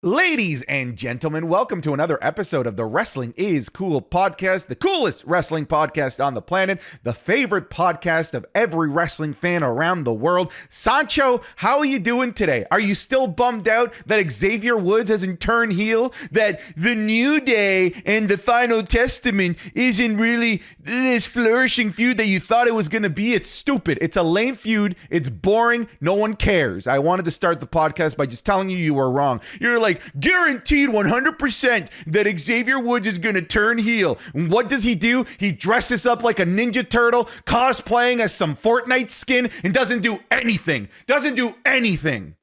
Ladies and gentlemen, welcome to another episode of the Wrestling is Cool podcast, the coolest wrestling podcast on the planet, the favorite podcast of every wrestling fan around the world. Sancho, how are you doing today? Are you still bummed out that Xavier Woods hasn't turned heel? That the New Day and the Final Testament isn't really this flourishing feud that you thought it was going to be? It's stupid. It's a lame feud. It's boring. No one cares. I wanted to start the podcast by just telling you were wrong. You're like, guaranteed 100% that Xavier Woods is going to turn heel. And what does he do? He dresses up like a Ninja Turtle, cosplaying as some Fortnite skin, and doesn't do anything. Doesn't do anything.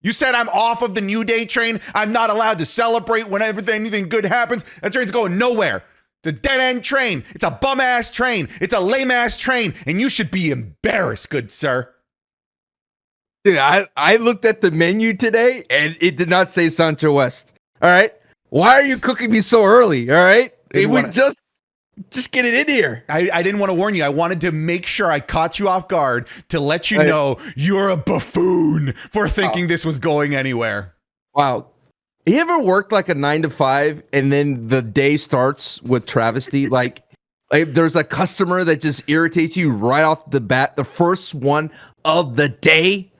You said I'm off of the New Day train. I'm not allowed to celebrate whenever anything good happens. That train's going nowhere. It's a dead-end train. It's a bum-ass train. It's a lame-ass train. And you should be embarrassed, good sir. Dude, I looked at the menu today and it did not say Sancho West. All right. Why are you cooking me so early? All right. Just get it in here. I didn't want to warn you. I wanted to make sure I caught you off guard to let you know you're a buffoon for thinking this was going anywhere. Wow. You ever worked like a 9 to 5 and then the day starts with travesty? like there's a customer that just irritates you right off the bat, the first one of the day.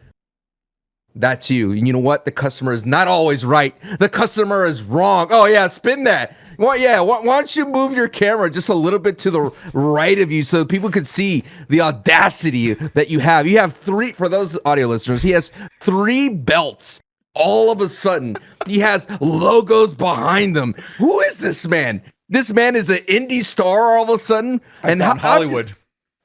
That's you. And you know what? The customer is not always right. The customer is wrong. Oh, yeah, spin that. Well, yeah, why don't you move your camera just a little bit to the right of you so people could see the audacity that you have. You have 3, for those audio listeners, he has 3 belts. All of a sudden, he has logos behind them. Who is this man? This man is an indie star all of a sudden. And Hollywood.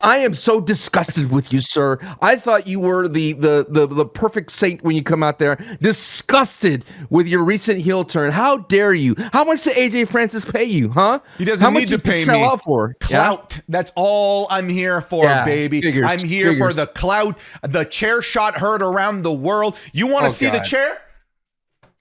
I am so disgusted with you, sir. I thought you were the perfect saint when you come out there. Disgusted with your recent heel turn. How dare you? How much did AJ Francis pay you, huh? He doesn't need to pay me. Sell out for clout. Yeah? That's all I'm here for, baby. I'm here for the clout. The chair shot heard around the world. You want to see the chair?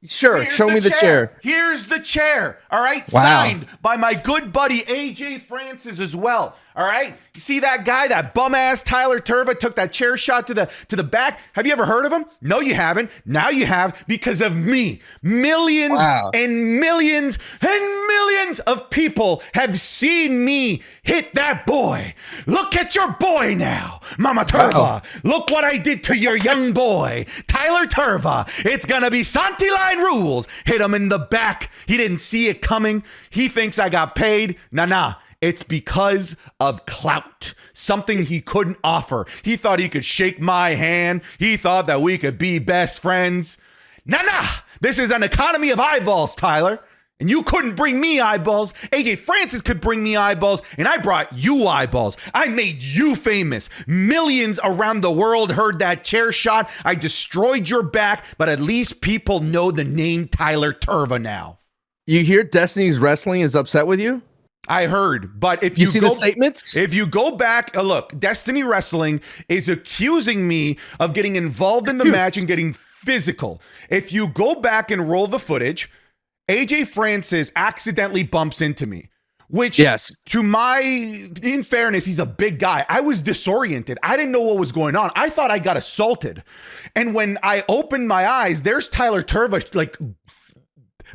Sure, show me the chair. Here's the chair, all right? Wow. Signed by my good buddy, AJ Francis, as well, all right? You see that guy, that bum-ass Tyler Turva took that chair shot to the back? Have you ever heard of him? No, you haven't. Now you have because of me. Millions and millions and millions of people have seen me hit that boy. Look at your boy now, Mama Turva. Wow. Look what I did to your young boy, Tyler Turva. It's going to be Santi line rules. Hit him in the back. He didn't see it coming. He thinks I got paid. Nah. It's because of clout, something he couldn't offer. He thought he could shake my hand. He thought that we could be best friends. Nah. This is an economy of eyeballs, Tyler. And you couldn't bring me eyeballs. AJ Francis could bring me eyeballs, and I brought you eyeballs. I made you famous. Millions around the world heard that chair shot. I destroyed your back, but at least people know the name Tyler Turva now. You hear Destiny's Wrestling is upset with you? I heard, but if you see the statements, if you go back, look, Destiny Wrestling is accusing me of getting involved in the match and getting physical. If you go back and roll the footage, AJ Francis accidentally bumps into me, which, in fairness, he's a big guy. I was disoriented. I didn't know what was going on. I thought I got assaulted. And when I opened my eyes, there's Tyler Turva, like,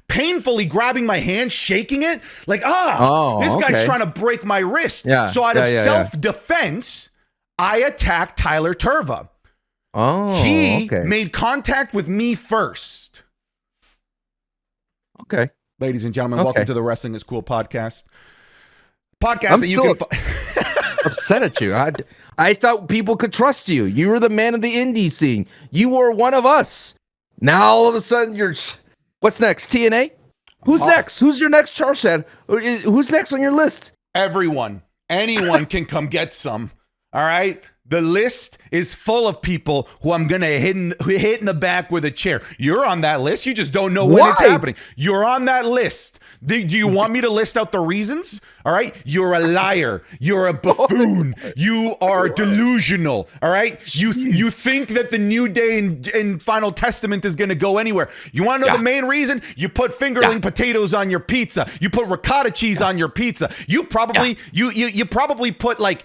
painfully grabbing my hand, shaking it, like, this guy's trying to break my wrist. Yeah. So out of self-defense, I attacked Tyler Turva. He made contact with me first. Okay. Ladies and gentlemen, welcome to the Wrestling is Cool podcast. Podcast that you can upset at you. I thought people could trust you. You were the man of the indie scene. You were one of us. Now all of a sudden you're... What's next? TNA? Who's next? Who's your next Charshad? Who's next on your list? Everyone. Anyone can come get some. All right? The list is full of people who I'm going to hit in the back with a chair. You're on that list. You just don't know when it's happening. You're on that list. Do you want me to list out the reasons? All right. You're a liar. You're a buffoon. You are delusional. All right. You think that the New Day in Final Testament is going to go anywhere. You want to know the main reason? You put fingerling potatoes on your pizza. You put ricotta cheese on your pizza. You probably you probably put like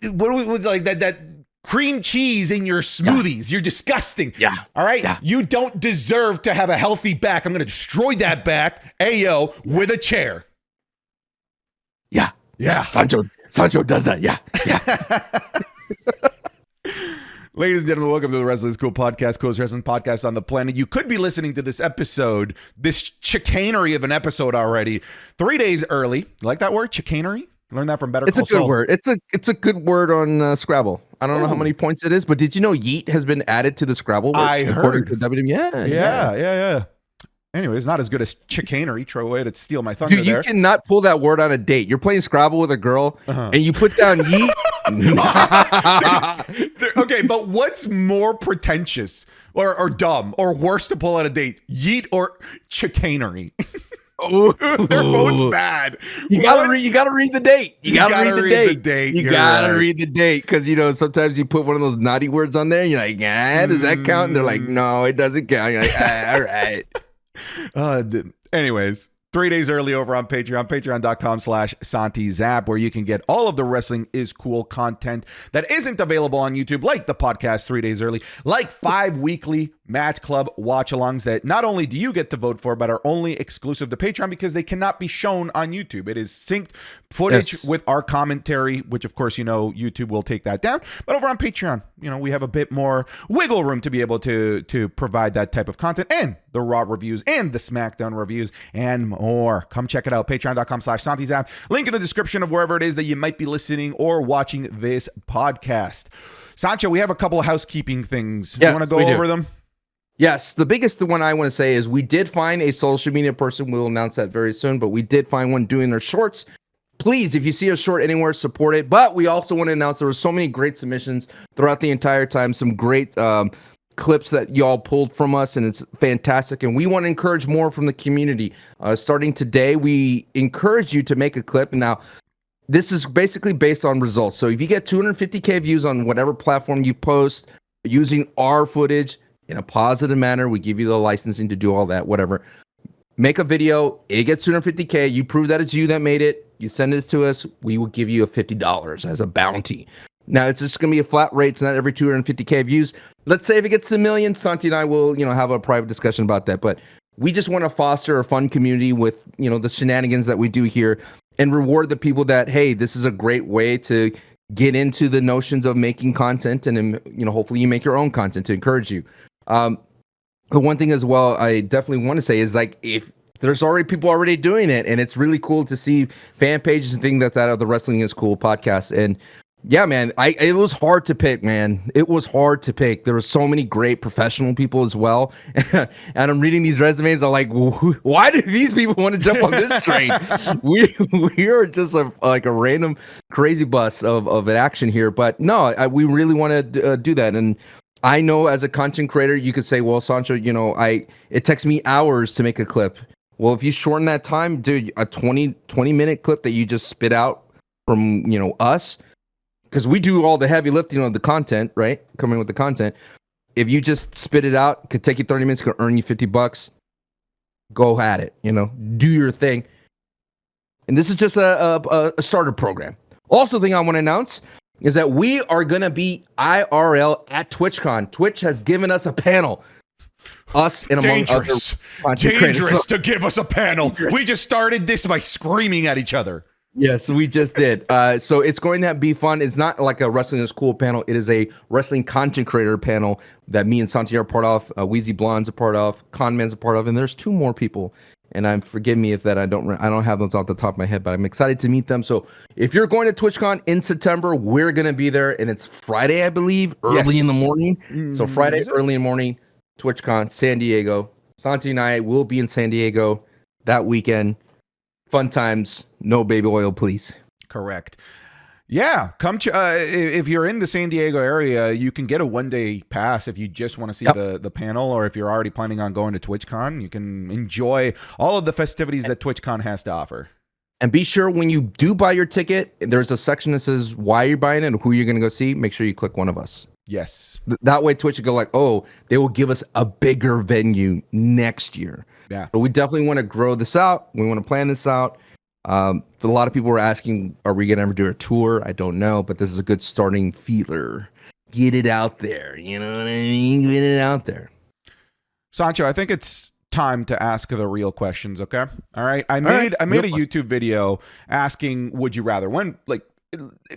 what was like that cream cheese in your smoothies. You're disgusting. Yeah. All right. Yeah. You don't deserve to have a healthy back. I'm going to destroy that back, Ayo, with a chair. Yeah. Yeah. Sancho does that. Yeah. Ladies and gentlemen, welcome to the Wrestling School Podcast, coolest wrestling podcast on the planet. You could be listening to this episode, this chicanery of an episode already, 3 days early. You like that word, chicanery? Learn that from Better Call Saul. It's a good word. It's a good word on Scrabble. I don't know how many points it is, but did you know yeet has been added to the Scrabble word? I heard. To WWE? Yeah. Anyway, it's not as good as chicanery. Try away to steal my thunder. Dude, you cannot pull that word on a date. You're playing Scrabble with a girl, and you put down yeet. Okay, but what's more pretentious or dumb or worse to pull on a date? Yeet or chicanery? They're both bad. You gotta read the date. You gotta read the date. You gotta read the date because sometimes you put one of those naughty words on there, and you're like, does that count? And they're like, no, it doesn't count. You're like, all right. Anyways, 3 days early over on Patreon, patreon.com/SantiZap, where you can get all of the Wrestling is Cool content that isn't available on YouTube, like the podcast 3 days early, like 5 weekly Match Club watch-alongs that not only do you get to vote for, but are only exclusive to Patreon because they cannot be shown on YouTube. It is synced footage with our commentary, which of course, YouTube will take that down. But over on Patreon, we have a bit more wiggle room to be able to provide that type of content and the Raw reviews and the SmackDown reviews and more. Come check it out. Patreon.com/SantiZap. Link in the description of wherever it is that you might be listening or watching this podcast. Sancho, we have a couple of housekeeping things. You want to go over them? Yes, the biggest one I want to say is we did find a social media person. We'll announce that very soon, but we did find one doing their shorts. Please, if you see a short anywhere, support it. But we also want to announce there were so many great submissions throughout the entire time, some great clips that y'all pulled from us, and it's fantastic. And we want to encourage more from the community. Starting today, we encourage you to make a clip. Now, this is basically based on results. So if you get 250K views on whatever platform you post using our footage, in a positive manner, we give you the licensing to do all that, whatever. Make a video, it gets 250K, you prove that it's you that made it, you send it to us, we will give you a $50 as a bounty. Now, it's just going to be a flat rate, it's not every 250K views. Let's say if it gets a million, Santi and I will, have a private discussion about that. But we just want to foster a fun community with, the shenanigans that we do here and reward the people that, hey, this is a great way to get into the notions of making content and, hopefully you make your own content to encourage you. The one thing as well I definitely want to say is like if there's already people already doing it, and it's really cool to see fan pages and things like that of the Wrestling is Cool podcast. And yeah, man, it was hard to pick, man. It was hard to pick. There were so many great professional people as well. And I'm reading these resumes. I'm like, why do these people want to jump on this train? we are just a random crazy bus of an action here. But no, we really want to do that. And I know as a content creator, you could say, well, Sancho, it takes me hours to make a clip. Well, if you shorten that time, dude, a 20-minute clip that you just spit out from, us, because we do all the heavy lifting of the content, right? Coming with the content. If you just spit it out, it could take you 30 minutes, could earn you $50. Go at it, do your thing. And this is just a starter program. Also, the thing I want to announce is that we are going to be IRL at TwitchCon. Twitch has given us a panel. Us and among dangerous. Other dangerous to give us a panel. We just started this by screaming at each other. Yes, we just did. So it's going to be fun. It's not like a Wrestling is Cool panel. It is a wrestling content creator panel that me and Santi are part of. Wheezy Blonde's a part of. Conman's a part of. And there's 2 more people. And forgive me if that I don't have those off the top of my head, but I'm excited to meet them. So if you're going to TwitchCon in September, we're going to be there. And it's Friday, I believe, early in the morning. So Friday, early in the morning, TwitchCon, San Diego. Santi and I will be in San Diego that weekend. Fun times. No baby oil, please. Correct. Yeah, come if you're in the San Diego area, you can get a 1-day pass if you just want to see the panel, or if you're already planning on going to TwitchCon, you can enjoy all of the festivities that TwitchCon has to offer. And be sure when you do buy your ticket, there's a section that says why you're buying it and who you're going to go see. Make sure you click one of us. Yes. That way Twitch will go like, oh, they will give us a bigger venue next year. Yeah. But we definitely want to grow this out. We want to plan this out. A lot of people were asking, are we going to ever do a tour? I don't know, but this is a good starting feeler. get it out there. You know what I mean? Get it out there. Sancho, I think it's time to ask the real questions, okay? All right. I right. made a Real YouTube video asking would you rather. When like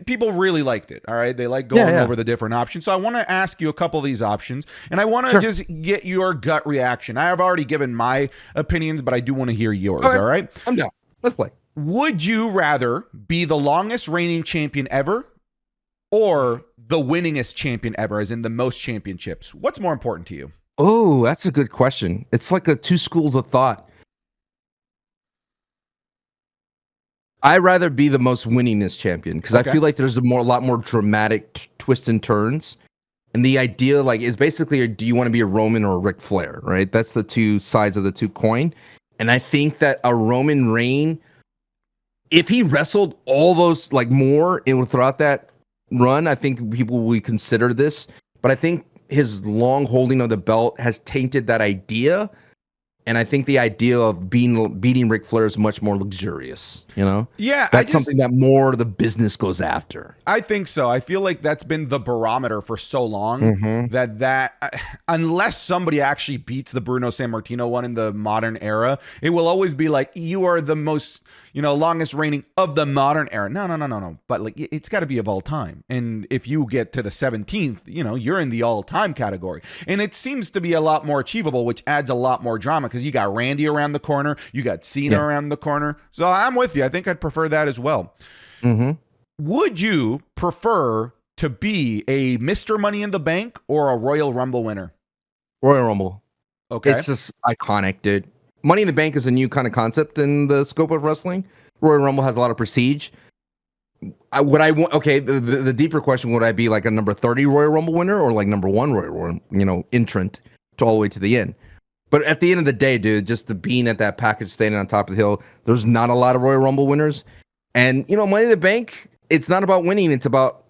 people really liked it, all right? They like going over the different options. So I want to ask you a couple of these options and I want to just get your gut reaction. I have already given my opinions, but I do want to hear yours, all right? I'm down. Let's play. Would you rather be the longest reigning champion ever or the winningest champion ever, as in the most championships? What's more important to you? Oh, that's a good question. It's like a two schools of thought. I'd rather be the most winningest champion because I feel like there's a lot more dramatic twists and turns. And the idea like is basically, do you want to be a Roman or a Ric Flair, right? That's the two sides of the two coin. And I think that a Roman Reign, if he wrestled all those like more and throughout that run, I think people will consider this. But I think his long holding of the belt has tainted that idea. And I think the idea of beating Ric Flair is much more luxurious, you know? Yeah. That's something that more the business goes after. I think so. I feel like that's been the barometer for so long that unless somebody actually beats the Bruno Sammartino one in the modern era, it will always be like, you are the most, longest reigning of the modern era. No. But like, it's got to be of all time. And if you get to the 17th, you're in the all time category. And it seems to be a lot more achievable, which adds a lot more drama because you got Randy around the corner, you got Cena around the corner. So I'm with you. I think I'd prefer that as well. Would you prefer to be a Mr. Money in the Bank or a Royal Rumble winner? Royal Rumble. Okay. It's just iconic, dude. Money in the Bank is a new kind of concept in the scope of wrestling. Royal Rumble has a lot of prestige. The deeper question, would I be like a number 30 Royal Rumble winner or like number 1 Royal Rumble, entrant to all the way to the end? But at the end of the day, dude, just the being at that package, standing on top of the hill, there's not a lot of Royal Rumble winners. And, Money in the Bank, it's not about winning. It's about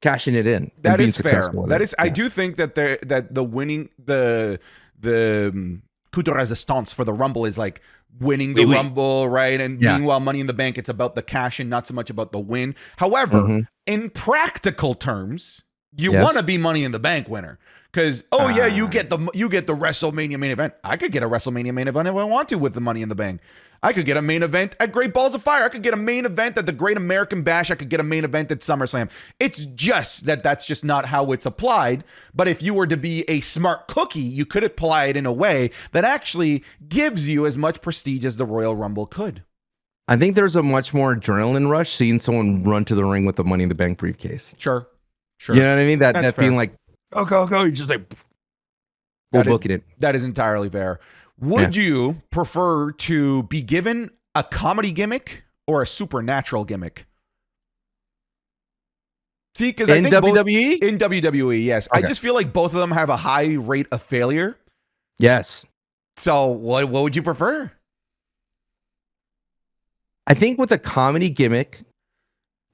cashing it in. That is fair. That is, I do think that the winning, the coup de resistance for the Rumble is like winning the Rumble, right? And meanwhile, Money in the Bank, it's about the cash in, not so much about the win. However, in practical terms, you want to be Money in the Bank winner. Because you get the WrestleMania main event. I could get a WrestleMania main event if I want to with the Money in the Bank. I could get a main event at Great Balls of Fire. I could get a main event at the Great American Bash. I could get a main event at SummerSlam. It's just that's just not how it's applied. But if you were to be a smart cookie, you could apply it in a way that actually gives you as much prestige as the Royal Rumble could. I think there's a much more adrenaline rush seeing someone run to the ring with the Money in the Bank briefcase. Sure. You know what I mean? That feeling like, go. You're just like, booking it. That is entirely fair. Would you prefer to be given a comedy gimmick or a supernatural gimmick? See, because I think WWE? In WWE, yes. Okay. I just feel like both of them have a high rate of failure. Yes. So what would you prefer? I think with a comedy gimmick,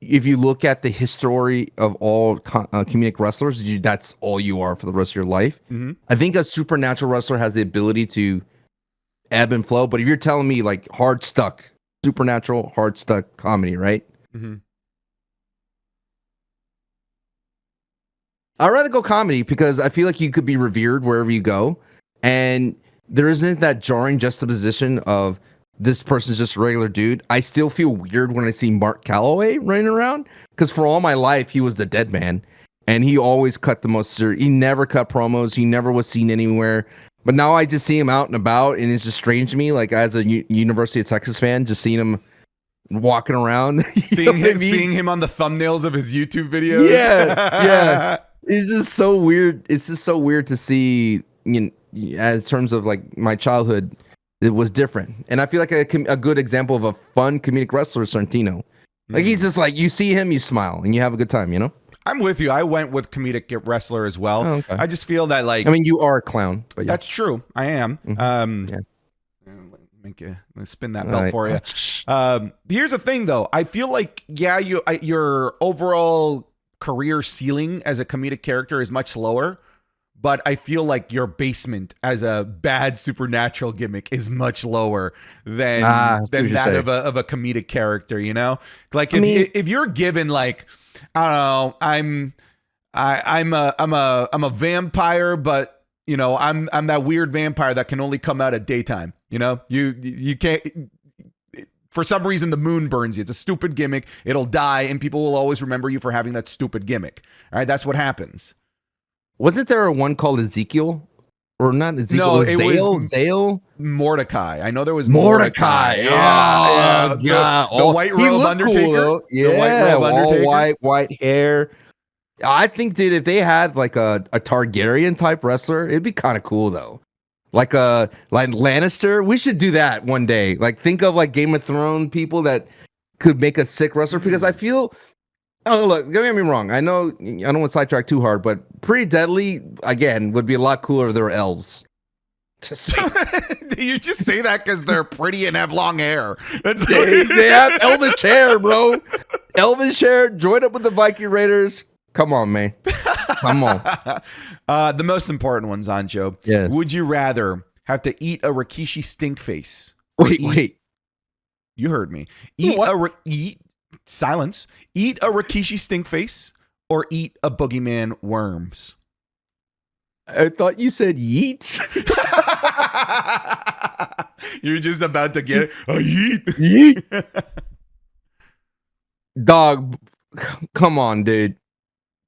if you look at the history of all comedic wrestlers, that's all you are for the rest of your life. I think a supernatural wrestler has the ability to ebb and flow. But if you're telling me like hard stuck, supernatural, hard stuck comedy, right? I'd rather go comedy because I feel like you could be revered wherever you go. And there isn't that jarring juxtaposition of this person's just a regular dude. I still feel weird when I see Mark Calloway running around because for all my life, he was the dead man. And he always cut the most serious. He never cut promos. He never was seen anywhere. But now I just see him out and about, and it's just strange to me. Like as a University of Texas fan, just seeing him walking around, seeing him on the thumbnails of his YouTube videos. Yeah. It's just so weird. It's just so weird to see. In terms of like my childhood, it was different, and I feel like a good example of a fun comedic wrestler is Santino. Like he's just like you see him, you smile, and you have a good time. I'm with you. I went with comedic wrestler as well. Oh, okay. I just feel that like you are a clown. But that's true. I am. Let's spin that belt for you. Here's the thing, though. I feel like your overall career ceiling as a comedic character is much lower, but I feel like your basement as a bad supernatural gimmick is much lower than that of a comedic character. Like if you're given like I don't know, I'm a vampire, but you know, I'm that weird vampire that can only come out at daytime. You know, you can't. For some reason, the moon burns you. It's a stupid gimmick. It'll die, and people will always remember you for having that stupid gimmick. All right, that's what happens. Wasn't there one called Ezekiel? Or not Ezekiel? No, it was Zale? Mordecai. I know there was Mordecai. Yeah, Oh, God. The white robe Undertaker. Cool, yeah, the white robe Undertaker. All white hair. I think, dude, if they had like a Targaryen type wrestler, it'd be kind of cool though. Like Lannister, we should do that one day. Like, think of like Game of Thrones people that could make a sick wrestler, because I feel. Oh, look, don't get me wrong. I know I don't want to sidetrack too hard, but Pretty Deadly again would be a lot cooler if they were elves. You just say that because they're pretty and have long hair. They have elvish hair, bro. Elvish hair. Join up with the Viking Raiders. Come on, man. Come on. The most important one, Sancho. Yes. Would you rather have to eat a Rikishi stink face? Wait. You heard me. Silence. Eat a Rikishi stink face or eat a boogeyman worms? I thought you said yeets. You're just about to get a yeet. Yeet. Dog, come on, dude.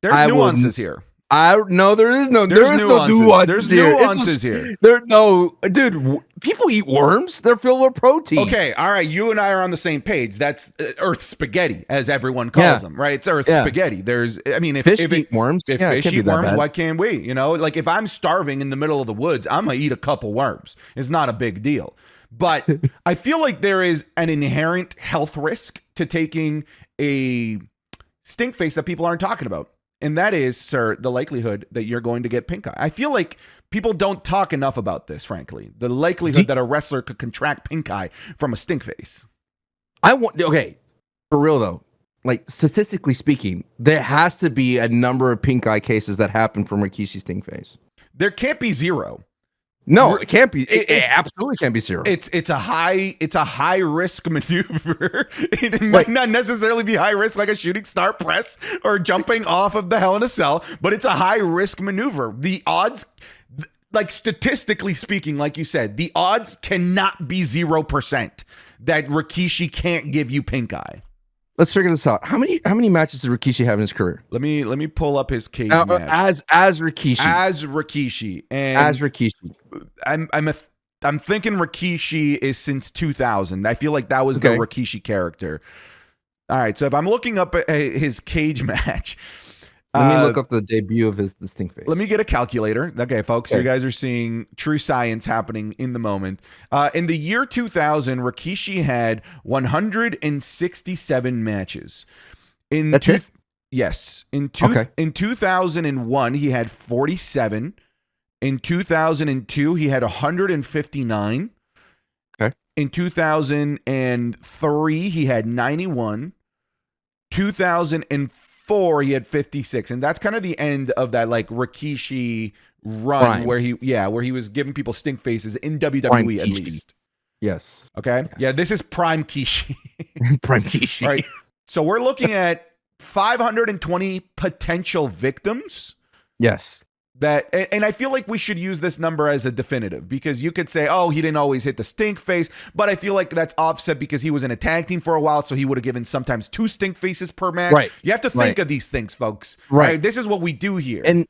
There's nuances here. No, there is no. There's nuances. There's nuances here. Dude. People eat worms. They're filled with protein. Okay, all right. You and I are on the same page. That's Earth spaghetti, as everyone calls them, right? It's Earth spaghetti. If fish eat worms, fish eat worms, why can't we? You know, like if I'm starving in the middle of the woods, I'm gonna eat a couple worms. It's not a big deal. But I feel like there is an inherent health risk to taking a stink face that people aren't talking about. And that is, sir, the likelihood that you're going to get pink eye. I feel like people don't talk enough about this, frankly. The likelihood that a wrestler could contract pink eye from a stink face. Okay, for real though, like statistically speaking, there has to be a number of pink eye cases that happen from Rikishi stink face. There can't be zero. No, it can't be. It absolutely can't be zero. It's a high risk maneuver. It might not necessarily be high risk like a shooting star press or jumping off of the Hell in a Cell, but it's a high risk maneuver. The odds, like statistically speaking, like you said, the odds cannot be 0% that Rikishi can't give you pink eye. Let's figure this out. How many matches did Rikishi have in his career? Let me pull up his cage match. As Rikishi. As Rikishi. And as Rikishi. I'm thinking Rikishi is since 2000. I feel like that was the Rikishi character. All right, so if I'm looking up his cage match, let me look up the debut of his stink face. Let me get a calculator. Okay, folks, so you guys are seeing true science happening in the moment. In the year 2000, Rikishi had 167 matches. That's it? Yes. In 2001, he had 47. In 2002, he had 159. Okay. In 2003, he had 91. 2004, he had 56. And that's kind of the end of that like Rikishi run where he was giving people stink faces in WWE at least. Yes. Okay. Yes. Yeah, this is prime Kishi. Prime Kishi. Right. So we're looking at 520 potential victims. Yes. And I feel like we should use this number as a definitive, because you could say, oh, he didn't always hit the stink face, but I feel like that's offset because he was in a tag team for a while, so he would have given sometimes 2 stink faces per match. Right. You have to think of these things, folks. Right. This is what we do here. And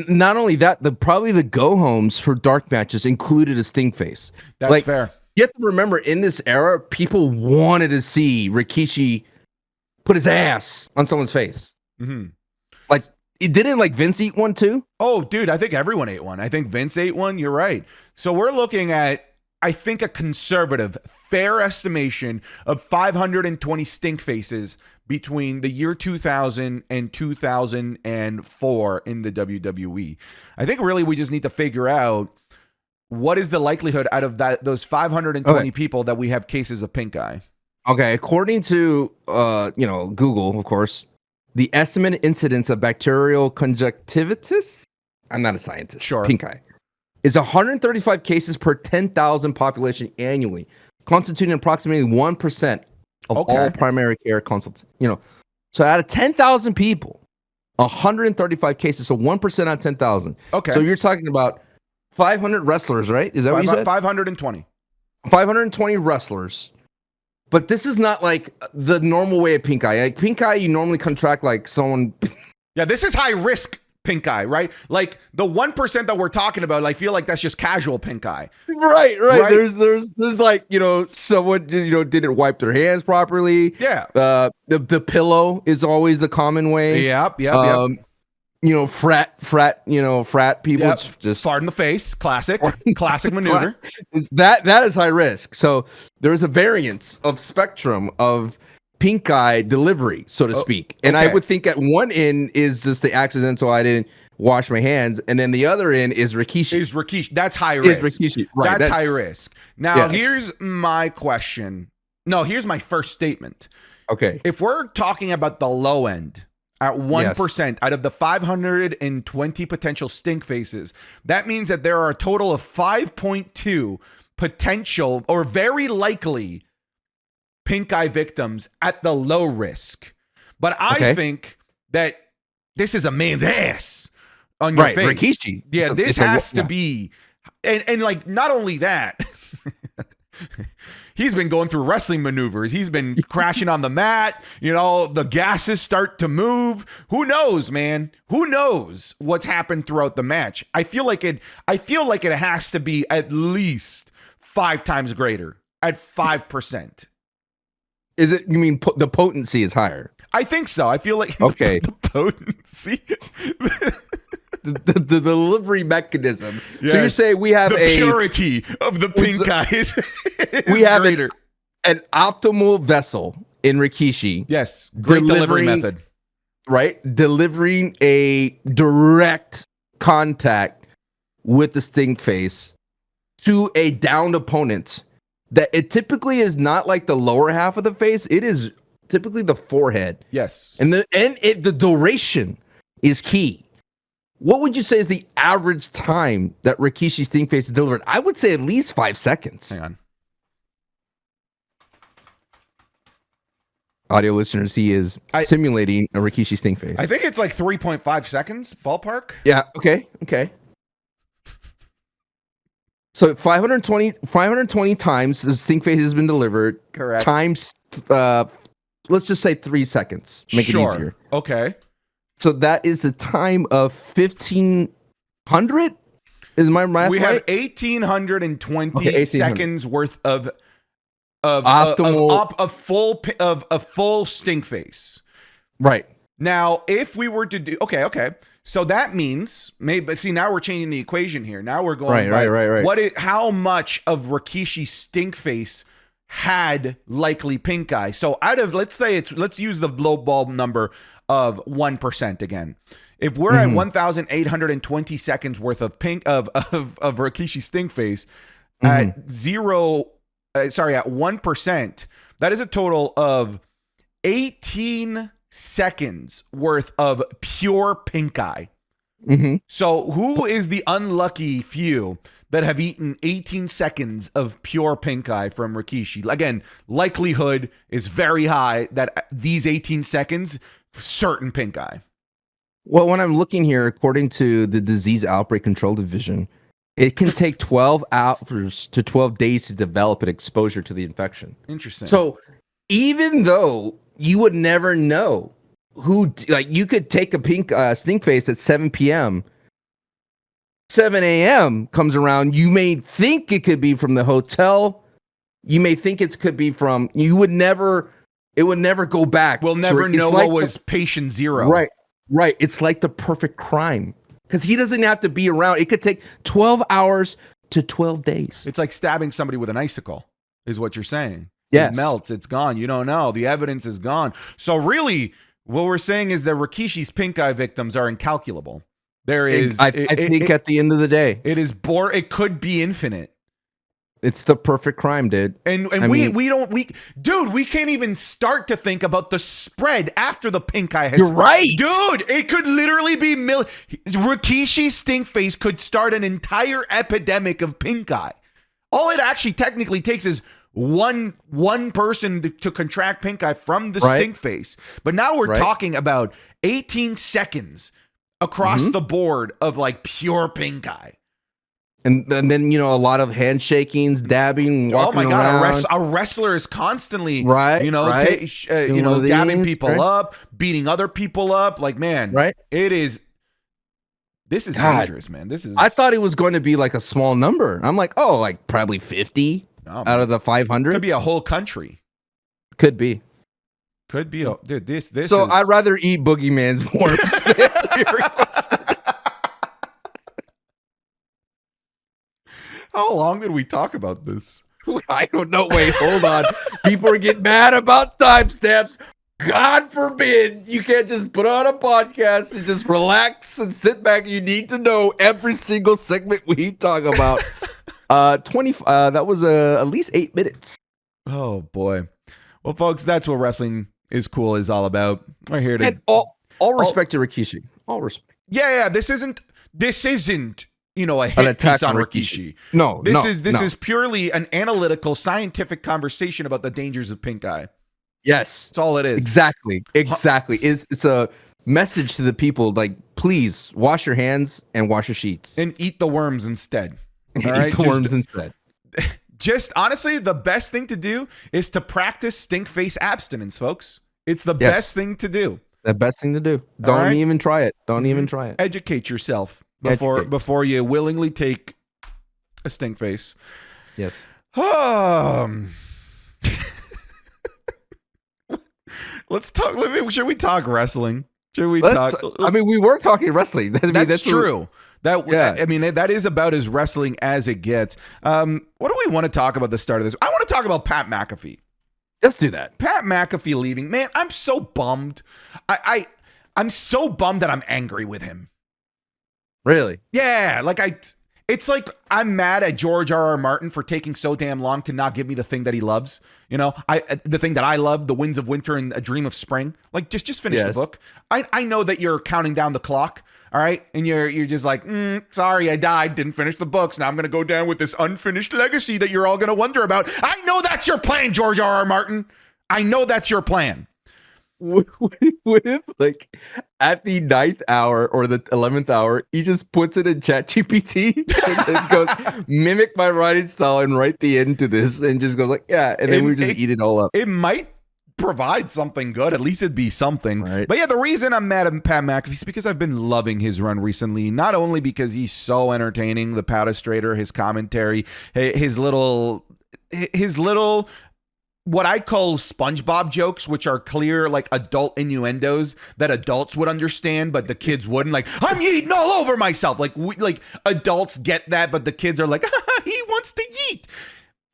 not only that, probably the go homes for dark matches included a stink face. That's fair. You have to remember, in this era, people wanted to see Rikishi put his ass on someone's face. Mm-hmm. Like, didn't like Vince eat one too? Oh, dude, I think everyone ate one. I think Vince ate one. You're right. So we're looking at, I think, a conservative, fair estimation of 520 stink faces between the year 2000 and 2004 in the WWE. I think really we just need to figure out what is the likelihood out of those 520 people that we have cases of pink eye. Okay, according to Google, of course, the estimated incidence of bacterial conjunctivitis, I'm not a scientist, pink eye, is 135 cases per 10,000 population annually, constituting approximately 1% of all primary care consults. So out of 10,000 people, 135 cases, so 1% out of 10,000. Okay. So you're talking about 500 wrestlers, right? Is that what you said? 520. 520 wrestlers. But this is not like the normal way of pink eye. Like pink eye, you normally contract like someone. Yeah, this is high risk pink eye, right? Like the 1% that we're talking about, I feel like that's just casual pink eye. Right. There's like, someone, didn't wipe their hands properly. Yeah. The pillow is always the common way. Yep. Frat people just fart in the face. Classic maneuver. That is high risk. So there's a variance of spectrum of pink eye delivery, so to speak. And I would think at one end is just the accidental, I didn't wash my hands, and then the other end is Rikishi. That's high risk. Rikishi. Right, that's high risk. Now, here's my question. No, here's my first statement. Okay. If we're talking about the low end at 1% out of the 520 potential stink faces, that means that there are a total of 5.2 potential or very likely pink eye victims at the low risk. But I think that this is a man's ass on your face. Rikishi. Yeah, this has to be. And like, not only that, he's been going through wrestling maneuvers. He's been crashing on the mat. The gases start to move. Who knows, man? Who knows what's happened throughout the match? I feel like it has to be at least 5 times greater at 5%. Is it, you mean the potency is higher? I think so. I feel like the potency. the delivery mechanism. Yes. So you're saying we have the purity of the pink eyes. We have an optimal vessel in Rikishi. Yes. Great delivery method. Right? Delivering a direct contact with the stink face to a downed opponent. That it typically is not like the lower half of the face. It is typically the forehead. Yes. And the duration is key. What would you say is the average time that Rikishi stink face is delivered? I would say at least 5 seconds. Hang on. Audio listeners, he is simulating a Rikishi stink face. I think it's like 3.5 seconds, ballpark. Yeah. Okay. So 520 times the stink face has been delivered. Correct. Times, let's just say 3 seconds. Make it easier. Okay. So that is the time of 1,500. Is my math We right? have 1,820 seconds worth of optimal a full stink face. Right. Now, if we were to do okay. So that means now we're changing the equation here. Now we're going right. How much of Rikishi's stink face had likely pink eye? So out of let's use the low ball number of 1% again. At 1,820 seconds worth of Rikishi's stink face at 1%, that is a total of 18 seconds worth of pure pink eye. So who is the unlucky few that have eaten 18 seconds of pure pink eye from Rikishi? Again, likelihood is very high that these 18 seconds, certain pink eye. Well, when I'm looking here, according to the Disease Outbreak Control Division, it can take 12 hours to 12 days to develop an exposure to the infection. Interesting. So even though you would never know who, like, you could take a pink stink face at 7 p.m. 7 a.m. comes around. You may think it could be from the hotel. You may think it could be from. It would never go back. We'll never know what was patient zero. Right. It's like the perfect crime because he doesn't have to be around. It could take 12 hours to 12 days. It's like stabbing somebody with an icicle, is what you're saying. Yes. It melts. It's gone. You don't know. The evidence is gone. So really, what we're saying is that Rikishi's pink eye victims are incalculable. There is. I think at the end of the day, it could be infinite. It's the perfect crime, dude. And we can't even start to think about the spread after the pink eye has. You're right, dude. It could literally be Rikishi's stink face could start an entire epidemic of pink eye. All it actually technically takes is one person to contract pink eye from the Right. stink face. But now we're Right. talking about 18 seconds across the board of like pure pink eye. And then, you know, a lot of handshakings, dabbing, walking Oh my God, around. a wrestler is constantly, Right, you know, right. you know, One of dabbing these, people right. up, beating other people up. Like, man, Right. this is God. dangerous, man. This is. I thought it was going to be like a small number. I'm like, oh, like probably 50 man. out of the 500. Could be a whole country. Could be. Could be. Dude, this So is. I'd rather eat Boogeyman's worms. To answer your question. How long did we talk about this? I don't know. Wait, hold on. People are getting mad about timestamps. God forbid you can't just put on a podcast and just relax and sit back. You need to know every single segment we talk about. 20. That was at least 8 minutes. Oh boy. Well, folks, that's what wrestling is cool is all about. We're here to. And all respect to Rikishi. All respect. Yeah. This isn't. You know, a hit attack piece on on Rikishi. No, This no. is purely an analytical, scientific conversation about the dangers of pink eye. Yes, That's all it is. exactly. It's a message to the people. Like, please wash your hands and wash your sheets And eat the worms instead. All right, Eat the worms instead. Just honestly, the best thing to do is to practice stink face abstinence, folks. It's the best thing to do. The best thing to do. All Don't right? even try it. Don't even try it. Educate yourself Educate. before you willingly take a stink face. Yes. Let's talk. Should we talk wrestling? Should we Let's talk? I mean, we were talking wrestling. I mean, That's true. Yeah. I mean, that is about as wrestling as it gets. What do we want to talk about the start of this? I want to talk about Pat McAfee. Let's do that. Pat McAfee leaving. Man, I'm so bummed. I'm so bummed that I'm angry with him. Really? Yeah, it's like I'm mad at George R.R. Martin for taking so damn long to not give me the thing that he loves. You know, the thing that I love, The Winds of Winter and A Dream of Spring. Like, just finish the book. I know that you're counting down the clock, all right? And you're just like, sorry, I died, didn't finish the books. Now I'm gonna go down with this unfinished legacy that you're all gonna wonder about. I know that's your plan, George R.R. Martin. I know that's your plan. What if, like, at the 9th hour or the 11th hour, he just puts it in ChatGPT and goes, mimic my writing style and write the end to this, and just goes like, yeah, and then we just eat it all up. It might provide something good. At least it'd be something. Right. But yeah, the reason I'm mad at Pat McAfee is because I've been loving his run recently. Not only because he's so entertaining, the Patastrator, his commentary, his little what I call SpongeBob jokes, which are clear, like, adult innuendos that adults would understand, but the kids wouldn't. Like, I'm yeeting all over myself. Like, adults get that, but the kids are like, he wants to yeet.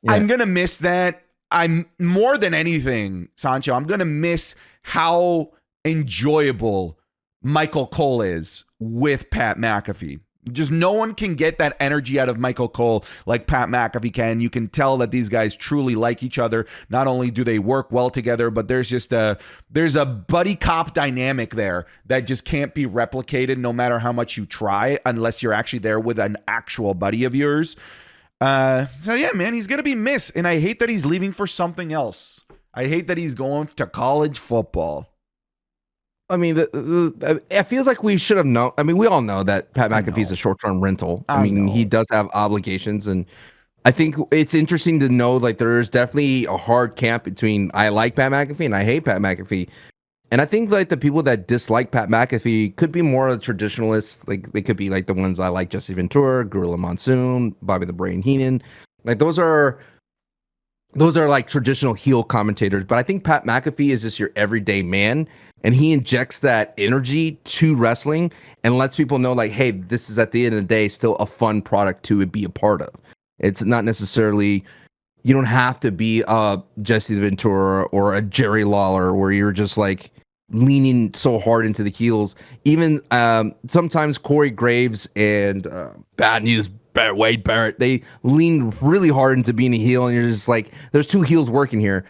Yeah. I'm gonna miss that. I'm more than anything, Sancho. I'm gonna miss how enjoyable Michael Cole is with Pat McAfee. Just no one can get that energy out of Michael Cole like Pat McAfee can. You can tell that these guys truly like each other. Not only do they work well together, but there's a buddy cop dynamic there that just can't be replicated no matter how much you try, unless you're actually there with an actual buddy of yours. So yeah, man, he's gonna be missed, and I hate that he's leaving for something else. I hate that he's going to college football. I mean, it feels like we should have known. I mean, we all know that Pat McAfee's a short-term rental. I mean, he does have obligations, and I think it's interesting to know, like, there's definitely a hard camp between I like Pat McAfee and I hate Pat McAfee. And I think, like, the people that dislike Pat McAfee could be more traditionalists. Like, they could be like the ones I like: Jesse Ventura, Gorilla Monsoon, Bobby the Brain Heenan. Like, those are like traditional heel commentators. But I think Pat McAfee is just your everyday man. And he injects that energy to wrestling and lets people know, like, hey, this is at the end of the day still a fun product to be a part of. It's not necessarily, you don't have to be a Jesse Ventura or a Jerry Lawler where you're just like leaning so hard into the heels. Even sometimes Corey Graves and Bad News Wade Barrett, they lean really hard into being a heel, and you're just like, there's two heels working here.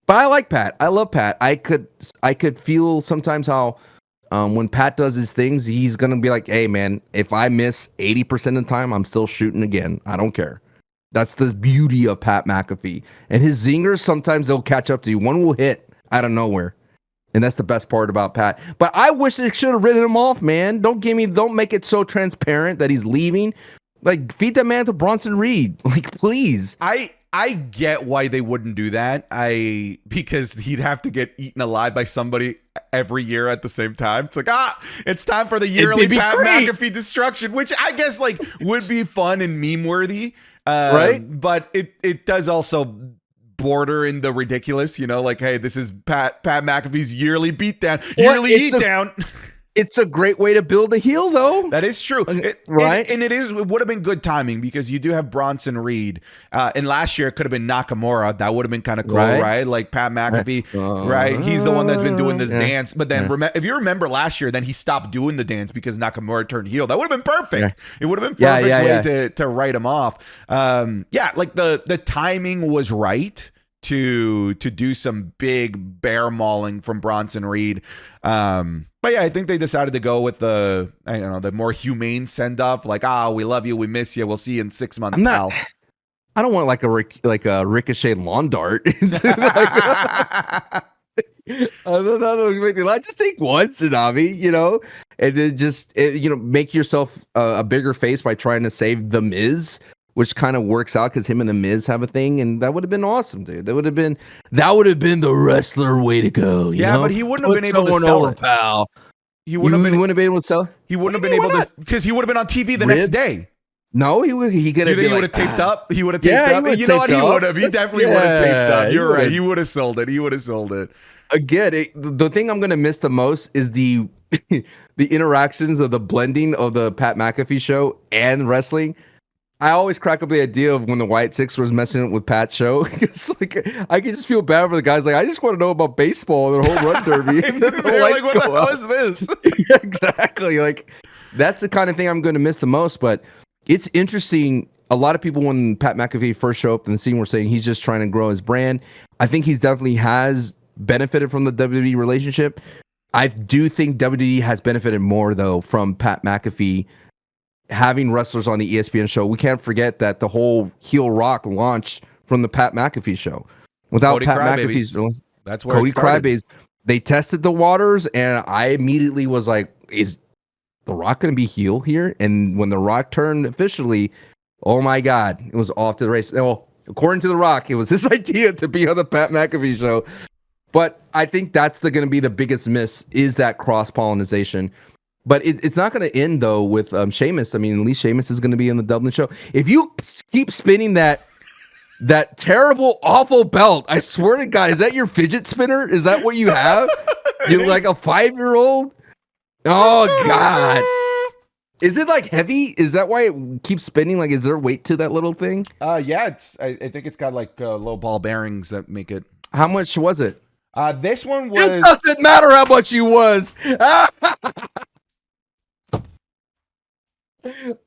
But I like Pat. I love Pat. I could feel sometimes how when Pat does his things, he's gonna be like, "Hey, man, if I miss 80% of the time, I'm still shooting again. I don't care." That's the beauty of Pat McAfee. And his zingers, sometimes they'll catch up to you. One will hit out of nowhere. And that's the best part about Pat. But I wish they should have written him off, man. Don't make it so transparent that he's leaving. Like, feed that man to Bronson Reed. Like, please. I get why they wouldn't do that. Because he'd have to get eaten alive by somebody every year at the same time. It's like, it's time for the yearly Pat McAfee destruction, which I guess like would be fun and meme worthy. Right? But it does also border in the ridiculous, like, hey, this is Pat McAfee's yearly beatdown, eatdown. It's a great way to build a heel, though. That is true. Right? It would have been good timing because you do have Bronson Reed. And last year it could have been Nakamura. That would have been kind of cool, right? Like Pat McAfee, right? He's the one that's been doing this dance. But then if you remember last year, then he stopped doing the dance because Nakamura turned heel. That would have been perfect. Yeah. It would have been perfect way to write him off. Like the timing was right to do some big bear mauling from Bronson Reed. But yeah, I think they decided to go with the more humane send off. Like, we love you, we miss you, we'll see you in 6 months, pal. I don't want like a Ricochet lawn dart. I just take one tsunami, and then just make yourself a bigger face by trying to save the Miz, which kind of works out because him and the Miz have a thing, and that would have been awesome, dude. That would have been the wrestler way to go. You know? But he wouldn't have been able to sell it, pal. He wouldn't have been able to sell. He wouldn't have been able to because he would have been on TV the next day. No, he could have. You think he would have taped up? He would have taped up. You know what? He would have. He definitely would have taped up. You're right. He would have sold it. Again, the thing I'm gonna miss the most is the interactions of the blending of the Pat McAfee show and wrestling. I always crack up the idea of when the White Six was messing with Pat's show. It's like I can just feel bad for the guys. Like, I just want to know about baseball and the home run derby. They're like, what the hell is this? Yeah, exactly. Like, that's the kind of thing I'm going to miss the most. But it's interesting. A lot of people, when Pat McAfee first showed up in the scene, were saying he's just trying to grow his brand. I think he's definitely has benefited from the WWE relationship. I do think WWE has benefited more though from Pat McAfee having wrestlers on the ESPN show. We can't forget that the whole heel Rock launched from the Pat McAfee show. Without Cody Pat McAfee's, that's where Cody it started. Crybabies. They tested the waters, and I immediately was like, "Is The Rock going to be heel here?" And when The Rock turned officially, oh my God, it was off to the race. Well, according to The Rock, it was his idea to be on the Pat McAfee show. But I think that's going to be the biggest miss, is that cross-pollination. But it's not going to end, though, with Sheamus. I mean, at least Sheamus is going to be in the Dublin show. If you keep spinning that terrible, awful belt, I swear to God, is that your fidget spinner? Is that what you have? You're like a 5-year-old? Oh, God. Is it like heavy? Is that why it keeps spinning? Like, is there weight to that little thing? Yeah, I think it's got like low ball bearings that make it. How much was it? This one was. It doesn't matter how much you was.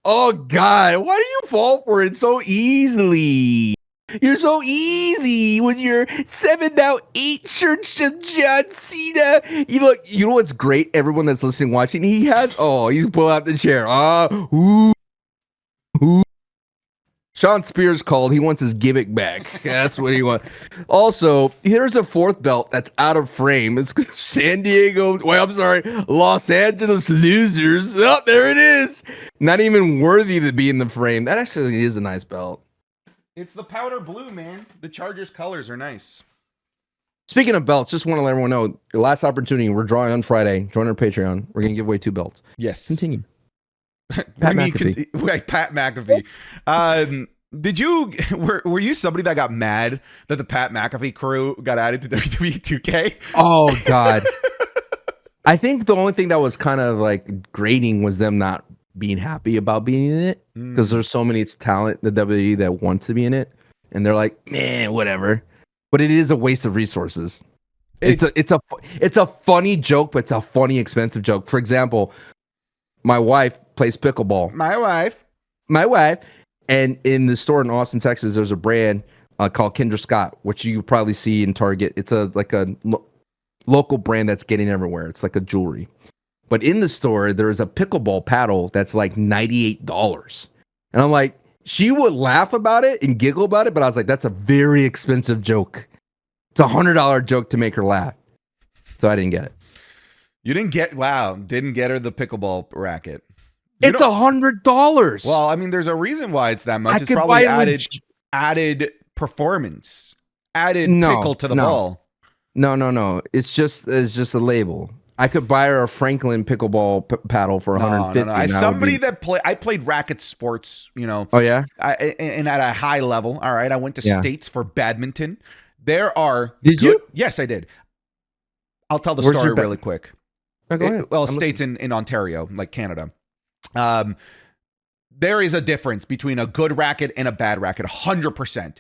Oh God, why do you fall for it so easily? You're so easy when you're 7'8" shirts of John Cena. You know what's great? Everyone that's listening, watching, he's pull out the chair. Sean Spears called. He wants his gimmick back. That's what he wants. Also, here's a fourth belt that's out of frame. It's Los Angeles Losers. Oh, there it is. Not even worthy to be in the frame. That actually is a nice belt. It's the powder blue, man. The Chargers colors are nice. Speaking of belts, just want to let everyone know, your last opportunity, we're drawing on Friday. Join our Patreon. We're going to give away 2 belts. Yes. Continue. Pat McAfee. Did you were you somebody that got mad that the Pat McAfee crew got added to WWE 2K? Oh God. I think the only thing that was kind of like grating was them not being happy about being in it, because there's so many talent in the WWE that wants to be in it, and they're like, man, whatever. But it is a waste of resources. It's a funny joke, but it's a funny expensive joke. For example, my wife plays pickleball. My wife. And in the store in Austin, Texas, there's a brand called Kendra Scott, which you probably see in Target. It's a local brand that's getting everywhere. It's like a jewelry. But in the store, there's a pickleball paddle that's like $98. And I'm like, she would laugh about it and giggle about it, but I was like, that's a very expensive joke. It's $100 joke to make her laugh. So I didn't get it. You didn't get her the pickleball racket. It's $100. Well, I mean, there's a reason why it's that much. I It's could probably buy added performance, added pickle to the ball. No. It's just a label. I could buy her a Franklin pickleball paddle for $150. No. I played racket sports, you know. Oh yeah. And at a high level. All right. I went to states for badminton. Did you? Yes, I did. I'll tell the story really quick. Oh, go ahead. States in Ontario, like Canada. There is a difference between a good racket and a bad racket, 100%.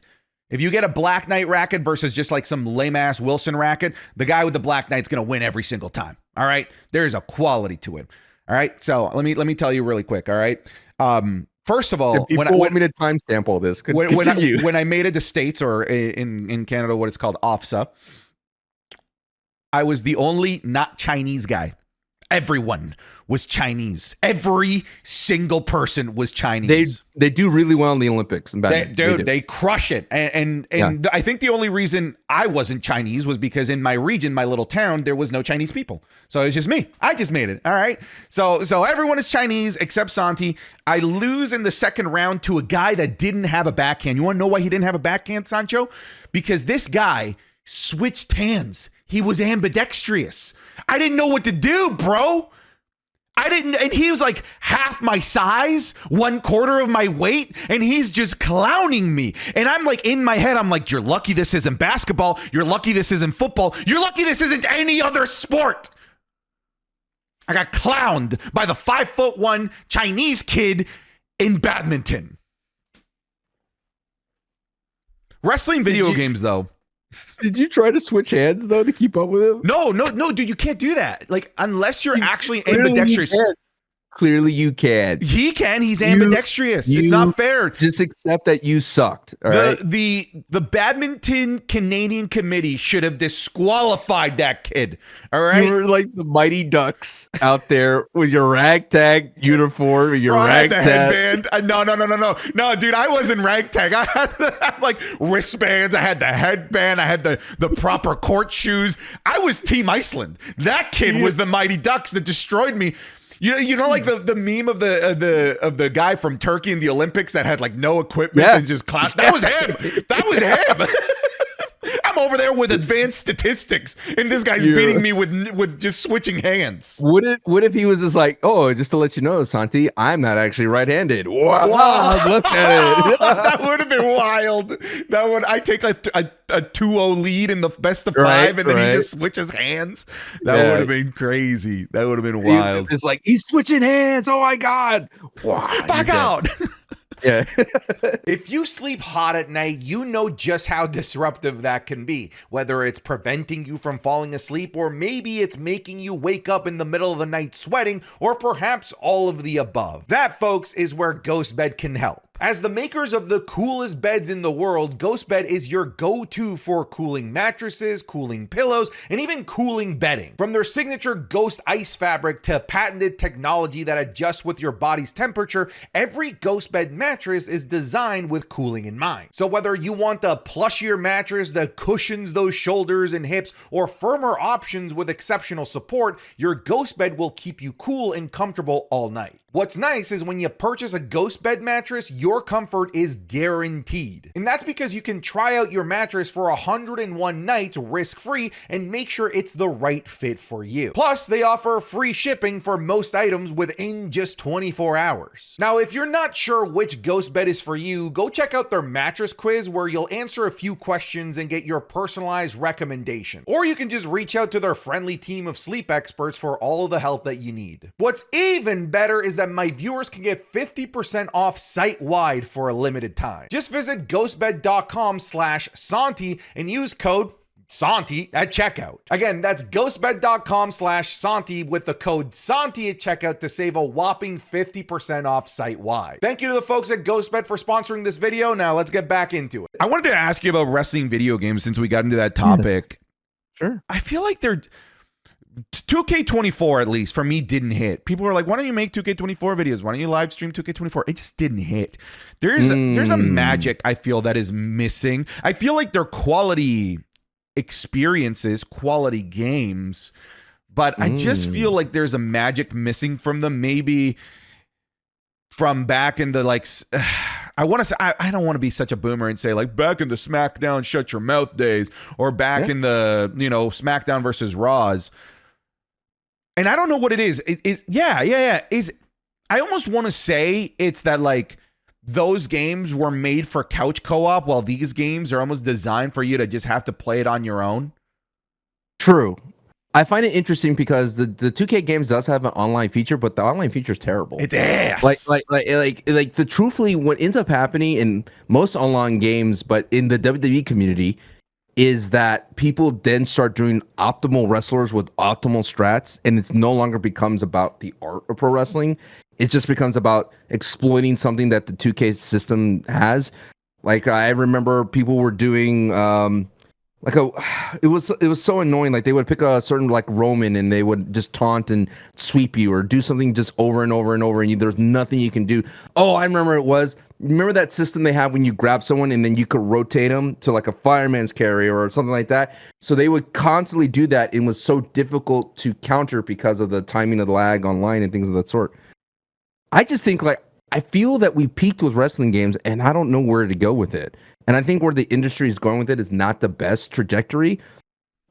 If you get a Black Knight racket versus just like some lame-ass Wilson racket, the guy with the Black Knight's going to win every single time, all right? There's a quality to it, all right? So let me tell you really quick, all right? First of all, when I want me to timestamp all this, when I made it to States or in Canada, what it's called, OFSA, I was the only not Chinese guy. Everyone was Chinese. Every single person was Chinese. They do really well in the Olympics. They crush it. And I think the only reason I wasn't Chinese was because in my region, my little town, there was no Chinese people. So it was just me. I just made it. All right. So everyone is Chinese except Santi. I lose in the second round to a guy that didn't have a backhand. You want to know why he didn't have a backhand, Sancho? Because this guy switched hands. He was ambidextrous. I didn't know what to do, bro. And he was like half my size, 1/4 of my weight, and he's just clowning me. And I'm like, in my head, I'm like, you're lucky this isn't basketball. You're lucky this isn't football. You're lucky this isn't any other sport. I got clowned by the 5'1" Chinese kid in badminton. Wrestling video games, though. Did you try to switch hands though to keep up with him? No, dude, you can't do that. Like, unless you're actually ambidextrous. Clearly you can. He can. He's ambidextrous. It's not fair. Just accept that you sucked. All right? The badminton Canadian committee should have disqualified that kid. All right. You were like the Mighty Ducks out there with your ragtag uniform, your ragtag headband. No, dude, I wasn't ragtag. I had like wristbands. I had the headband. I had the proper court shoes. I was Team Iceland. That kid was the Mighty Ducks that destroyed me. You know, like the meme of the guy from Turkey in the Olympics that had like no equipment and just class. That was him. That was him. I'm over there with advanced statistics, and this guy's beating me with just switching hands. What if he was just like, oh, just to let you know, Santi, I'm not actually right-handed. Wow. Look at it. That would have been wild. I take a 2-0 lead in the best of five, and then he just switches hands. That would have been crazy. That would have been wild. It's like, he's switching hands. Oh my God. Wow, back out. Yeah. If you sleep hot at night, you know just how disruptive that can be. Whether it's preventing you from falling asleep, or maybe it's making you wake up in the middle of the night sweating, or perhaps all of the above. That, folks, is where GhostBed can help. As the makers of the coolest beds in the world, GhostBed is your go-to for cooling mattresses, cooling pillows, and even cooling bedding. From their signature Ghost Ice fabric to patented technology that adjusts with your body's temperature, every GhostBed mattress is designed with cooling in mind. So whether you want a plushier mattress that cushions those shoulders and hips, or firmer options with exceptional support, your GhostBed will keep you cool and comfortable all night. What's nice is when you purchase a GhostBed mattress, your comfort is guaranteed. And that's because you can try out your mattress for 101 nights risk-free and make sure it's the right fit for you. Plus, they offer free shipping for most items within just 24 hours. Now, if you're not sure which GhostBed is for you, go check out their mattress quiz where you'll answer a few questions and get your personalized recommendation. Or you can just reach out to their friendly team of sleep experts for all the help that you need. What's even better is that my viewers can get 50% off site-wide for a limited time. Just visit ghostbed.com/Santi and use code Santi at checkout. Again, that's ghostbed.com/Santi with the code Santi at checkout to save a whopping 50% off site-wide. Thank you to the folks at GhostBed for sponsoring this video. Now let's get back into it. I wanted to ask you about wrestling video games since we got into that topic. Sure. I feel like they're 2K24 at least for me didn't hit. People were like, "Why don't you make 2K24 videos? Why don't you live stream 2K24?" It just didn't hit. There's a magic I feel that is missing. I feel like they're quality experiences, quality games, but I just feel like there's a magic missing from them. Maybe from back in the like. I want to say I don't want to be such a boomer and say like back in the SmackDown shut your mouth days or back in the SmackDown versus Raws. And I don't know what it is. Is I almost want to say it's that like those games were made for couch co-op while these games are almost designed for you to just have to play it on your own. True. I find it interesting because the 2K games does have an online feature, but the online feature is terrible. It's ass. Like the truthfully, what ends up happening in most online games, but in the WWE community, is that people then start doing optimal wrestlers with optimal strats, and it's no longer becomes about the art of pro wrestling. It just becomes about exploiting something that the 2K system has. Like I remember people were doing it was so annoying. Like they would pick a certain like Roman and they would just taunt and sweep you or do something just over and over and over, and there's nothing you can do. Oh, I remember that system they have when you grab someone and then you could rotate them to like a fireman's carry or something like that. So they would constantly do that, and it was so difficult to counter because of the timing of the lag online and things of that sort. I just think like I feel that we peaked with wrestling games, and I don't know where to go with it. And I think where the industry is going with it is not the best trajectory.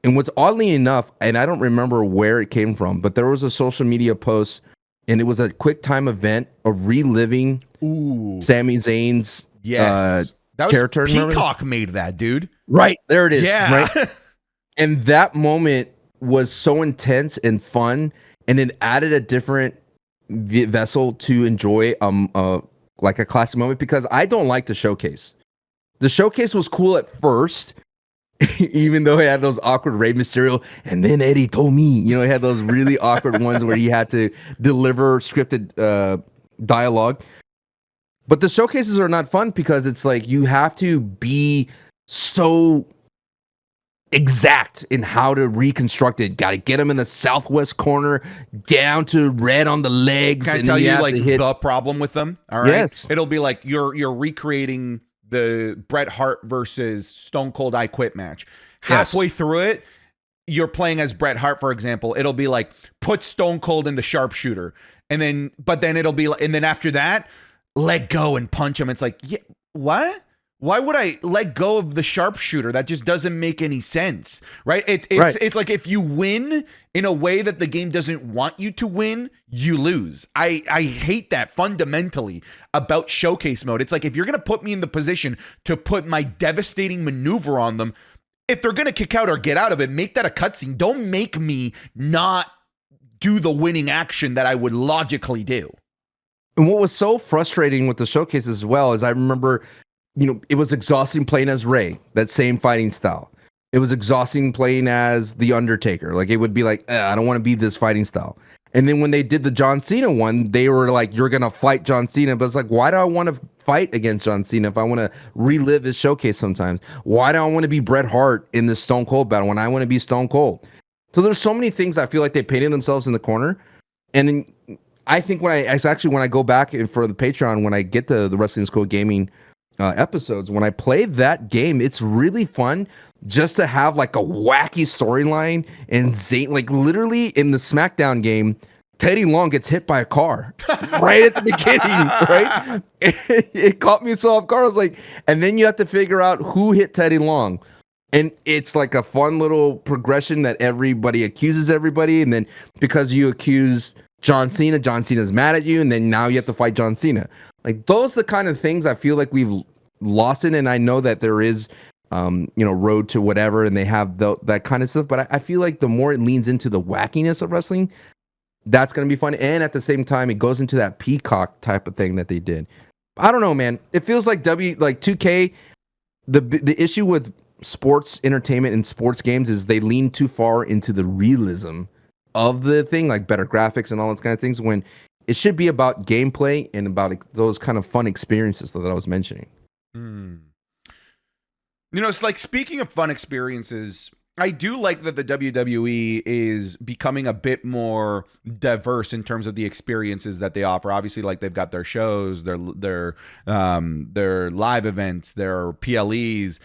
And what's oddly enough, and I don't remember where it came from, but there was a social media post, and it was a quick time event of reliving Sami Zayn's that was chair turn. Peacock made that, dude. Right, there it is. Yeah. Right? And that moment was so intense and fun, and it added a different vessel to enjoy like a classic moment, because I don't like the showcase. The showcase was cool at first, even though it had those awkward Rey Mysterio, and then Eddie told me, it had those really awkward ones where he had to deliver scripted dialogue. But the showcases are not fun because it's like you have to be so exact in how to reconstruct it. Got to get him in the southwest corner, down to red on the legs. Can I tell you like the problem with them? All right, yes. It'll be like you're recreating the Bret Hart versus Stone Cold I Quit match. Halfway through it, you're playing as Bret Hart, for example. It'll be like put Stone Cold in the sharpshooter, and then it'll be like, and then after that, let go and punch him. It's like, yeah, what? Why would I let go of the sharpshooter? That just doesn't make any sense, right? It's like if you win in a way that the game doesn't want you to win, you lose. I hate that fundamentally about showcase mode. It's like if you're going to put me in the position to put my devastating maneuver on them, if they're going to kick out or get out of it, make that a cutscene. Don't make me not do the winning action that I would logically do. And what was so frustrating with the showcase as well is I remember, it was exhausting playing as Rey, that same fighting style. It was exhausting playing as The Undertaker. Like, it would be like, I don't want to be this fighting style. And then when they did the John Cena one, they were like, you're going to fight John Cena. But it's like, why do I want to fight against John Cena if I want to relive his showcase sometimes? Why do I want to be Bret Hart in this Stone Cold battle when I want to be Stone Cold? So there's so many things I feel like they painted themselves in the corner. And I think when I go back for the Patreon, when I get to the Wrestling School Gaming episodes, when I played that game, it's really fun just to have like a wacky storyline. And Zayn, like literally in the SmackDown game, Teddy Long gets hit by a car right at the beginning, right? It caught me so off guard. I was like, and then you have to figure out who hit Teddy Long. And it's like a fun little progression that everybody accuses everybody. And then because you accuse John Cena's mad at you. And then now you have to fight John Cena. Like those are the kind of things I feel like we've lost in. And I know that there is, road to whatever, and they have that kind of stuff. But I feel like the more it leans into the wackiness of wrestling, that's going to be fun. And at the same time, it goes into that Peacock type of thing that they did. I don't know, man. It feels like 2K, the issue with sports entertainment and sports games is they lean too far into the realism of the thing, like better graphics and all those kind of things, when it should be about gameplay and about those kind of fun experiences that I was mentioning. It's like, speaking of fun experiences, I do like that the WWE is becoming a bit more diverse in terms of the experiences that they offer. Obviously, like they've got their shows, their live events, their PLEs,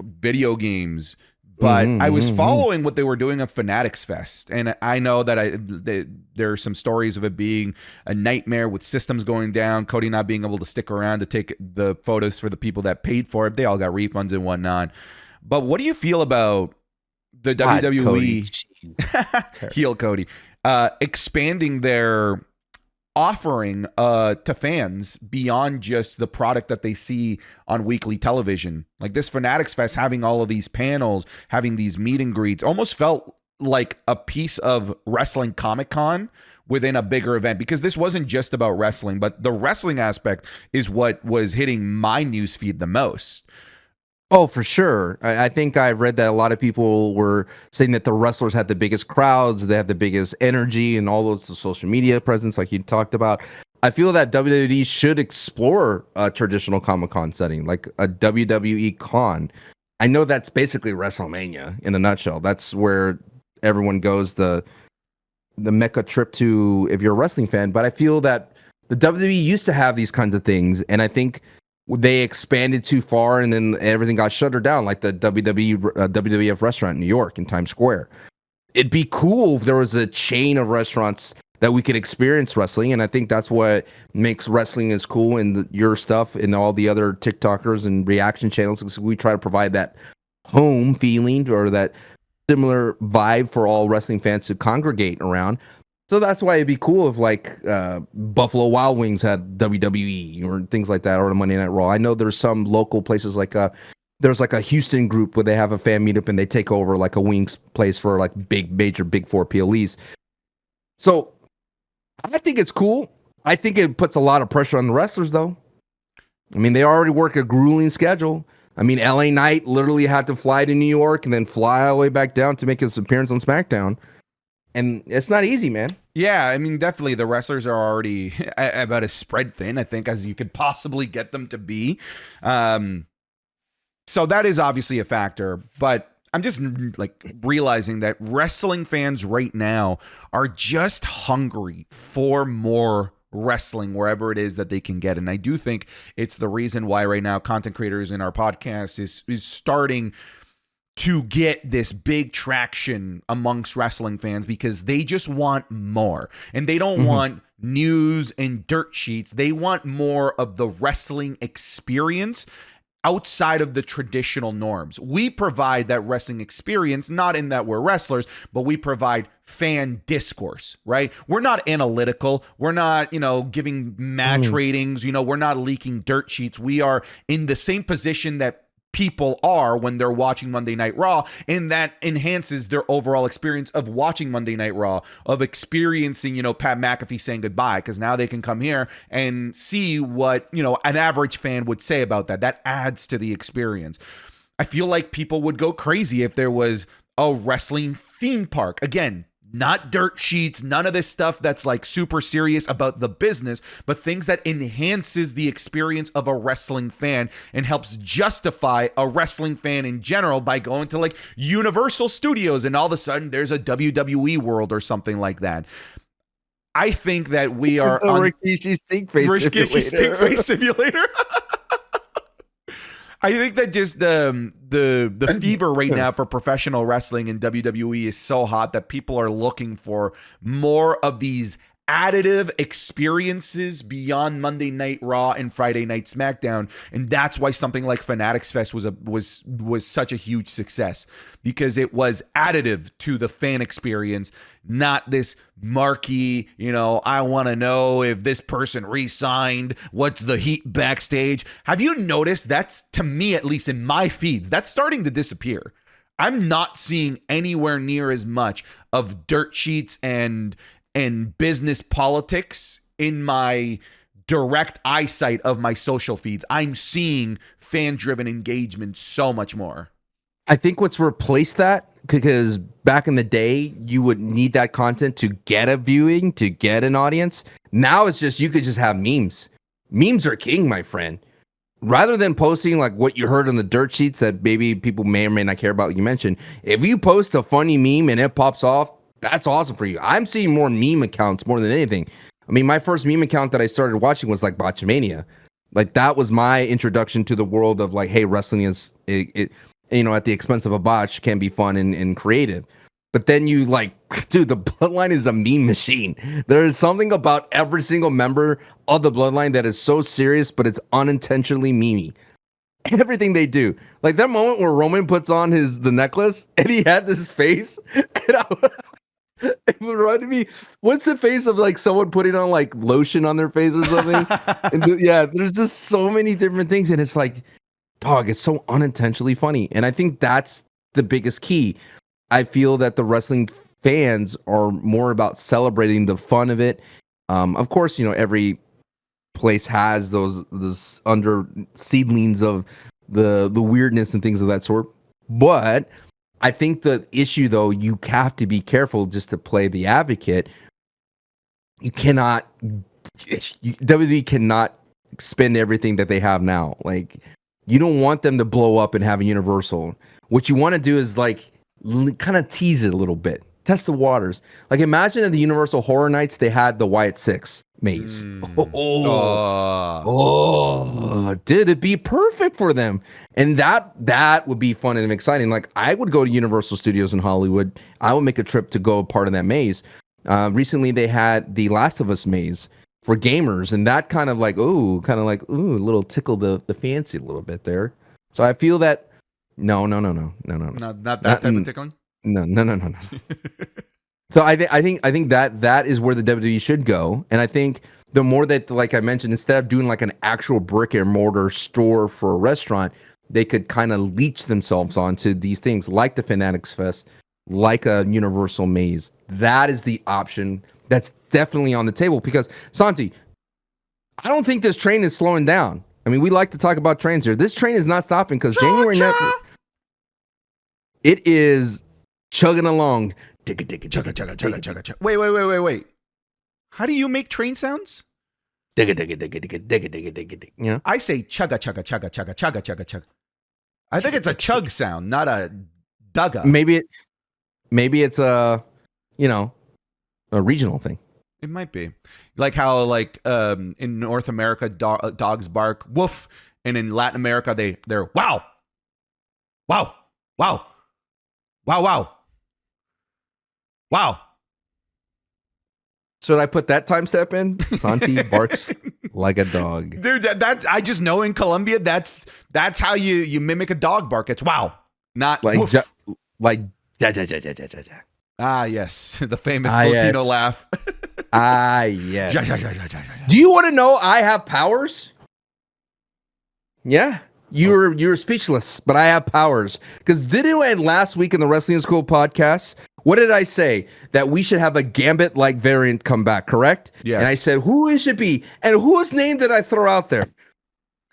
video games. But I was following what they were doing at Fanatics Fest, and I know that there are some stories of it being a nightmare with systems going down, Cody not being able to stick around to take the photos for the people that paid for it. They all got refunds and whatnot. But what do you feel about the WWE heel Cody expanding their offering to fans beyond just the product that they see on weekly television? Like this Fanatics Fest having all of these panels, having these meet and greets, almost felt like a piece of Wrestling Comic-Con within a bigger event, because this wasn't just about wrestling, but the wrestling aspect is what was hitting my newsfeed the most. Oh, for sure. I think I read that a lot of people were saying that the wrestlers had the biggest crowds, they have the biggest energy, and all those the social media presence, like you talked about. I feel that WWE should explore a traditional Comic-Con setting, like a WWE con. I know that's basically WrestleMania in a nutshell. That's where everyone goes, the Mecca trip to, if you're a wrestling fan. But I feel that the WWE used to have these kinds of things, and I think they expanded too far, and then everything got shuttered down, like the WWF restaurant in New York in Times Square. It'd be cool if there was a chain of restaurants that we could experience wrestling, and I think that's what makes wrestling as cool, and your stuff and all the other TikTokers and reaction channels, because we try to provide that home feeling or that similar vibe for all wrestling fans to congregate around. So that's why it'd be cool if like Buffalo Wild Wings had WWE or things like that, or a Monday Night Raw. I know there's some local places like there's like a Houston group where they have a fan meetup and they take over like a wings place for like major big four PLEs. So I think it's cool. I think it puts a lot of pressure on the wrestlers though. I mean, they already work a grueling schedule. I mean, LA Knight literally had to fly to New York and then fly all the way back down to make his appearance on SmackDown. And it's not easy, man. Yeah, I mean, definitely the wrestlers are already about as spread thin, I think, as you could possibly get them to be. So that is obviously a factor, but I'm just like realizing that wrestling fans right now are just hungry for more wrestling wherever it is that they can get. And I do think it's the reason why right now content creators in our podcast is starting to get this big traction amongst wrestling fans, because they just want more, and they don't want news and dirt sheets. They want more of the wrestling experience outside of the traditional norms. We provide that wrestling experience, not in that we're wrestlers, but we provide fan discourse, right? We're not analytical. We're not, giving match ratings. We're not leaking dirt sheets. We are in the same position that people are when they're watching Monday Night Raw, and that enhances their overall experience of watching Monday Night Raw, of experiencing, Pat McAfee saying goodbye, because now they can come here and see what, an average fan would say about that. That adds to the experience. I feel like people would go crazy if there was a wrestling theme park. Again, not dirt sheets, none of this stuff that's like super serious about the business, but things that enhances the experience of a wrestling fan and helps justify a wrestling fan in general by going to like Universal Studios and all of a sudden there's a WWE world or something like that. I think that we are on Rikishi Stinkface Simulator. I think that just the fever right now for professional wrestling in WWE is so hot that people are looking for more of these additive experiences beyond Monday Night Raw and Friday Night SmackDown, and that's why something like Fanatics Fest was such a huge success, because it was additive to the fan experience, not this marquee, I want to know if this person re-signed, what's the heat backstage. Have you noticed that's, to me at least in my feeds, that's starting to disappear? I'm not seeing anywhere near as much of dirt sheets and business politics in my direct eyesight of my social feeds. I'm seeing fan-driven engagement so much more. I think what's replaced that, because back in the day, you would need that content to get a viewing, to get an audience. Now it's just, you could just have memes. Memes are king, my friend. rather than posting like what you heard on the dirt sheets that maybe people may or may not care about, like you mentioned, if you post a funny meme and it pops off, that's awesome for you. I'm seeing more meme accounts more than anything. I mean, my first meme account that I started watching was like Botchamania. Like that was my introduction to the world of like, hey, wrestling is it at the expense of a botch can be fun and creative. But then you like, dude, the Bloodline is a meme machine. There is something about every single member of the Bloodline that is so serious, but it's unintentionally memey. Everything they do, like that moment where Roman puts on the necklace and he had this face, and it reminded me, what's the face of like someone putting on like lotion on their face or something? There's just so many different things, and it's like, dog, it's so unintentionally funny, and I think that's the biggest key. I feel that the wrestling fans are more about celebrating the fun of it. Of course, every place has those under seedlings of the weirdness and things of that sort. But I think the issue, though, you have to be careful just to play the advocate. You cannot, WWE cannot spend everything that they have now. Like, you don't want them to blow up and have a Universal. What you want to do is like kind of tease it a little bit, test the waters. Like, imagine at the Universal Horror Nights they had the Wyatt Six maze. Did it be perfect for them? And that would be fun and exciting. Like, I would go to Universal Studios in Hollywood. I would make a trip to go part of that maze. Recently they had the Last of Us maze for gamers, and that kind of like, a little tickle the fancy a little bit there. So I feel that no. Not that type of tickling? No. So I think that is where the WWE should go. And I think the more that, like I mentioned, instead of doing like an actual brick and mortar store for a restaurant, they could kind of leech themselves onto these things like the Fanatics Fest, like a Universal Maze. That is the option that's definitely on the table, because Santi, I don't think this train is slowing down. I mean, we like to talk about trains here. This train is not stopping, because January it is chugging along. Chugga. Wait. How do you make train sounds? You know? I say chugga. I think it's a chug sound, not a dugga. Maybe it's a regional thing. It might be. Like how in North America dogs bark woof, and in Latin America they're wow. Should I put that time step in? Santi barks like a dog. Dude, that I just know in Colombia that's how you mimic a dog bark. It's wow, not like woof. Ah, yes, the famous Latino laugh. Yes. Do you want to know I have powers? Yeah. You're speechless, but I have powers. Because didn't I last week in the Wrestling School podcast, what did I say? That we should have a Gambit-like variant come back, correct? Yes. And I said, who it should be? And whose name did I throw out there?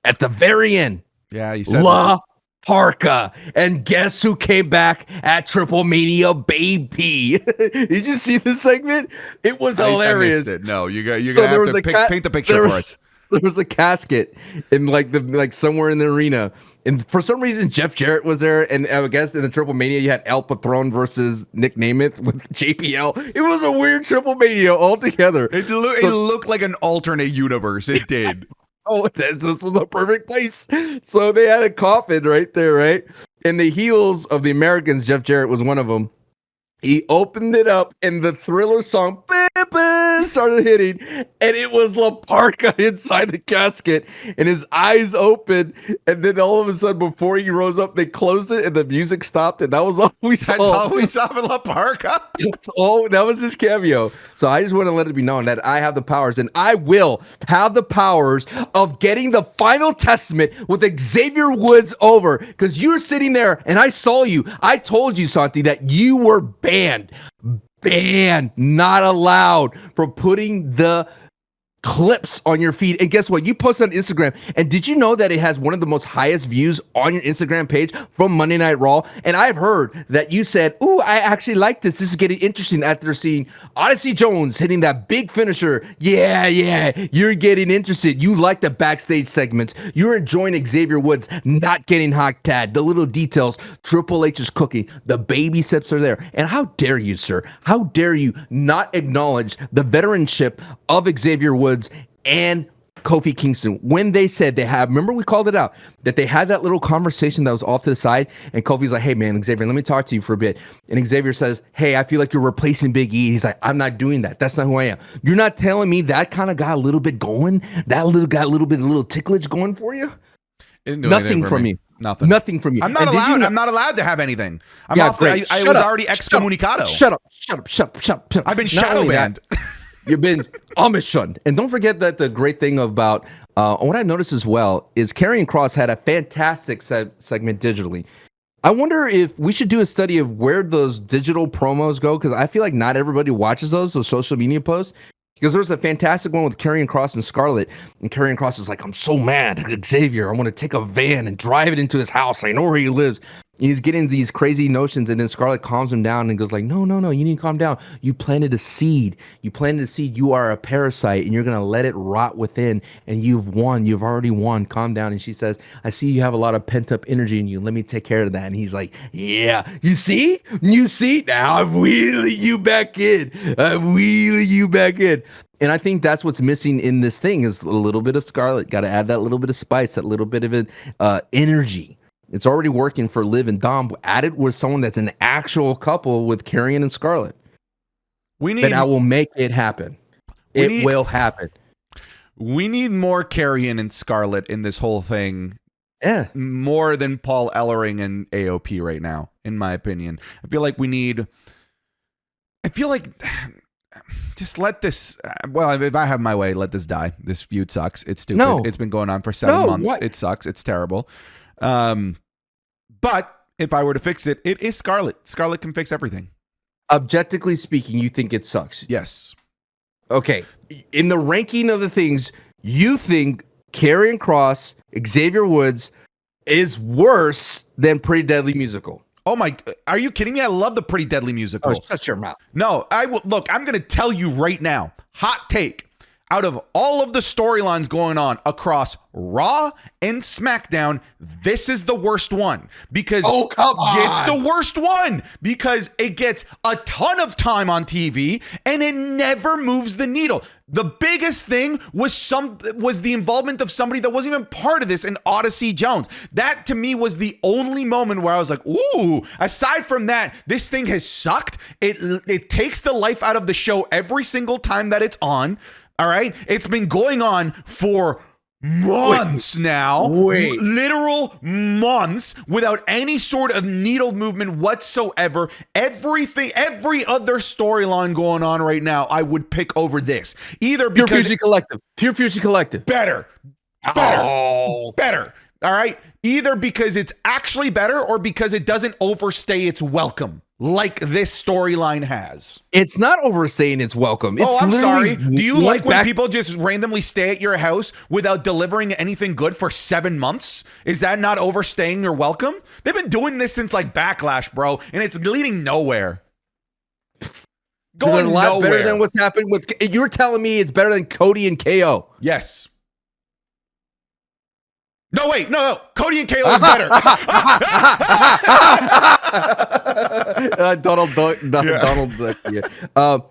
At the very end. Yeah, you said La Parka. And guess who came back at Triple Mania, baby? Did you see this segment? It was hilarious. I missed it. No, you're gonna have to paint the picture for us. There was a casket in like somewhere in the arena, and for some reason Jeff Jarrett was there, and I guess in the Triple Mania you had El Patron versus Nick Nemeth with JPL. It was a weird Triple Mania altogether. It looked like an alternate universe. It did. This was the perfect place. So they had a coffin right there, right? And the heels of the Americans, Jeff Jarrett was one of them. He opened it up, and the Thriller song started hitting, and it was La Parka inside the casket, and his eyes opened, and then all of a sudden, before he rose up, they closed it, and the music stopped, and that was all we saw. That's all we saw of La Parka? That was his cameo. So I just want to let it be known that I have the powers, and I will have the powers of getting the Final Testament with Xavier Woods over, because you're sitting there, and I saw you. I told you, Santi, that you were banned, not allowed for putting the clips on your feed. And guess what? You post on Instagram. And did you know that it has one of the most highest views on your Instagram page from Monday Night Raw? And I've heard that you said, "Ooh, I actually like this. This is getting interesting," after seeing Odyssey Jones hitting that big finisher. Yeah, you're getting interested. You like the backstage segments. You're enjoying Xavier Woods not getting hog-tied. The little details Triple H is cooking. The baby steps are there. And how dare you, sir? How dare you not acknowledge the veteranship of Xavier Woods and Kofi Kingston when they said they have, remember we called it out, that they had that little conversation that was off to the side, and Kofi's like, "Hey man, Xavier, let me talk to you for a bit." And Xavier says, "Hey, I feel like you're replacing Big E." He's like, "I'm not doing that. That's not who I am." You're not telling me that kind of got a little bit going? That little got a little ticklage going for you? Nothing from me. Nothing from you. I'm not allowed. I'm not allowed to have anything. I was already excommunicado. Shut up. I've been shadow banned. You've been Amish shunned. And don't forget that the great thing about what I noticed as well is Karrion Kross had a fantastic segment digitally. I wonder if we should do a study of where those digital promos go, because I feel like not everybody watches those social media posts. Because there's a fantastic one with Karrion Kross and Scarlett, and Karrion Kross is like, "I'm so mad at Xavier. I want to take a van and drive it into his house. I know where he lives." He's getting these crazy notions, and then Scarlett calms him down and goes like, no, you need to calm down. You planted a seed. You are a parasite, and you're going to let it rot within, and you've won. You've already won. Calm down. And she says, "I see you have a lot of pent-up energy in you. Let me take care of that." And he's like, "Yeah, you see? Now I'm wheeling you back in. And I think that's what's missing in this thing is a little bit of Scarlett. Got to add that little bit of spice, that little bit of energy. It's already working for Liv and Dom. Add it with someone that's an actual couple with Karrion and Scarlett. Then I will make it happen. It will happen. We need more Karrion and Scarlett in this whole thing. Yeah. More than Paul Ellering and AOP right now, in my opinion. I feel like just let this, well, if I have my way, let this die. This feud sucks. It's stupid. No. It's been going on for 7 months. What? It sucks. It's terrible. But if I were to fix it, it is Scarlett. Scarlett can fix everything. Objectively speaking, you think it sucks? Yes. Okay. In the ranking of the things, you think Karrion Kross, Xavier Woods is worse than Pretty Deadly Musical? Oh my, are you kidding me? I love the Pretty Deadly Musical. Oh, shut your mouth. No, look, I'm going to tell you right now, hot take. Out of all of the storylines going on across Raw and SmackDown, this is the worst one because it's the worst one because it gets a ton of time on TV and it never moves the needle. The biggest thing was the involvement of somebody that wasn't even part of this in Odyssey Jones. That to me was the only moment where I was like, ooh, aside from that, this thing has sucked. It takes the life out of the show every single time that it's on. All right. It's been going on for months now. Literal months without any sort of needle movement whatsoever. Every other storyline going on right now, I would pick over this. Either because Pure Fusion Collective. Better. All right. Either because it's actually better or because it doesn't overstay its welcome. Like this storyline has. It's not overstaying its welcome. It's I'm sorry. Do you like when people just randomly stay at your house without delivering anything good for 7 months? Is that not overstaying your welcome? They've been doing this since like Backlash, bro, and it's leading nowhere. Going nowhere. Better than what's happened with. You're telling me it's better than Cody and KO? Yes. No, wait, no. Cody and KO is better. Donald Duck.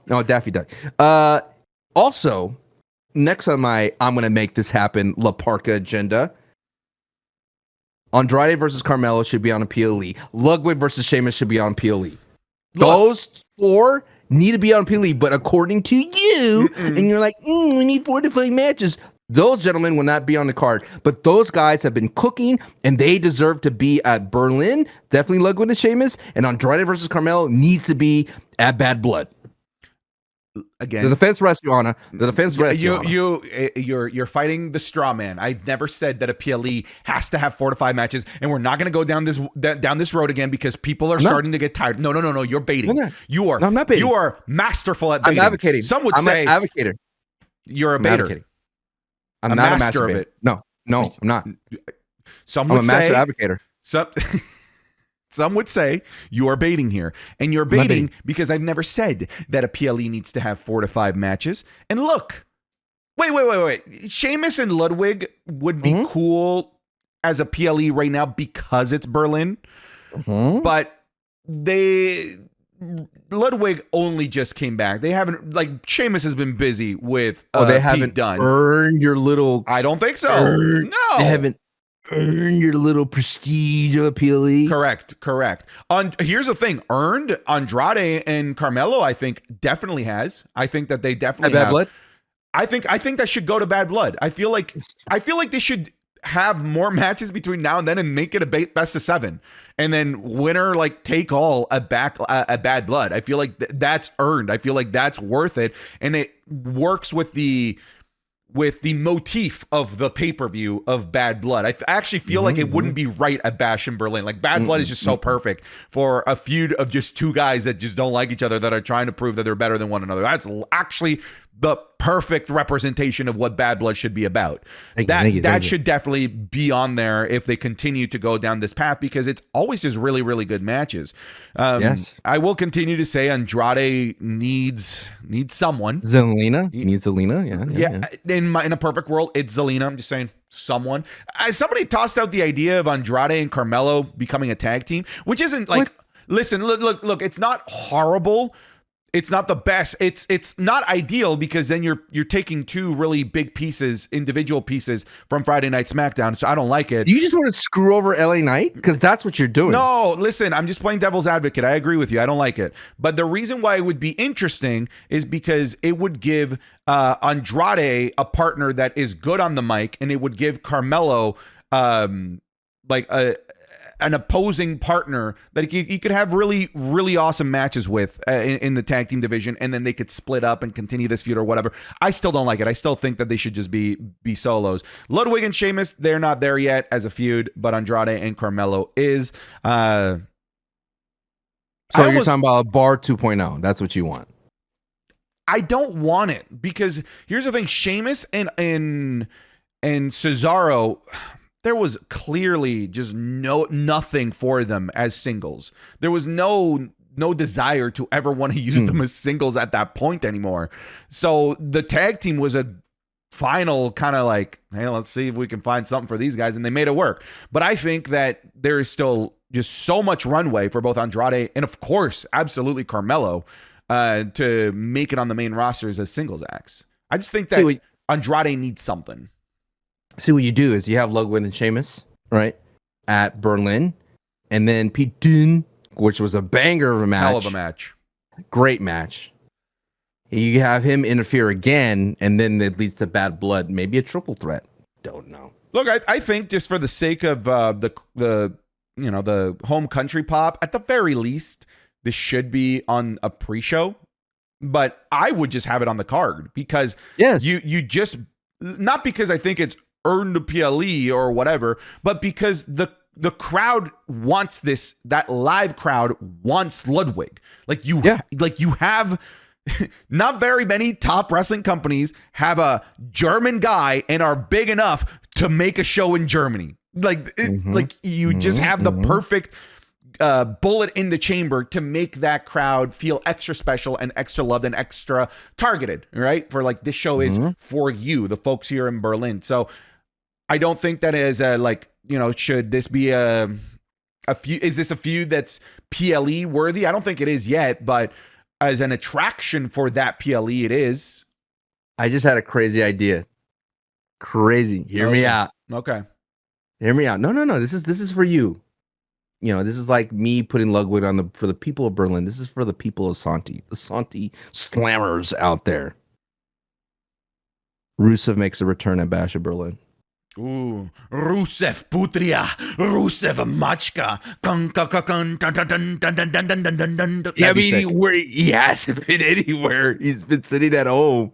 No, Daffy Duck. Also, next on my I'm going to make this happen La Parka agenda, Andrade versus Carmelo should be on a PLE. Ludwig versus Sheamus should be on PLE. Those four need to be on PLE, but according to you, and you're like, we need 4 different matches. Those gentlemen will not be on the card, but those guys have been cooking, and they deserve to be at Berlin. Definitely Ludwig and Sheamus, and Andrade versus Carmelo needs to be at Bad Blood. Again, the defense rescue, Anna. The defense rescue. You're fighting the straw man. I've never said that a PLE has to have 4 to 5 matches, and we're not going to go down this road again because people are starting to get tired. No. You're baiting. I'm not baiting. You are masterful at baiting. I'm advocating. Some would say an advocator. You're a I'm baiter. advocating. I'm A not a master of masturbator. it. No, I'm not. Some I'm would a master say advocator. some, some would say you are baiting here. And you're I'm not baiting baiting. because I've never said that a PLE needs to have 4 to 5 matches. And look, wait. Sheamus and Ludwig would be Mhm. cool as a PLE right now because it's Berlin. Mhm. But Ludwig only just came back. They haven't, like, Sheamus has been busy with They Pete haven't Dunne. earned your little. I don't think so. They No. haven't earned your little prestige of a PLE. Correct. Here's the thing: earned Andrade and Carmelo. I think definitely has. I think that they definitely Bad have. blood. I think that should go to Bad Blood. I feel like they should have more matches between now and then and make it a best of 7, and then winner like take all a Bad Blood. I feel like that's earned. I feel like that's worth it, and it works with the motif of the pay-per-view of Bad Blood. I actually feel like it wouldn't be right at Bash in Berlin. Like, Bad Blood is just so perfect for a feud of just two guys that just don't like each other, that are trying to prove that they're better than one another. That's actually the perfect representation of what Bad Blood should be about. Thank you. That should definitely be on there if they continue to go down this path, because it's always just really, really good matches. Yes. I will continue to say Andrade needs someone. Zelina needs Zelina. Yeah. In a perfect world, it's Zelina. I'm just saying someone. Somebody tossed out the idea of Andrade and Carmelo becoming a tag team, which isn't like. What? Listen, look. It's not horrible. It's not the best. It's not ideal, because then you're taking two really big pieces, individual pieces from Friday Night SmackDown. So I don't like it. Do you just want to screw over LA Knight? Because that's what you're doing. No, listen, I'm just playing devil's advocate. I agree with you. I don't like it. But the reason why it would be interesting is because it would give Andrade a partner that is good on the mic, and it would give Carmelo like an opposing partner that he could have really, really awesome matches with in the tag team division, and then they could split up and continue this feud or whatever. I still don't like it. I still think that they should just be solos. Ludwig and Sheamus, they're not there yet as a feud, but Andrade and Carmelo is. So you're talking about a bar 2.0. That's what you want. I don't want it, because here's the thing: Sheamus and Cesaro, there was clearly just nothing for them as singles. There was no desire to ever want to use them as singles at that point anymore. So the tag team was a final kind of like, hey, let's see if we can find something for these guys, and they made it work. But I think that there is still just so much runway for both Andrade and, of course, absolutely Carmelo to make it on the main rosters as singles acts. I just think that Andrade needs something. See, what you do is you have Ludwig and Sheamus, right, at Berlin, and then Pete Dunne, which was a banger of a match. Hell of a match. Great match. You have him interfere again, and then it leads to Bad Blood, maybe a triple threat. Don't know. Look, I think just for the sake of the home country pop, at the very least, this should be on a pre-show. But I would just have it on the card, because you just, not because I think it's earned a PLE or whatever, but because the crowd wants this. That live crowd wants Ludwig. Like you have not very many top wrestling companies have a German guy and are big enough to make a show in Germany. Just have the perfect bullet in the chamber to make that crowd feel extra special and extra loved and extra targeted, right? For like, this show is for you, the folks here in Berlin. So I don't think that is should this be a feud? Is this a feud that's PLE worthy? I don't think it is yet, but as an attraction for that PLE, it is. I just had a crazy idea. Crazy. Hear me out. Okay. Hear me out. No. This is for you. This is like me putting Ludwig for the people of Berlin. This is for the people of Santi, the Santi slammers out there. Rusev makes a return at Bash of Berlin. Ooh, Rusev Putria, Rusev Machka. He hasn't been anywhere. He's been sitting at home.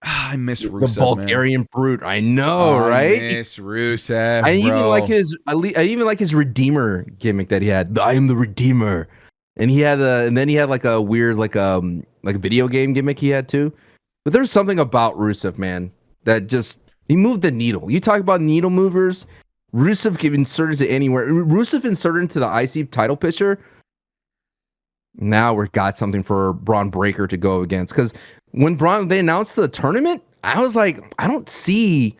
I miss Rusev, the Bulgarian brute. I know, right? I miss Rusev. I even like his Redeemer gimmick that he had. I am the Redeemer, and then he had like a weird like a video game gimmick he had too. But there's something about Rusev, man, that just he moved the needle. You talk about needle movers. Rusev can insert into anywhere. Rusev inserted into the IC title picture. Now we've got something for Braun Breaker to go against. Because when they announced the tournament, I was like, I don't see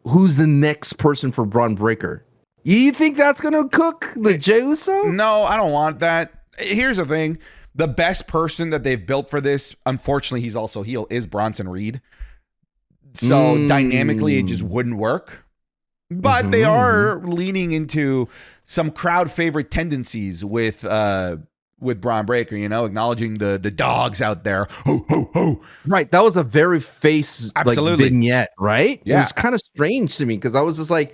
who's the next person for Braun Breaker. You think that's gonna cook the Jey Uso? No, I don't want that. Here's the thing: the best person that they've built for this, unfortunately, he's also heel, is Bronson Reed. So dynamically, it just wouldn't work. But they are leaning into some crowd favorite tendencies with Braun Breaker, acknowledging the dogs out there. Ho, ho, ho. Right. That was a very face vignette, right? Yeah. It was kind of strange to me because I was just like,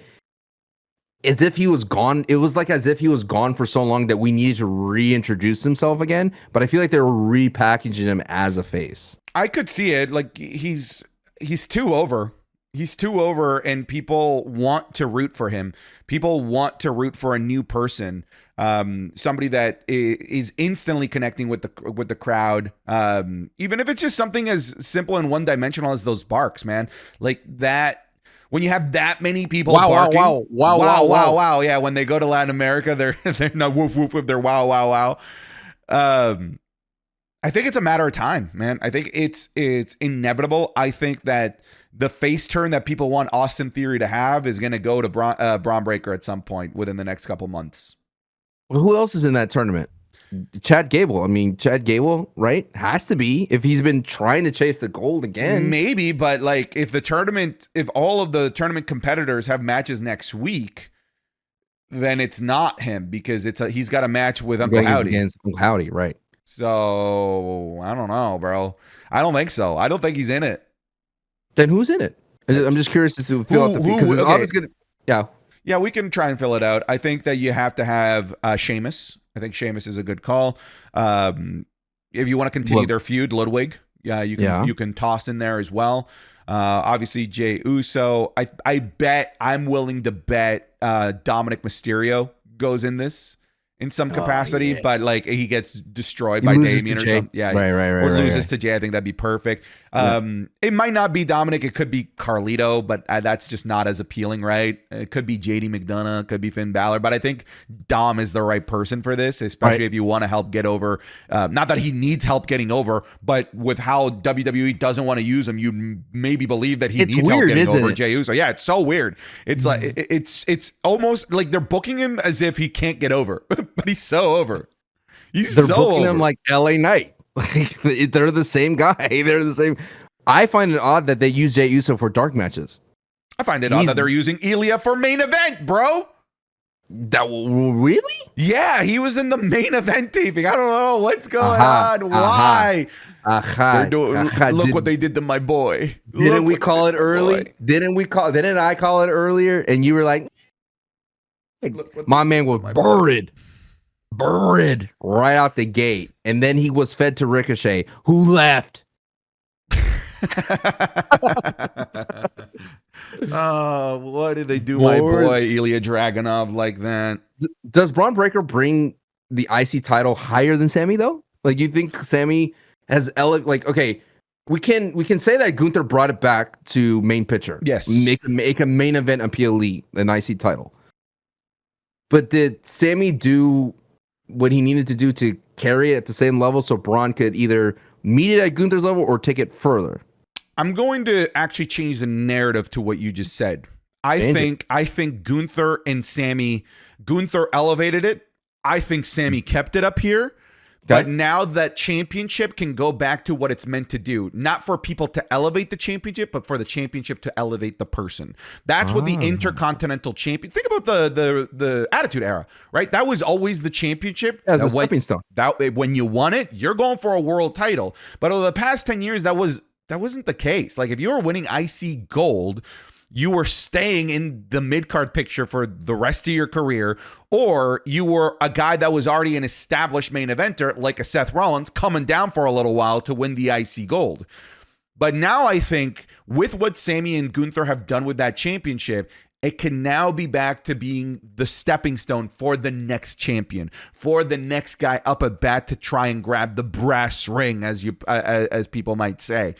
as if he was gone. It was like as if he was gone for so long that we needed to reintroduce himself again. But I feel like they were repackaging him as a face. I could see it. Like he's too over. He's too over, and people want to root for him. People want to root for a new person, somebody that is instantly connecting with the crowd. Even if it's just something as simple and one-dimensional as those barks, man. Like that. When you have that many people barking, wow. Yeah, when they go to Latin America, they're not woof woof woof. They're wow. I think it's a matter of time, man. I think it's inevitable. I think that the face turn that people want Austin Theory to have is going to go to Braun Breaker at some point within the next couple months. Well, who else is in that tournament? Chad Gable. I mean, Chad Gable, right? Has to be if he's been trying to chase the gold again. Maybe, but like if all of the tournament competitors have matches next week, then it's not him because he's got a match with Uncle Howdy. Against Uncle Howdy, right? So I don't know, bro. I don't think so. I don't think he's in it. Then who's in it? I'm just curious to fill out the because it's always gonna. Yeah, we can try and fill it out. I think that you have to have Sheamus. I think Sheamus is a good call. If you want to continue their feud, Ludwig, you can toss in there as well. Obviously, Jey Uso. I'm willing to bet Dominic Mysterio goes in this in some capacity, but like he gets destroyed by Damian or something. Yeah, or loses to Jey. I think that'd be perfect. It might not be Dominic. It could be Carlito, but that's just not as appealing, right? It could be JD McDonough, could be Finn Balor, but I think Dom is the right person for this, especially if you want to help get over. Not that he needs help getting over, but with how WWE doesn't want to use him, you maybe believe that he needs help getting over Jey Uso. Yeah, it's so weird. It's like it's almost like they're booking him as if he can't get over, but he's so over. They're booking him like LA Knight. Like they're the same guy. They're the same. I find it odd that they use Jey Uso for dark matches. I find it odd that they're using Ilya for main event, bro. Really? Yeah, he was in the main event taping. I don't know what's going on. Why? Look what they did to my boy. Didn't we call it early? Didn't I call it earlier? And you were like, my man was buried right out the gate, and then he was fed to Ricochet, who left. What did they do, my boy Ilya Dragunov like that? Does Braun Breaker bring the IC title higher than Sammy though? Like you think Sammy has okay? We can say that Gunther brought it back to main picture. Yes, make a main event appeal, an IC title. But did Sammy do what he needed to do to carry it at the same level so Braun could either meet it at Gunther's level or take it further? I'm going to actually change the narrative to what you just said. I think Gunther and Sammy, Gunther elevated it. I think Sammy kept it up here. But now that championship can go back to what it's meant to do, not for people to elevate the championship, but for the championship to elevate the person. That's what the Intercontinental Champion. Think about the Attitude Era, right? That was always the championship. As a stepping stone. When you won it, you're going for a world title. But over the past 10 years, that wasn't the case. Like if you were winning IC gold, you were staying in the mid-card picture for the rest of your career, or you were a guy that was already an established main eventer, like a Seth Rollins, coming down for a little while to win the IC gold. But now I think with what Sammy and Gunther have done with that championship, it can now be back to being the stepping stone for the next champion, for the next guy up at bat to try and grab the brass ring, as people might say.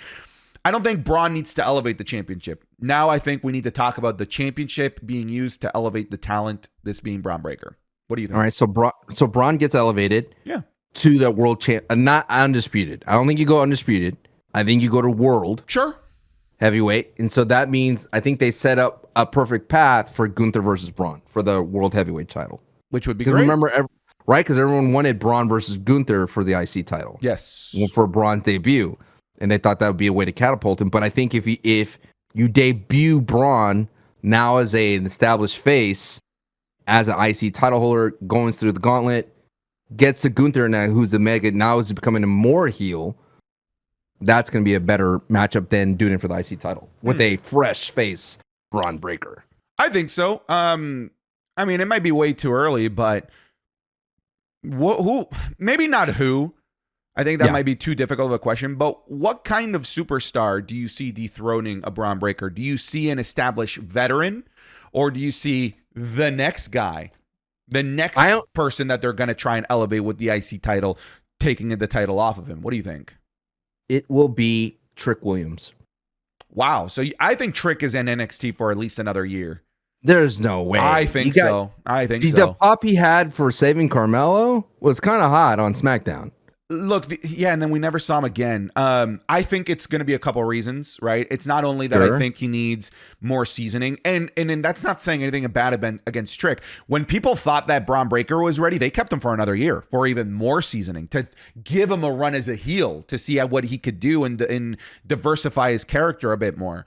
I don't think Braun needs to elevate the championship. Now I think we need to talk about the championship being used to elevate the talent, this being Braun Breaker. What do you think? All right, so Braun gets elevated to the world champ, not undisputed. I don't think you go undisputed. I think you go to world heavyweight. And so that means I think they set up a perfect path for Gunther versus Braun for the world heavyweight title. Which would be great. Remember, right? Because everyone wanted Braun versus Gunther for the IC title. Yes. For Braun's debut. And they thought that would be a way to catapult him. But I think if you debut Braun now as an established face, as an IC title holder, going through the gauntlet, gets to Gunther now, who's the mega, now is becoming a more heel, that's going to be a better matchup than doing it for the IC title with a fresh face Braun Breaker. I think so. I mean, it might be way too early, but who? Maybe not who. I think that might be too difficult of a question, but what kind of superstar do you see dethroning a Braun Breaker? Do you see an established veteran, or do you see the next guy, the next person that they're going to try and elevate with the IC title, taking the title off of him? What do you think? It will be Trick Williams. Wow. So I think Trick is in NXT for at least another year. There's no way. I think so. The pop he had for saving Carmelo was kind of hot on SmackDown. Look, and then we never saw him again. I think it's going to be a couple of reasons, right? It's not only that I think he needs more seasoning, and that's not saying anything bad against Trick. When people thought that Braun Breaker was ready, they kept him for another year for even more seasoning, to give him a run as a heel, to see what he could do and diversify his character a bit more.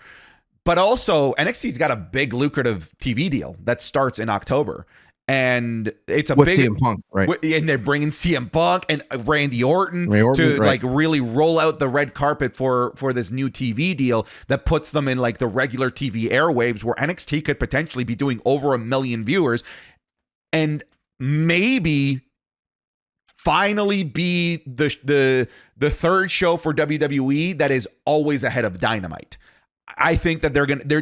But also, NXT's got a big lucrative TV deal that starts in October. And it's a with big CM Punk, right? And they're bringing CM Punk and Randy Orton to like really roll out the red carpet for this new TV deal that puts them in like the regular TV airwaves, where NXT could potentially be doing over 1 million viewers and maybe finally be the third show for WWE that is always ahead of Dynamite. I think that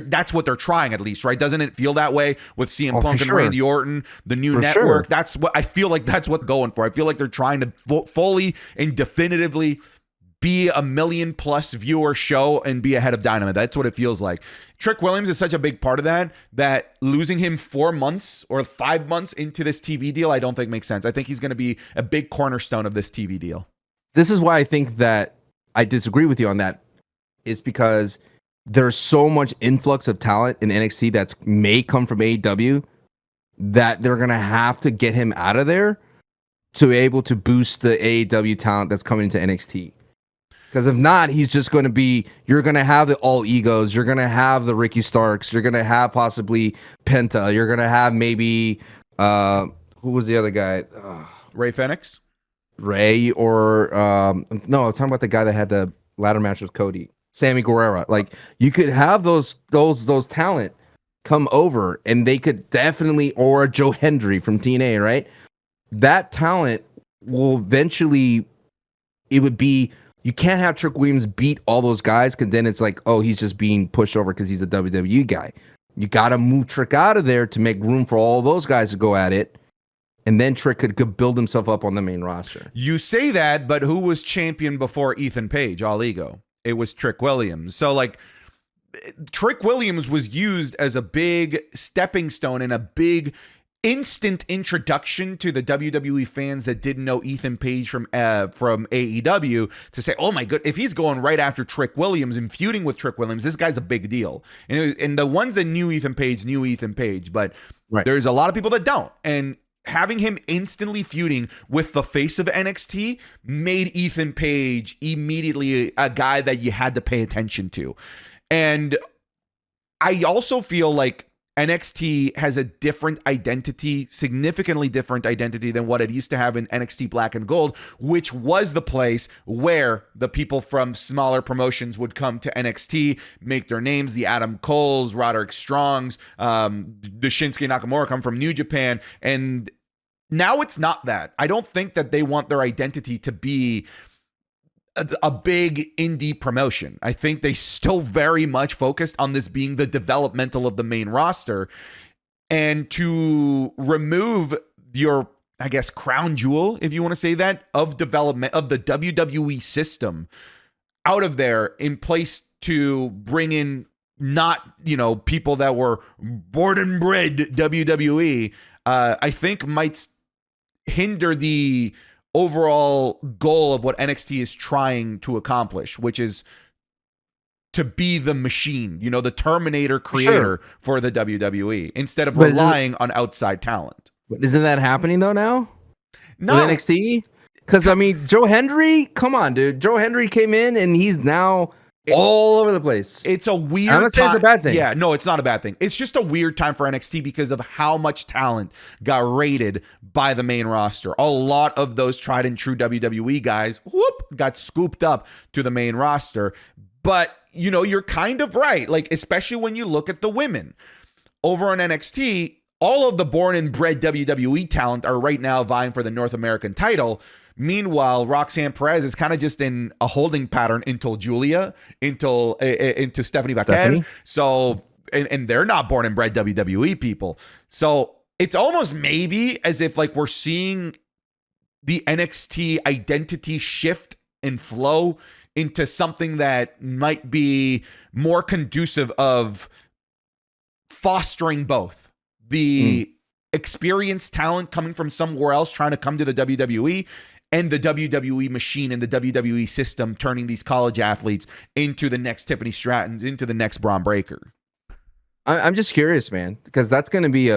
that's what they're trying, at least, right? Doesn't it feel that way with CM Punk and Randy Orton, the new network? That's what I feel like. That's what going for. I feel like they're trying to fully and definitively be a 1 million+ viewer show and be ahead of Dynamite. That's what it feels like. Trick Williams is such a big part of that losing him 4 months or 5 months into this TV deal, I don't think makes sense. I think he's going to be a big cornerstone of this TV deal. This is why I think that I disagree with you on that, is because there's so much influx of talent in NXT that may come from AEW that they're going to have to get him out of there to be able to boost the AEW talent that's coming into NXT. Because if not, he's just going to be, you're going to have the All Egos, you're going to have the Ricky Starks, you're going to have possibly Penta, you're going to have maybe, who was the other guy? Ray Fenix? Ray, or, no, I was talking about the guy that had the ladder match with Cody. Sammy Guerrero. Like, you could have those talent come over, and they could definitely, or Joe Hendry from TNA, right? That talent will eventually, it would be, you can't have Trick Williams beat all those guys, because then it's like, oh, he's just being pushed over because he's a WWE guy. You got to move Trick out of there to make room for all those guys to go at it. And then Trick could build himself up on the main roster. You say that, but who was champion before Ethan Page, All Ego? It was Trick Williams. So, like, Trick Williams was used as a big stepping stone and a big instant introduction to the WWE fans that didn't know Ethan Page from AEW, to say, oh my god, if he's going right after Trick Williams and feuding with Trick Williams, this guy's a big deal. And the ones that knew Ethan Page, but there's a lot of people that don't. And having him instantly feuding with the face of NXT made Ethan Page immediately a guy that you had to pay attention to. And I also feel like NXT has a different identity, significantly different identity than what it used to have in NXT Black and Gold, which was the place where the people from smaller promotions would come to NXT, make their names. The Adam Coles, Roderick Strongs, the Shinsuke Nakamura come from New Japan. And now it's not that. I don't think that they want their identity to be a big indie promotion. I think they still very much focused on this being the developmental of the main roster, and to remove your, I guess, crown jewel, if you want to say that, of development of the WWE system out of there in place to bring in not, people that were born and bred WWE, I think might hinder the overall goal of what NXT is trying to accomplish, which is to be the machine, the Terminator creator for the WWE, instead of relying on outside talent. But isn't that happening though now? No. With NXT? Because I mean, Joe Hendry, come on, dude. Joe Hendry came in and he's now all over the place. It's a weird I'm not saying it's a bad thing. Yeah, no, it's not a bad thing. It's just a weird time for NXT because of how much talent got raided by the main roster. A lot of those tried and true WWE guys, got scooped up to the main roster. But, you're kind of right. Like, especially when you look at the women over on NXT, all of the born and bred WWE talent are right now vying for the North American title. Meanwhile, Roxanne Perez is kind of just in a holding pattern until Julia, into Stephanie Vaquer. So, and they're not born and bred WWE people. So it's almost maybe as if like we're seeing the NXT identity shift and flow into something that might be more conducive of fostering both the experienced talent coming from somewhere else trying to come to the WWE, and the WWE machine and the WWE system turning these college athletes into the next Tiffany Strattons, into the next Braun Breaker. I'm just curious, man, because that's going to be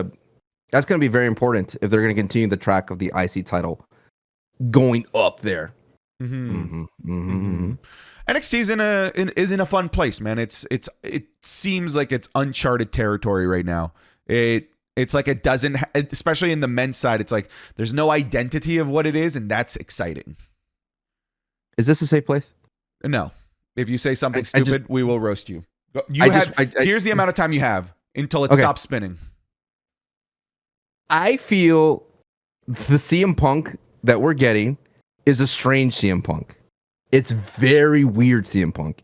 very important if they're going to continue the track of the IC title going up there. NXT is in a fun place, man. It seems like it's uncharted territory right now. It's like it doesn't, especially in the men's side, it's like there's no identity of what it is, and that's exciting. Is this a safe place? No. If you say something stupid, we will roast you. Here's the amount of time you have until it stops spinning. I feel the CM Punk that we're getting is a strange CM Punk. It's very weird CM Punk.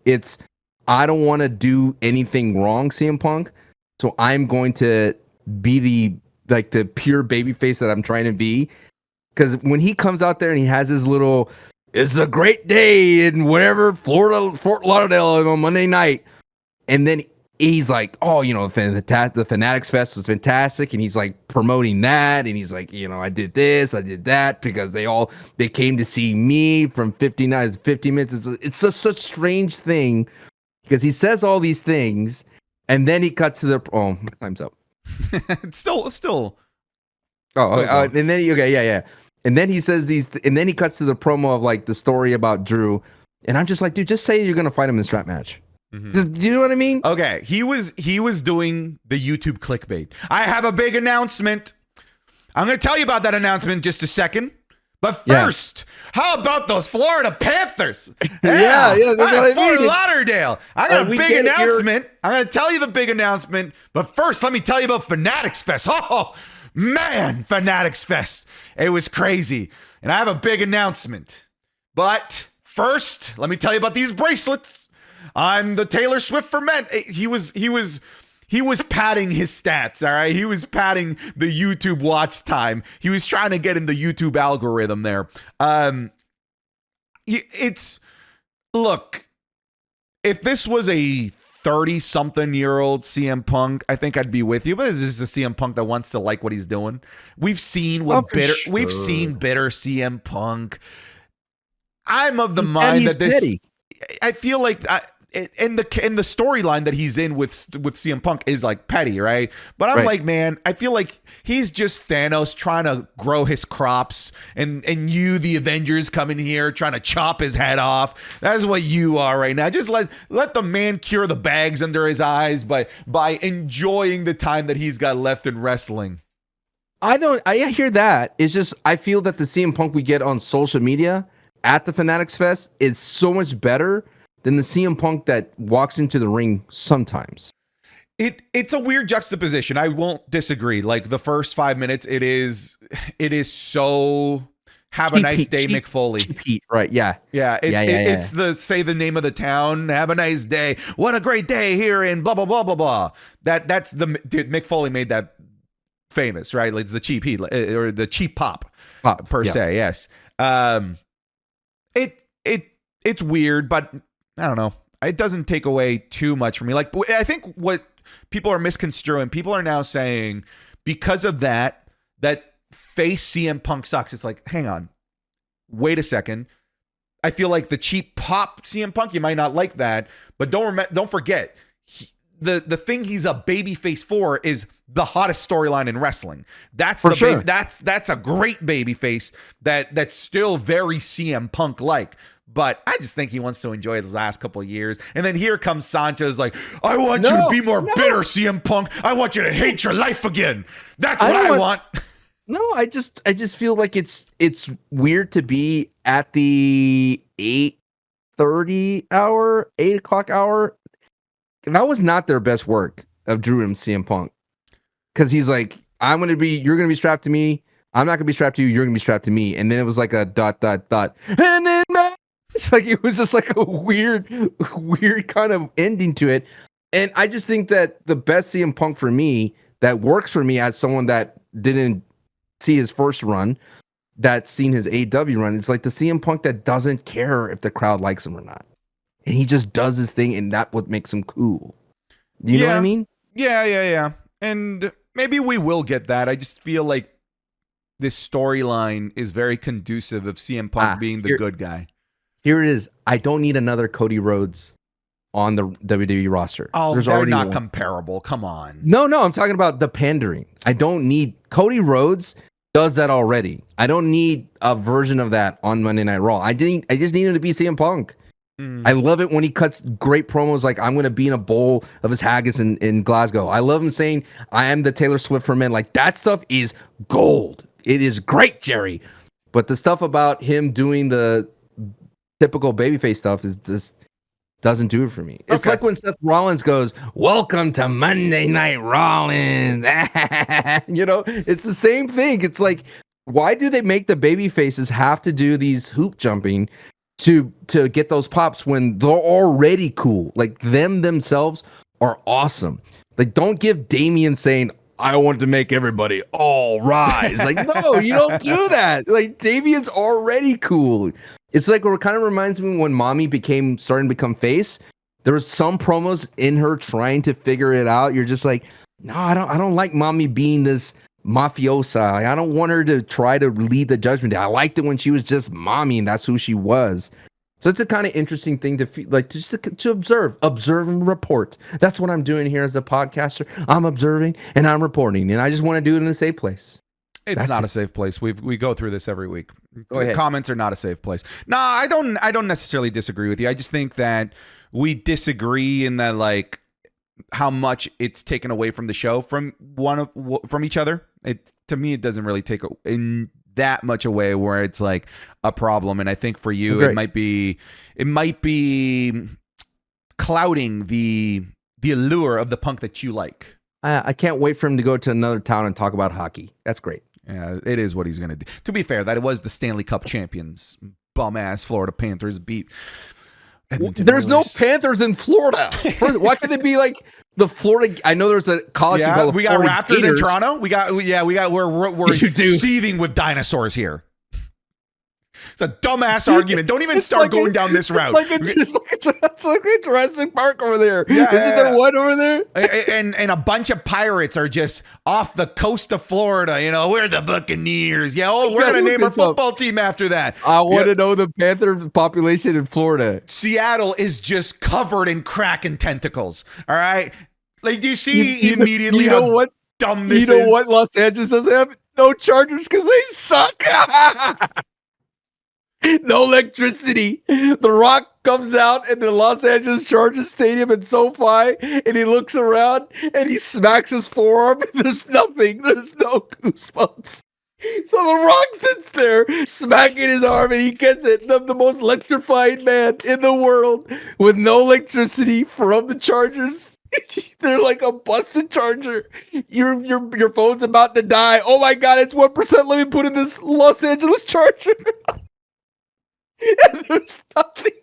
I don't want to do anything wrong CM Punk, so I'm going to be the pure babyface that I'm trying to be. Because when he comes out there and he has his little, it's a great day in whatever, Fort Lauderdale on Monday night, and then he's like, oh, the Fanatics Fest was fantastic, and he's like promoting that, and he's like, I did this, I did that, because they came to see me from 50 minutes. It's just such a strange thing, because he says all these things, and then he cuts to the, my time's up. It's still. And then yeah. And then he says and then he cuts to the promo of like the story about Drew, and I'm just like, dude, just say you're gonna fight him in a strap match. Do you know what I mean? Okay, he was doing the YouTube clickbait. I have a big announcement. I'm gonna tell you about that announcement in just a second. But first, how about those Florida Panthers? Yeah, Fort Lauderdale. I got a big announcement. I'm going to tell you the big announcement. But first, let me tell you about Fanatics Fest. Oh, man, Fanatics Fest. It was crazy. And I have a big announcement. But first, let me tell you about these bracelets. I'm the Taylor Swift for men. He was padding his stats, all right? He was padding the YouTube watch time. He was trying to get in the YouTube algorithm there. Look, if this was a 30-something-year-old CM Punk, I think I'd be with you. But this is a CM Punk that wants to like what he's doing. We've seen we've seen bitter CM Punk. I'm of the mind that this. Petty. I feel like. In the storyline that he's in with CM Punk is like petty, right? But I'm like, man, I feel like he's just Thanos trying to grow his crops, and you, the Avengers, come in here trying to chop his head off. That's what you are right now. Just let the man cure the bags under his eyes by enjoying the time that he's got left in wrestling. I hear that. It's just I feel that the CM Punk we get on social media at the Fanatics Fest is so much better than the CM Punk that walks into the ring sometimes. It's a weird juxtaposition. I won't disagree. Like the first 5 minutes, it is so have a nice day, Mick Foley. Cheap heat, right? Yeah. It's the say the name of the town. Have a nice day. What a great day here in blah blah blah blah blah. That's Mick Foley made that famous, right? It's the cheap heat or the cheap pop per se. Yes. It's weird, but I don't know. it doesn't take away too much from me. Like, I think what people are misconstruing, people are now saying because of that face CM Punk sucks. It's like, hang on, wait a second. I feel like the cheap pop CM Punk, you might not like that, but don't forget, the thing he's a babyface for is the hottest storyline in wrestling. That's for sure. That's a great babyface that's still very CM Punk like. But I just think he wants to enjoy his last couple of years. And then here comes Sancho's like, I want you to be more bitter, CM Punk. I want you to hate your life again. That's what I want. No, I just feel like it's weird to be at the 8:30 hour, 8 o'clock hour. That was not their best work of Drew and CM Punk. Because he's like, you're gonna be strapped to me. I'm not gonna be strapped to you. You're gonna be strapped to me. And then it was like a ... And then it's like it was just like a weird kind of ending to it. And I just think that the best CM Punk for me that works for me as someone that didn't see his first run, that's seen his AEW run, it's like the CM Punk that doesn't care if the crowd likes him or not. And he just does his thing, and that's what makes him cool. You know what I mean? Yeah. And maybe we will get that. I just feel like this storyline is very conducive of CM Punk being the good guy. Here it is. I don't need another Cody Rhodes on the WWE roster. Oh, they're not comparable. Come on. No, I'm talking about the pandering. I don't need Cody Rhodes does that already. I don't need a version of that on Monday Night Raw. I just need him to be CM Punk. I love it when he cuts great promos like I'm going to be in a bowl of his haggis in Glasgow. I love him saying I am the Taylor Swift for men. Like that stuff is gold. It is great, Jerry. But the stuff about him doing the typical babyface stuff is just doesn't do it for me. It's like when Seth Rollins goes, "Welcome to Monday Night Rollins." You know, it's the same thing. It's like, why do they make the baby faces have to do these hoop jumping to get those pops when they're already cool? Like them themselves are awesome. Like don't give Damian saying, "I want to make everybody all rise." Like, no, you don't do that. Like Damian's already cool. It's like it kind of reminds me when Mommy starting to become face. There was some promos in her trying to figure it out. You're just like, no, I don't like Mommy being this mafiosa. Like, I don't want her to try to lead the Judgment Day. I liked it when she was just Mommy and that's who she was. So it's a kind of interesting thing to feel, like to observe and report. That's what I'm doing here as a podcaster. I'm observing and I'm reporting, and I just want to do it in a safe place. It's not a safe place. We go through this every week. Go ahead. Comments are not a safe place. No, I don't necessarily disagree with you. I just think that we disagree in that like how much it's taken away from the show from each other. To me, it doesn't really take in that much away where it's like a problem. And I think for you, it might be clouding the allure of the Punk that you like. I can't wait for him to go to another town and talk about hockey. That's great. Yeah, it is what he's going to do. To be fair, that it was the Stanley Cup champions. Bum-ass Florida Panthers beat Edmonton There's Oilers. no Panthers in Florida. Why could it be like the Florida? I know there's a college. Yeah, we got Florida Raptors Gators. in Toronto. We're seething with dinosaurs here. It's a dumbass argument. Don't even start going down this route. It's like a Jurassic Park over there. Yeah, isn't there one over there? And a bunch of pirates are just off the coast of Florida. You know, we're the Buccaneers. Yeah, we're gonna name our football team after that. I want to know the Panther population in Florida. Seattle is just covered in kraken tentacles. All right, like do you see immediately how dumb this is? You know what Los Angeles doesn't have? No Chargers because they suck. No electricity. The Rock comes out in the Los Angeles Chargers Stadium in SoFi, and he looks around and he smacks his forearm. And there's nothing. There's no goosebumps. So The Rock sits there smacking his arm, and he gets it. The most electrifying man in the world with no electricity from the Chargers. They're like a busted charger. Your phone's about to die. Oh my God, it's 1%. Let me put in this Los Angeles Charger. And there's nothing.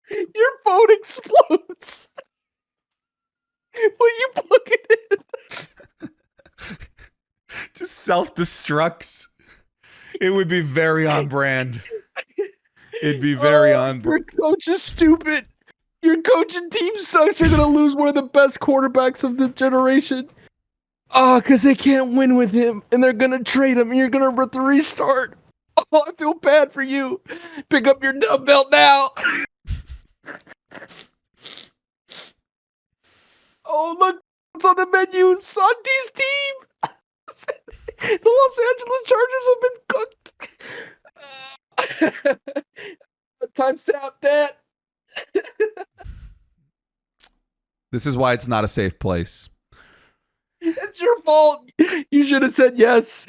Your phone explodes when you plug it in. Just self-destructs. It would be very on brand. It'd be very on. Your coach is stupid. Your coach and team sucks. You're gonna lose one of the best quarterbacks of the generation. Oh, because they can't win with him, and they're gonna trade him, and you're gonna have to restart. Oh, I feel bad for you. Pick up your dub belt now. Oh, look what's on the menu. Santi's team. The Los Angeles Chargers have been cooked. Time stamp that. This is why it's not a safe place. It's your fault. You should have said yes.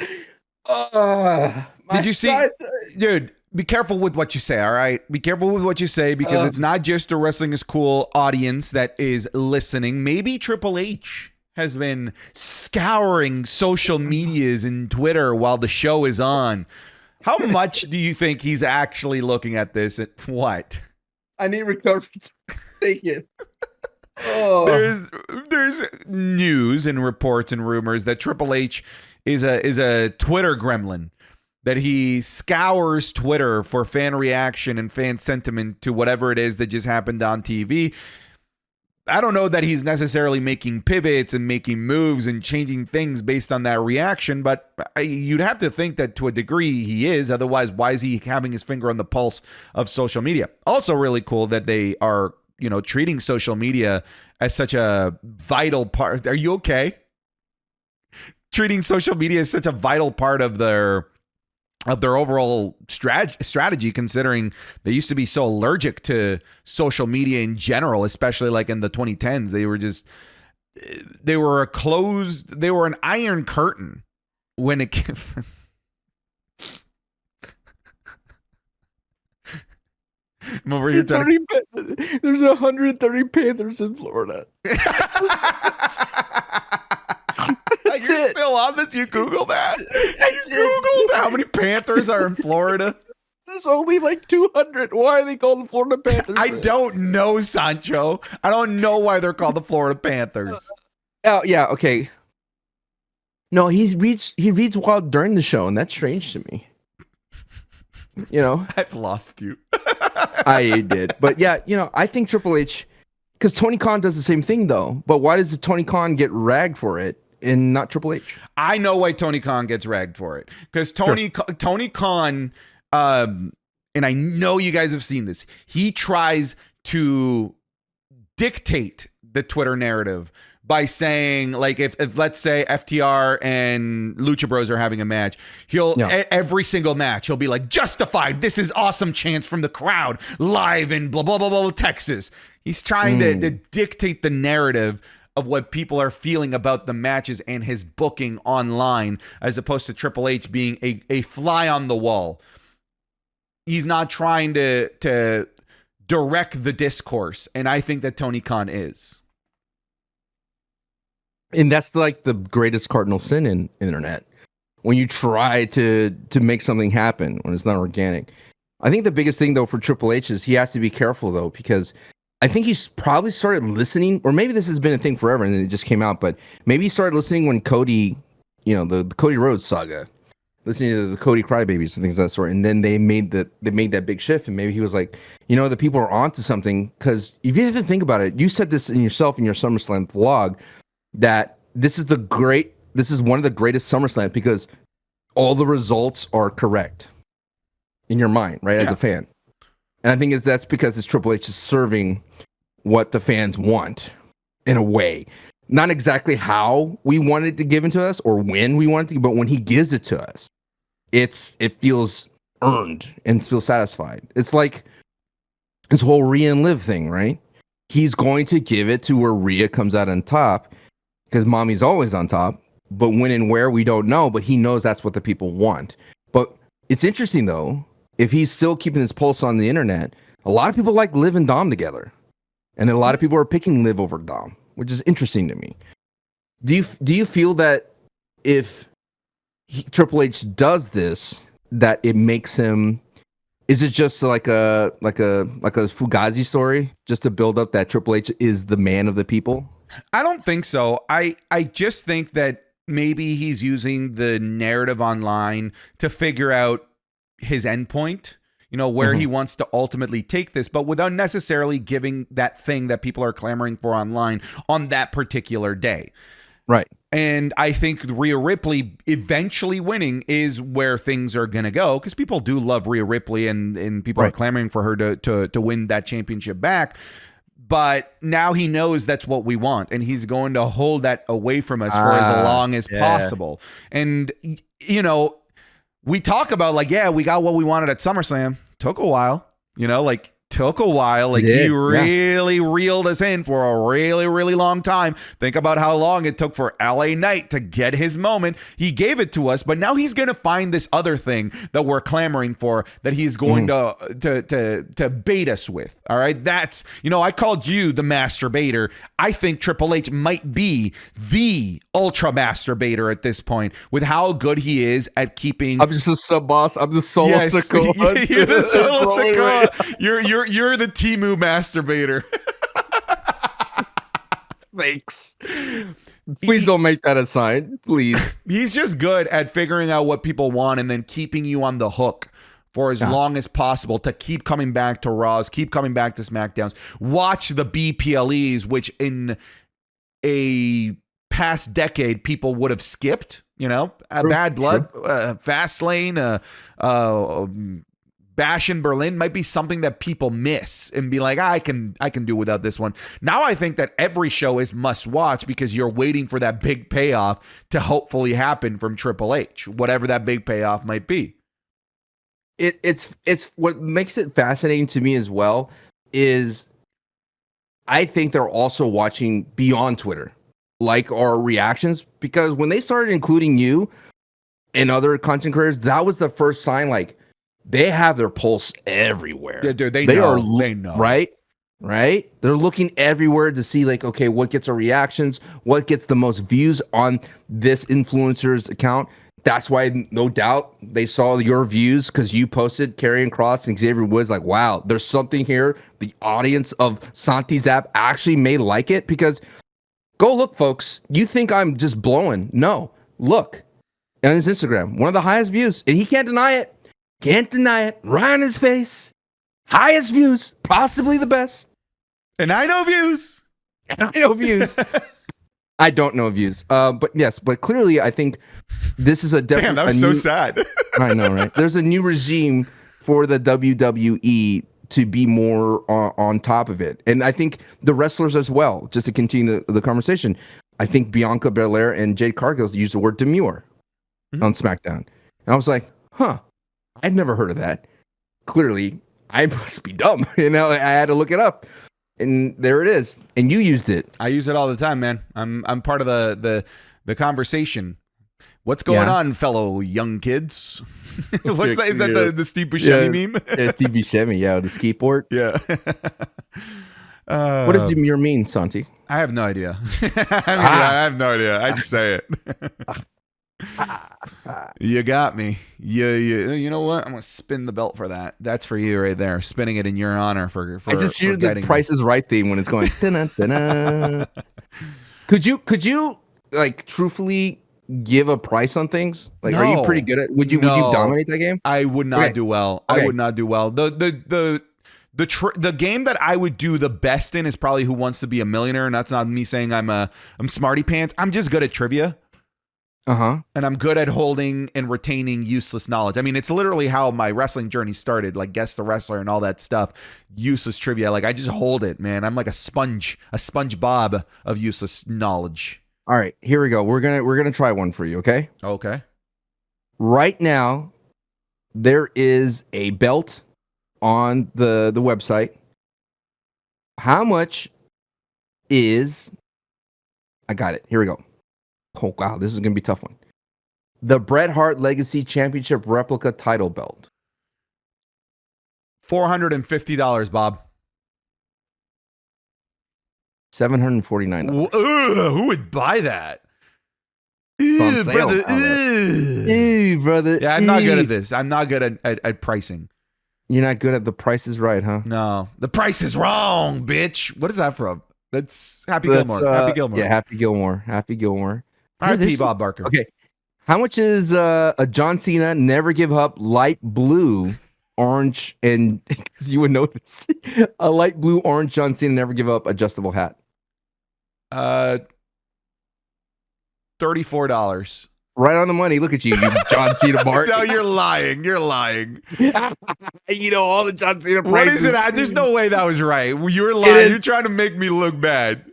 Did you see, dude? Be careful with what you say, all right? Be careful with what you say because it's not just the Wrestling is Cool audience that is listening. Maybe Triple H has been scouring social medias and Twitter while the show is on. How much do you think he's actually looking at this? At what? I need recovery. Take it. Oh. There's news and reports and rumors that Triple H is a Twitter gremlin, that he scours Twitter for fan reaction and fan sentiment to whatever it is that just happened on TV. I don't know that he's necessarily making pivots and making moves and changing things based on that reaction, but you'd have to think that to a degree he is. Otherwise, why is he having his finger on the pulse of social media? Also really cool that they are, treating social media as such a vital part. Are you okay? Treating social media as such a vital part of their overall strategy, considering they used to be so allergic to social media in general, especially like in the 2010s. They were an iron curtain when it came. I'm over here trying to... There's 130 Panthers in Florida. You're still on this? You Googled that? You Googled how many Panthers are in Florida? There's only like 200. Why are they called the Florida Panthers? I don't know, Sancho. I don't know why they're called the Florida Panthers. Oh, yeah, okay. No, he reads wild during the show, and that's strange to me. I've lost you. I did. But yeah, I think Triple H, because Tony Khan does the same thing though. But why does Tony Khan get ragged for it and not Triple H? I know why Tony Khan gets ragged for it. Because Tony Khan, and I know you guys have seen this, he tries to dictate the Twitter narrative by saying, like, if let's say FTR and Lucha Bros are having a match, every single match, he'll be like, justified, this is awesome chants from the crowd live in blah, blah, blah, blah, Texas. He's trying to dictate the narrative of what people are feeling about the matches and his booking online, as opposed to Triple H being a fly on the wall. He's not trying to direct the discourse, and I think that Tony Khan is. And that's like the greatest cardinal sin in internet. When you try to make something happen when it's not organic. I think the biggest thing though for Triple H is he has to be careful though, because I think he's probably started listening, or maybe this has been a thing forever and it just came out, but maybe he started listening when Cody, the Cody Rhodes saga, listening to the Cody Crybabies and things of that sort. And then they made that big shift, and maybe he was like, the people are onto something. Because if you have to think about it, you said this in yourself in your SummerSlam vlog, that this is one of the greatest SummerSlam because all the results are correct in your mind, right? As a fan. And I think that's because it's Triple H is serving what the fans want in a way. Not exactly how we wanted to give it to us or when we want it to, but when he gives it to us, it feels earned and feels satisfied. It's like this whole Rhea and Liv thing, right? He's going to give it to where Rhea comes out on top, because mommy's always on top, but when and where we don't know, but he knows that's what the people want. But it's interesting though, if he's still keeping his pulse on the internet, a lot of people like Liv and Dom together. And then a lot of people are picking Liv over Dom, which is interesting to me. Do you feel that if Triple H does this, that it makes him, is it just like a Fugazi story just to build up that Triple H is the man of the people? I don't think so. I just think that maybe he's using the narrative online to figure out his endpoint. where he wants to ultimately take this, but without necessarily giving that thing that people are clamoring for online on that particular day. Right. And I think Rhea Ripley eventually winning is where things are going to go, because people do love Rhea Ripley, and people are clamoring for her to win that championship back. But now he knows that's what we want, and he's going to hold that away from us for as long as possible. And, we talk about we got what we wanted at SummerSlam. Took a while, took a while. He really reeled us in for a really, really long time. Think about how long it took for LA Knight to get his moment. He gave it to us, but now he's going to find this other thing that we're clamoring for, that he's going to bait us with. All right. That's, I called you the masturbator. I think Triple H might be the ultra masturbator at this point, with how good he is at keeping. I'm just a sub boss. I'm the solo Sikoa. You're the solo Sikoa. You're the Temu masturbator. Thanks. Please don't make that a sign. Please. He's just good at figuring out what people want and then keeping you on the hook for as long as possible to keep coming back to Raws, keep coming back to SmackDowns. Watch the BPLEs, which in a past decade people would have skipped. Bad Blood, Fastlane, Bash in Berlin might be something that people miss and be like, I can do without this one. Now I think that every show is must watch, because you're waiting for that big payoff to hopefully happen from Triple H, whatever that big payoff might be. It's what makes it fascinating to me as well is I think they're also watching beyond Twitter, like our reactions, because when they started including you and other content creators, that was the first sign, they have their pulse everywhere. Yeah, dude, they know. They know. Right? They're looking everywhere to see, okay, what gets our reactions, what gets the most views on this influencer's account. That's why, no doubt, they saw your views because you posted Karrion Kross and Xavier Woods. Wow, there's something here. The audience of Santi's app actually may like it, because go look, folks. You think I'm just blowing. No, look. On his Instagram, one of the highest views, and he can't deny it. Can't deny it. Right on his face. Highest views. Possibly the best. And I know views. I don't know views. But yes, but clearly I think this is Damn, that was so sad. I know, right? There's a new regime for the WWE to be more on top of it. And I think the wrestlers as well, just to continue the conversation, I think Bianca Belair and Jade Cargill used the word demure on SmackDown. And I was like, I'd never heard of that. Clearly, I must be dumb. I had to look it up, and there it is. And you used it. I use it all the time, man. I'm part of the conversation. What's going on, fellow young kids? What's that? Is that the Steve Buscemi meme? Yeah, Steve Buscemi. Yeah, the skateboard. Yeah. What does demure mean, Santi? I have no idea. I have no idea. I just say it. You got me. You know what? I'm gonna spin the belt for that. That's for you right there. Spinning it in your honor for I just hear the Price is Right theme when it's going. Could you truthfully give a price on things? No. Are you pretty good at? Would you dominate that game? I would not do well. Okay. I would not do well. The game that I would do the best in is probably Who Wants to Be a Millionaire, and that's not me saying I'm smarty pants. I'm just good at trivia. And I'm good at holding and retaining useless knowledge. I mean, it's literally how my wrestling journey started, Guess the Wrestler and all that stuff. Useless trivia. I just hold it, man. I'm like a sponge bob of useless knowledge. All right, here we go. We're gonna try one for you, okay? Okay. Right now, there is a belt on the website. How much is? I got it. Here we go. Oh, wow, this is going to be a tough one. The Bret Hart Legacy Championship replica title belt. $450, Bob. $749. Who would buy that? Ew, brother. Ew, brother. Yeah, I'm not good at this. I'm not good at pricing. You're not good at The Price is Right, huh? No. The price is wrong, bitch. What is that from? That's Happy Gilmore. Happy Gilmore. Yeah, Happy Gilmore. R.I.P. Bob Barker. Okay. How much is a John Cena Never Give Up light blue orange and because you would know this, a light blue orange John Cena never give up adjustable hat? $34. Right on the money. Look at you, you John Cena Mark. No, you're lying. You're lying. You know all the John Cena prices. What is it? There's no way that was right. You're lying. You're trying to make me look bad.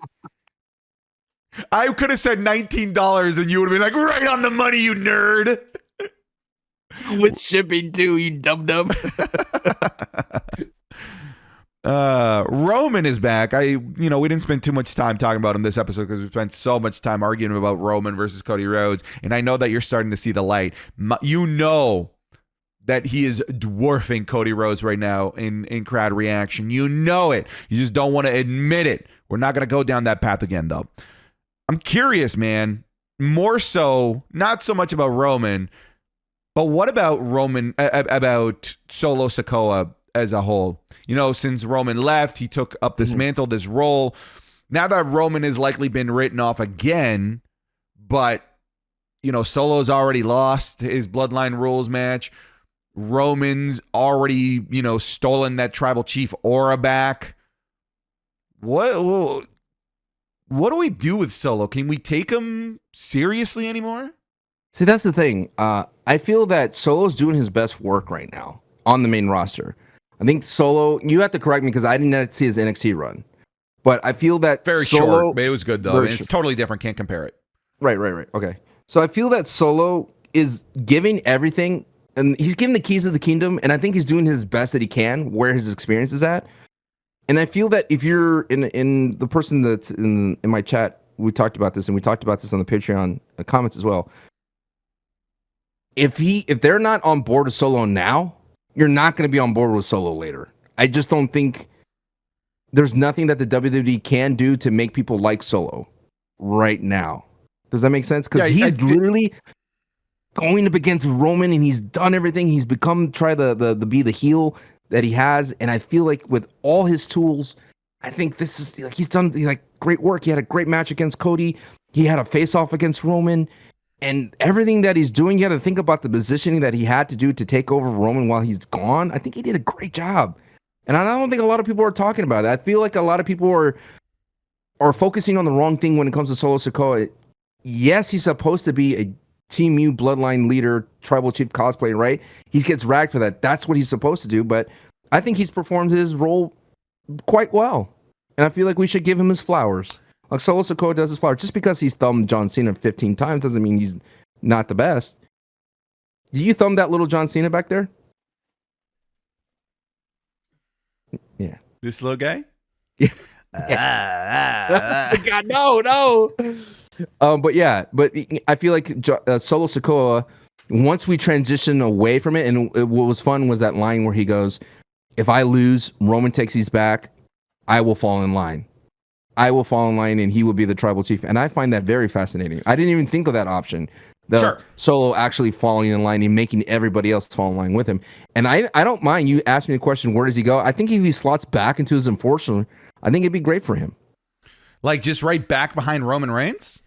I could have said $19 and you would have been like, right on the money, you nerd. With shipping too, you dum-dum. Roman is back. We didn't spend too much time talking about him this episode because we spent so much time arguing about Roman versus Cody Rhodes. And I know that you're starting to see the light. You know that he is dwarfing Cody Rhodes right now in crowd reaction. You know it. You just don't want to admit it. We're not going to go down that path again, though. I'm curious, man. More so, not so much about Roman, but what about about Solo Sikoa as a whole? Since Roman left, he took up this mantle, this role. Now that Roman has likely been written off again, but, Solo's already lost his Bloodline Rules match. Roman's already, stolen that Tribal Chief aura back. What do we do with Solo? Can we take him seriously anymore? See, that's the thing. I feel that Solo's doing his best work right now on the main roster. I think Solo, you have to correct me because I didn't see his NXT run. But I feel that very Solo, short, but it was good though. It's totally different. Can't compare it. Right. Okay. So I feel that Solo is giving everything, and he's giving the keys of the kingdom, and I think he's doing his best that he can where his experience is at. And I feel that if you're in the person that's in my chat, we talked about this, and we talked about this on the Patreon comments as well. If they're not on board with Solo now, you're not going to be on board with Solo later. I just don't think there's nothing that the WWE can do to make people like Solo right now. Does that make sense? Because he's literally going up against Roman, and he's done everything. He's become be the heel that he has, and I feel like with all his tools, I think this is he's done great work. He had a great match against Cody. He had a face-off against Roman. And everything that he's doing, you got to think about the positioning that he had to do to take over Roman while he's gone. I think he did a great job. And I don't think a lot of people are talking about it. I feel like a lot of people are focusing on the wrong thing when it comes to Solo Sikoa. Yes, he's supposed to be a Team U bloodline leader, tribal chief cosplay, right? He gets ragged for that. That's what he's supposed to do. But I think he's performed his role quite well. And I feel like we should give him his flowers. Like Solo Sikoa does his flowers. Just because he's thumbed John Cena 15 times doesn't mean he's not the best. Do you thumb that little John Cena back there? Yeah. This little guy? Yeah. God, no. But I feel like Solo Sikoa, once we transition away from it, and what was fun was that line where he goes, if I lose, Roman takes these back, I will fall in line. I will fall in line and he will be the tribal chief. And I find that very fascinating. I didn't even think of that option. Solo actually falling in line and making everybody else fall in line with him. And I don't mind you ask me the question, where does he go? I think if he slots back into his enforcer, I think it'd be great for him. Like just right back behind Roman Reigns?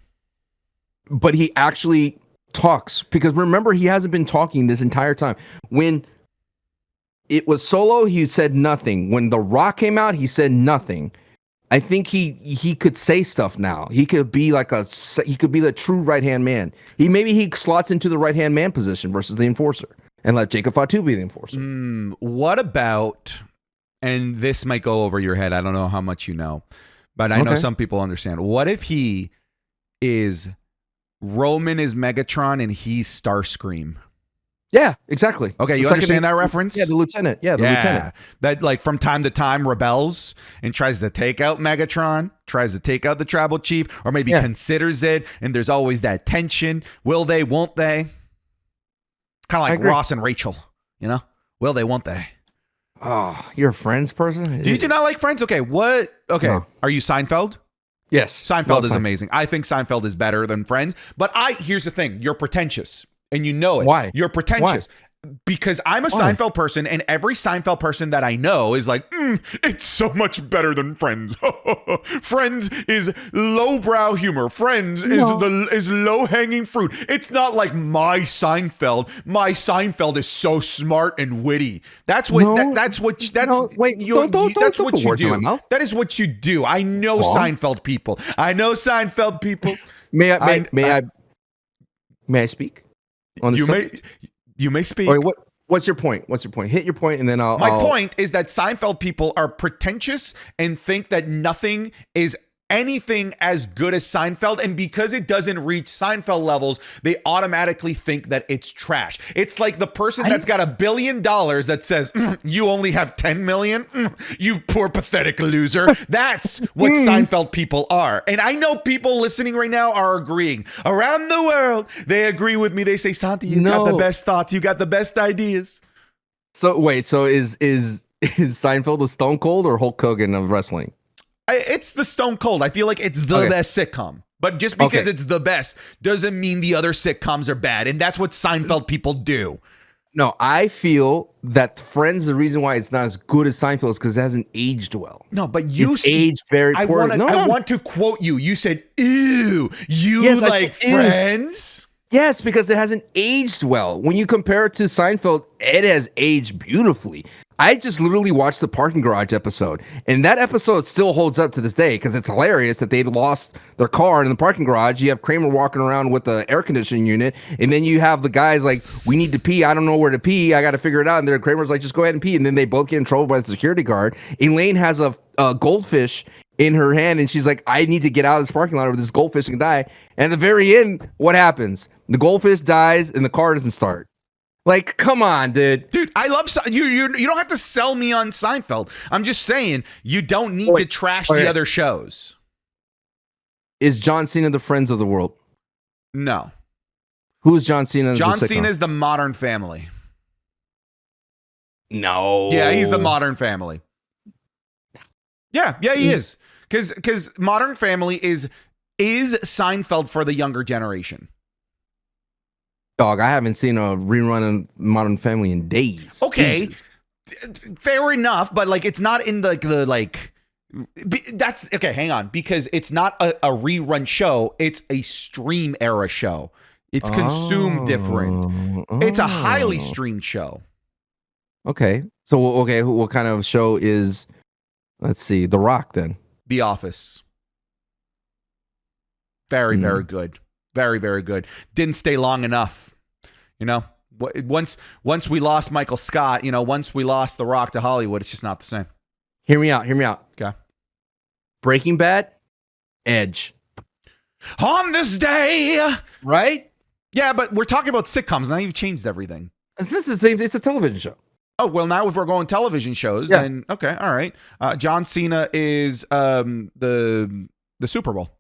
But he actually talks. Because remember, he hasn't been talking this entire time. When it was Solo, he said nothing. When The Rock came out, he said nothing. I think he could say stuff now. He could be the true right-hand man. He slots into the right-hand man position versus the enforcer and let Jacob Fatu be the enforcer. What about, and this might go over your head, I don't know how much you know, but I know some people understand. What if Roman is Megatron and he's Starscream? Yeah, exactly. Okay, you understand that reference? Yeah, the lieutenant. Yeah, the lieutenant. That like from time to time rebels and tries to take out Megatron, tries to take out the tribal chief, or maybe considers it, and there's always that tension. Will they, won't they? Kind of like Ross and Rachel, Will they, won't they? Oh, you're a Friends person? Do you not like Friends? Okay, what? Okay, no. Are you Seinfeld? Yes. Seinfeld is amazing. I think Seinfeld is better than Friends, but here's the thing. You're pretentious. And you know it. Why? You're pretentious. Because I'm a Why? Seinfeld person, and every Seinfeld person that I know is like, it's so much better than Friends. Friends is lowbrow humor. Friends is low hanging fruit. It's not like my Seinfeld. My Seinfeld is so smart and witty. That's what No, that's what that's no, wait, don't that's put what you words in my do. mouth. That is what you do. I know Well, Seinfeld people. I know Seinfeld people. may I speak on this You subject? you may speak. Wait, what's your point? What's your point? Hit your point, and then I'll. My point is that Seinfeld people are pretentious and think that nothing is anything as good as Seinfeld. And because it doesn't reach Seinfeld levels, they automatically think that it's trash. It's like the person that's got $1 billion that says, you only have 10 million? You poor, pathetic loser. That's what Seinfeld people are. And I know people listening right now are agreeing. Around the world, they agree with me. They say, Santi, you got the best thoughts. You got the best ideas. So wait, so is Seinfeld the Stone Cold or Hulk Hogan of wrestling? It's the Stone Cold. I feel like it's the best sitcom. But just because it's the best doesn't mean the other sitcoms are bad. And that's what Seinfeld people do. No, I feel that Friends, the reason why it's not as good as Seinfeld is because it hasn't aged well. No, but it's aged very poorly. I want to quote you. You said, ew, like Friends? Yes, because it hasn't aged well. When you compare it to Seinfeld, it has aged beautifully. I just literally watched the parking garage episode, and that episode still holds up to this day because it's hilarious that they lost their car in the parking garage. You have Kramer walking around with the air conditioning unit, and then you have the guys like, we need to pee. I don't know where to pee. I got to figure it out. And then Kramer's like, just go ahead and pee. And then they both get in trouble by the security guard. Elaine has a goldfish in her hand, and she's like, I need to get out of this parking lot or this goldfish can die. And at the very end, what happens? The goldfish dies, and the car doesn't start. Like, come on, dude. Dude, I love you. You don't have to sell me on Seinfeld. I'm just saying you don't need to trash the other shows. Is John Cena the Friends of the world? No. Who is John Cena? John Cena is the Modern Family. No. Yeah, he's the Modern Family. Yeah, he is. Because Modern Family is Seinfeld for the younger generation. Dog, I haven't seen a rerun of Modern Family in days. Okay, fair enough, but like it's not in that's okay. Hang on, because it's not a rerun show; it's a stream era show. It's consumed different. It's a highly streamed show. Okay, so what kind of show is? Let's see, The Rock then. The Office. Very, very good. Very, very good. Didn't stay long enough. You know, once we lost Michael Scott, once we lost The Rock to Hollywood, it's just not the same. Hear me out. Okay. Breaking Bad, Edge. On this day. Right? Yeah, but we're talking about sitcoms. Now you've changed everything. It's a television show. Oh, well, now if we're going television shows, then okay, all right. John Cena is the Super Bowl.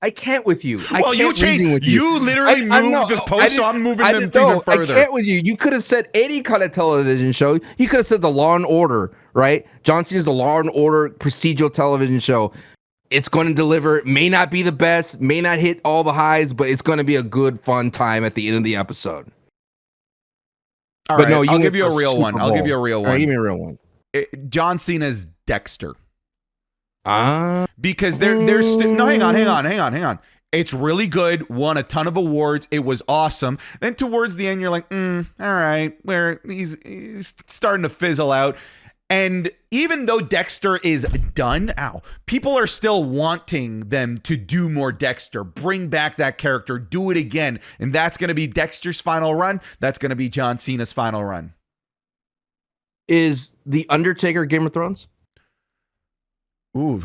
I can't with you. You changed. You literally moved the post, so I'm moving them even further. I can't with you. You could have said any kind of television show. You could have said the Law and Order, right? John Cena's the Law and Order procedural television show. It's going to deliver. May not be the best, may not hit all the highs, but it's going to be a good, fun time at the end of the episode. All right, no, I'll give you a real one. All right, give me a real one. John Cena's Dexter. Because hang on. It's really good. Won a ton of awards. It was awesome. Then towards the end, you're like, all right, where he's starting to fizzle out. And even though Dexter is done, people are still wanting them to do more Dexter, bring back that character, do it again. And that's going to be Dexter's final run. That's going to be John Cena's final run. Is The Undertaker Game of Thrones? Ooh.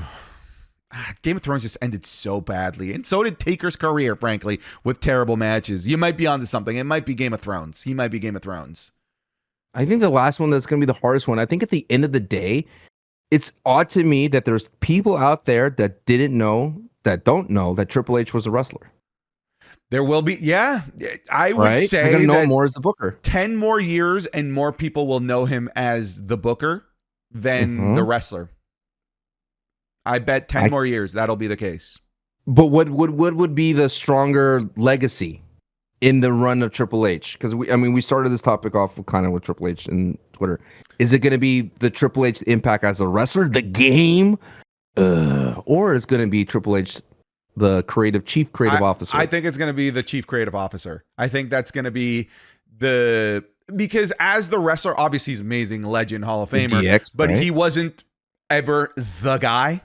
Game of Thrones just ended so badly. And so did Taker's career, frankly, with terrible matches. You might be onto something. It might be Game of Thrones. He might be Game of Thrones. I think the last one that's going to be the hardest one. I think at the end of the day, it's odd to me that there's people out there that don't know that Triple H was a wrestler. There will be, I would say they're going to know him more as the Booker. 10 more years and more people will know him as the Booker than the wrestler. I bet 10 more years that'll be the case. But what would be the stronger legacy? in the run of Triple H? Because we started this topic off kind of with Triple H and Twitter. Is it going to be the Triple H impact as a wrestler, the game, or is going to be Triple H, the chief creative officer? I think it's going to be the chief creative officer. I think that's going to be because as the wrestler, obviously he's amazing, legend, Hall of Famer, DX, but right? he wasn't ever the guy.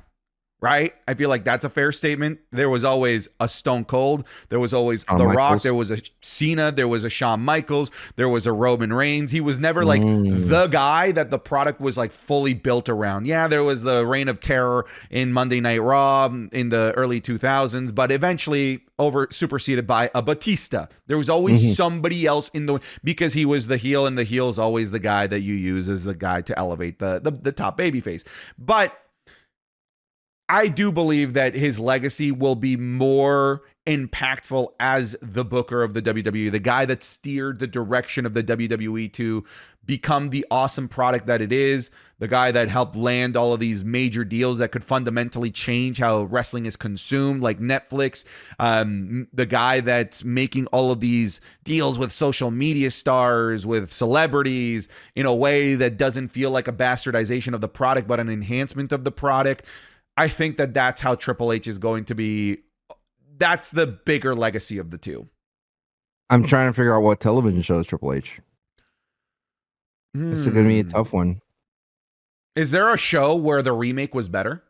Right? I feel like that's a fair statement. There was always a Stone Cold. There was always The Rock. There was a Cena. There was a Shawn Michaels. There was a Roman Reigns. He was never like the guy that the product was like fully built around. Yeah, there was the Reign of Terror in Monday Night Raw in the early 2000s, but eventually superseded by a Batista. There was always somebody else because he was the heel, and the heel is always the guy that you use as the guy to elevate the top babyface. But I do believe that his legacy will be more impactful as the booker of the WWE, the guy that steered the direction of the WWE to become the awesome product that it is, the guy that helped land all of these major deals that could fundamentally change how wrestling is consumed, like Netflix, the guy that's making all of these deals with social media stars, with celebrities in a way that doesn't feel like a bastardization of the product, but an enhancement of the product. I think that that's how Triple H is going to be. That's the bigger legacy of the two. I'm trying to figure out what television show is Triple H. This is going to be a tough one. Is there a show where the remake was better?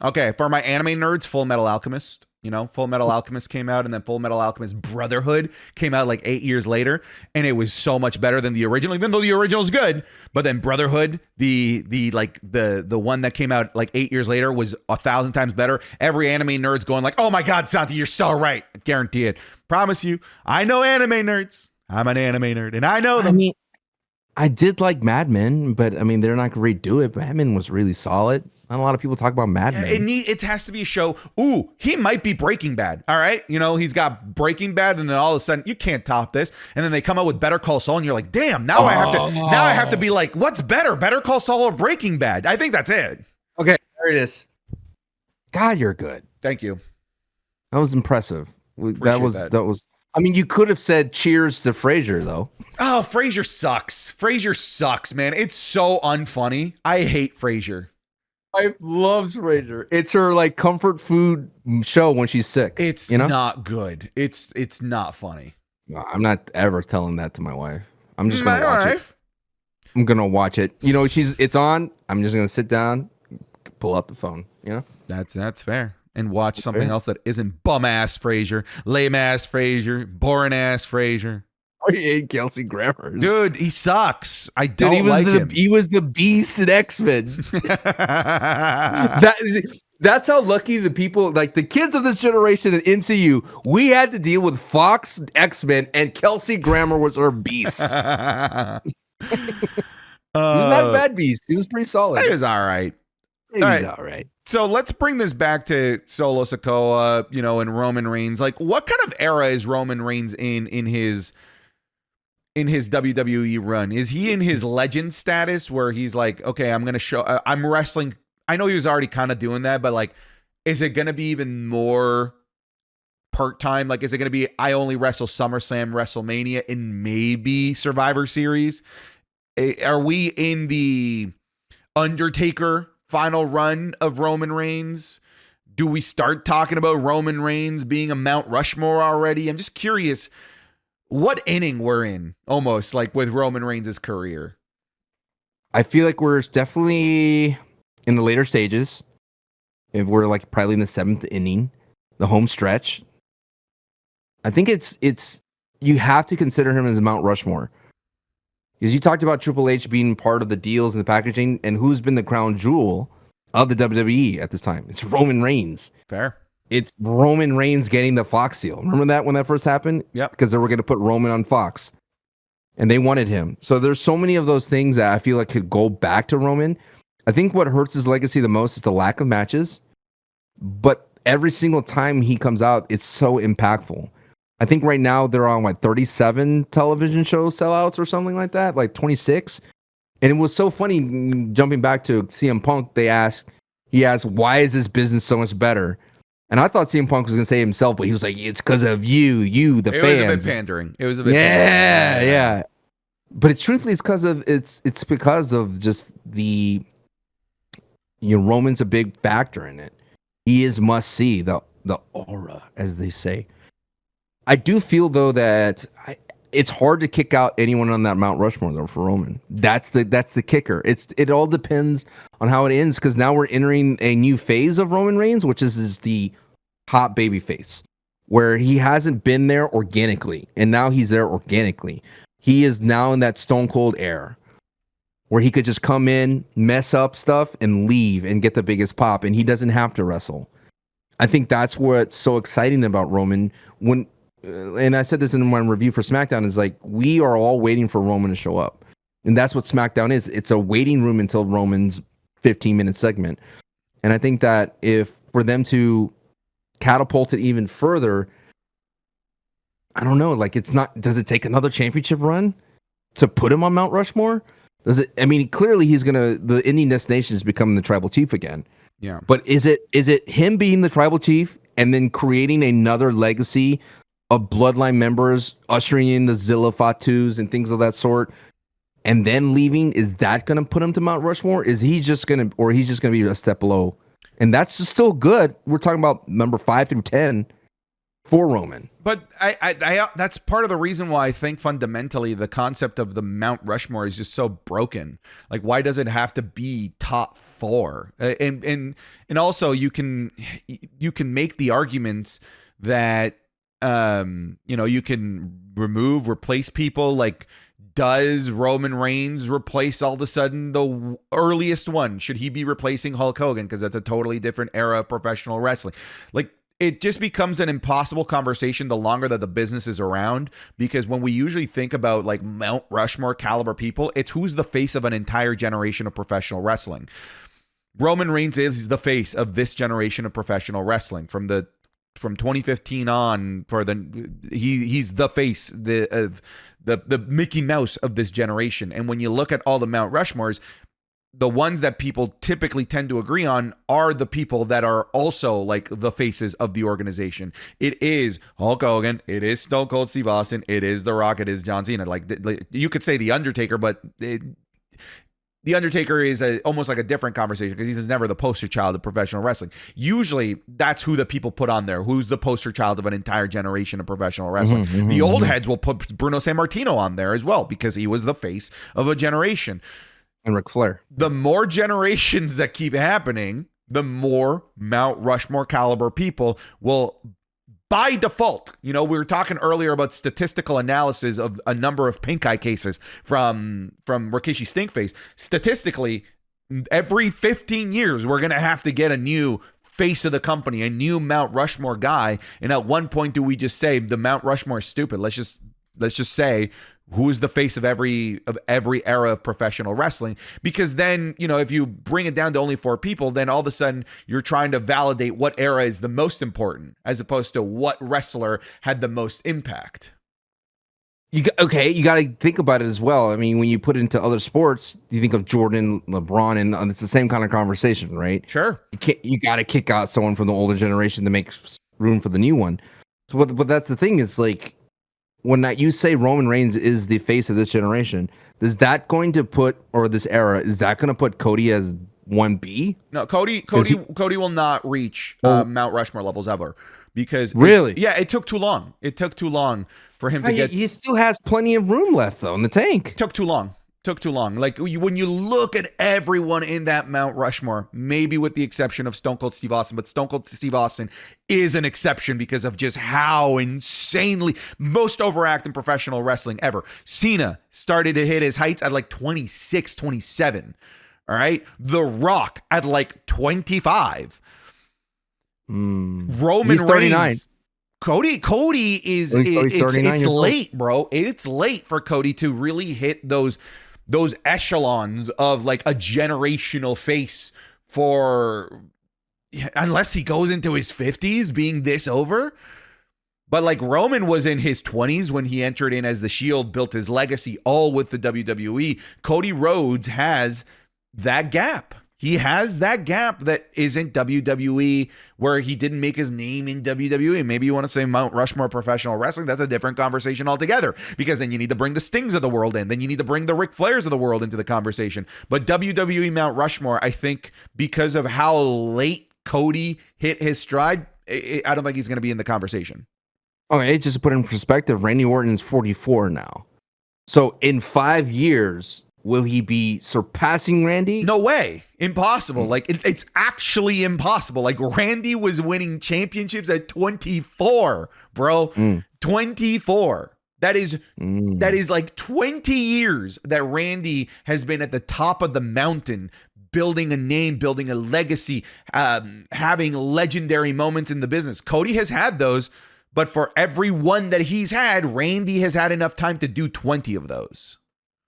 Okay, for my anime nerds, Full Metal Alchemist. You know, Full Metal Alchemist came out, and then Full Metal Alchemist Brotherhood came out like 8 years later, and it was so much better than the original, even though the original is good. But then Brotherhood, the one that came out like 8 years later, was 1,000 times better. Every anime nerd's going like, "Oh my God, Santi, you're so right." Guarantee it. Promise you. I know anime nerds. I'm an anime nerd, and I know them. I mean, I did like Mad Men, but I mean, they're not going to redo it. Mad Men was really solid. Not a lot of people talk about Mad Men. It has to be a show. Ooh, he might be Breaking Bad. All right. You know, he's got Breaking Bad, and then all of a sudden you can't top this. And then they come out with Better Call Saul, and you're like, damn, now I have to be like, what's better, Better Call Saul or Breaking Bad? I think that's it. Okay, there it is. God, you're good. Thank you. That was impressive. That was. I mean, you could have said cheers to Frasier, though. Oh, Frasier sucks. Frasier sucks, man. It's so unfunny. I hate Frasier. I loves Frasier. It's her like comfort food show when she's sick. It's not good. It's not funny. No, I'm not ever telling that to my wife. I'm just gonna watch it. I'm gonna watch it. You know, it's on. I'm just gonna sit down, pull out the phone. You know, that's fair. And watch something else that isn't bum ass Frasier, lame ass Frasier, boring ass Frasier. I hate Kelsey Grammer. Dude, he sucks. I don't like him. He was the beast in X-Men. That's how lucky the people, like the kids of this generation in MCU, we had to deal with Fox X-Men, and Kelsey Grammer was our beast. He was not a bad beast. He was pretty solid. He was all right. He was all right. So let's bring this back to Solo Sikoa, you know, and Roman Reigns. Like, what kind of era is Roman Reigns in his WWE run? Is he in his legend status where he's like, okay, I'm going to show, I'm wrestling. I know he was already kind of doing that, but like, is it going to be even more part-time? Like, is it going to be, I only wrestle SummerSlam, WrestleMania, and maybe Survivor Series? Are we in the Undertaker final run of Roman Reigns? Do we start talking about Roman Reigns being a Mount Rushmore already? I'm just curious what inning we're in, almost like with Roman Reigns' career. I feel like we're definitely in the later stages. If we're like probably in the 7th inning, the home stretch. I think it's you have to consider him as a Mount Rushmore. Because you talked about Triple H being part of the deals and the packaging, and who's been the crown jewel of the WWE at this time? It's Roman Reigns. Fair. It's Roman Reigns getting the Fox deal. Remember that when that first happened? Yep. Because they were going to put Roman on Fox. And they wanted him. So there's so many of those things that I feel like could go back to Roman. I think what hurts his legacy the most is the lack of matches. But every single time he comes out, it's so impactful. I think right now they're on 37 television show sellouts or something like that, like 26. And it was so funny jumping back to CM Punk. He asked, why is this business so much better? And I thought CM Punk was gonna say himself, but he was like, "It's because of you, the fans." It was a bit pandering. It was a bit. Yeah. But it's truthfully, it's because of just Roman's a big factor in it. He is must see, the aura, as they say. I do feel though that it's hard to kick out anyone on that Mount Rushmore though for Roman. That's the kicker. It all depends on how it ends, because now we're entering a new phase of Roman Reigns, which is the hot baby face, where he hasn't been there organically, and now he's there organically. He is now in that Stone Cold era where he could just come in, mess up stuff, and leave and get the biggest pop, and he doesn't have to wrestle. I think that's what's so exciting about Roman. And I said this in one review for SmackDown, is like, we are all waiting for Roman to show up. And that's what SmackDown is. It's a waiting room until Roman's 15-minute segment. And I think that if for them to catapult it even further, I don't know, like, does it take another championship run to put him on Mount Rushmore? Does it? I mean, clearly the Indian destination is becoming the tribal chief again. Yeah. But is it him being the tribal chief and then creating another legacy of bloodline members, ushering in the Zilla Fatus and things of that sort, and then leaving? Is that going to put him to Mount Rushmore? Is he's just going to be a step below? And that's just still good. We're talking about number 5 through 10 for Roman. But I that's part of the reason why I think fundamentally the concept of the Mount Rushmore is just so broken. Like, why does it have to be top 4? And also you can make the arguments that you can replace people. Like, does Roman Reigns replace all of a sudden the earliest one? Should he be replacing Hulk Hogan? Because that's a totally different era of professional wrestling. Like, it just becomes an impossible conversation the longer that the business is around, because when we usually think about like Mount Rushmore caliber people, it's who's the face of an entire generation of professional wrestling. Roman Reigns is the face of this generation of professional wrestling from 2015 on. He's the face of the Mickey Mouse of this generation. And when you look at all the Mount Rushmores, the ones that people typically tend to agree on are the people that are also like the faces of the organization. It is Hulk Hogan, it is Stone Cold Steve Austin, it is The Rock, it is John Cena. Like you could say The Undertaker, but The Undertaker is almost like a different conversation because he's never the poster child of professional wrestling. Usually that's who the people put on there. Who's the poster child of an entire generation of professional wrestling? The old heads will put Bruno Sammartino on there as well because he was the face of a generation. And Ric Flair. The more generations that keep happening, the more Mount Rushmore caliber people will, by default, we were talking earlier about statistical analysis of a number of pink eye cases from Rikishi Stinkface. Statistically, every 15 years, we're going to have to get a new face of the company, a new Mount Rushmore guy. And at one point, do we just say the Mount Rushmore is stupid? Let's just say, who is the face of every era of professional wrestling? Because then, if you bring it down to only 4 people, then all of a sudden you're trying to validate what era is the most important as opposed to what wrestler had the most impact. You got to think about it as well. I mean, when you put it into other sports, you think of Jordan, LeBron, and it's the same kind of conversation, right? Sure. You got to kick out someone from the older generation to make room for the new one. So, but that's the thing is, like, when you say Roman Reigns is the face of this generation, is that going to put, or this era, is that going to put Cody as 1B? No, Cody will not reach Mount Rushmore levels ever because really, it took too long. It took too long for him to get. He still has plenty of room left though in the tank. Took too long. Like when you look at everyone in that Mount Rushmore, maybe with the exception of Stone Cold Steve Austin, but Stone Cold Steve Austin is an exception because of just how insanely most overactive professional wrestling ever. Cena started to hit his heights at like 26, 27. All right. The Rock at like 25. Roman Reigns. Cody is it's late, bro. It's late for Cody to really hit those echelons of like a generational face unless he goes into his 50s being this over. But like Roman was in his 20s when he entered in as the Shield, built his legacy all with the WWE. Cody Rhodes has that gap. He has that gap that isn't WWE, where he didn't make his name in WWE. Maybe you want to say Mount Rushmore professional wrestling. That's a different conversation altogether, because then you need to bring the Stings of the world in. Then you need to bring the Ric Flairs of the world into the conversation. But WWE Mount Rushmore, I think, because of how late Cody hit his stride, I don't think he's going to be in the conversation. Okay, just to put it in perspective, Randy Orton is 44 now. So in 5 years, will he be surpassing Randy? No way. Impossible. Like, it's actually impossible. Like, Randy was winning championships at 24, bro. 24. That is like 20 years that Randy has been at the top of the mountain, building a name, building a legacy, having legendary moments in the business. Cody has had those, but for every one that he's had, Randy has had enough time to do 20 of those.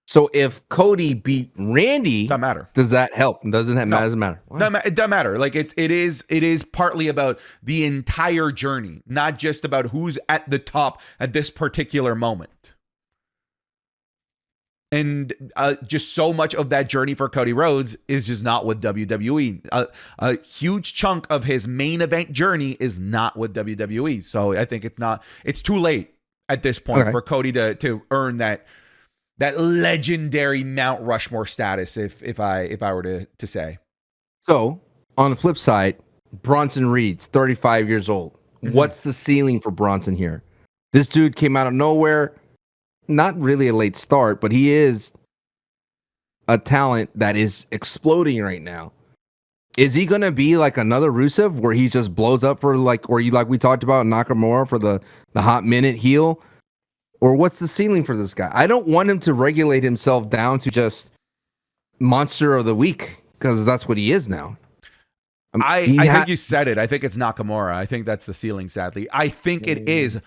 So if Cody beat Randy, doesn't matter. Does that help? Doesn't that matter? Doesn't matter. Wow. It doesn't matter. Like, it is partly about the entire journey, not just about who's at the top at this particular moment. And just so much of that journey for Cody Rhodes is just not with WWE. A huge chunk of his main event journey is not with WWE. So I think it's too late at this point for Cody to earn that legendary Mount Rushmore status, if I were to say. So on the flip side, Bronson Reed's 35 years old. What's the ceiling for Bronson here? This dude came out of nowhere. Not really a late start, but he is a talent that is exploding right now. Is he going to be like another Rusev, where he just blows up for like we talked about Nakamura for the hot minute heel? Or what's the ceiling for this guy? I don't want him to regulate himself down to just monster of the week, because that's what he is now. I think you said it. I think it's Nakamura. I think that's the ceiling, sadly. I think it is.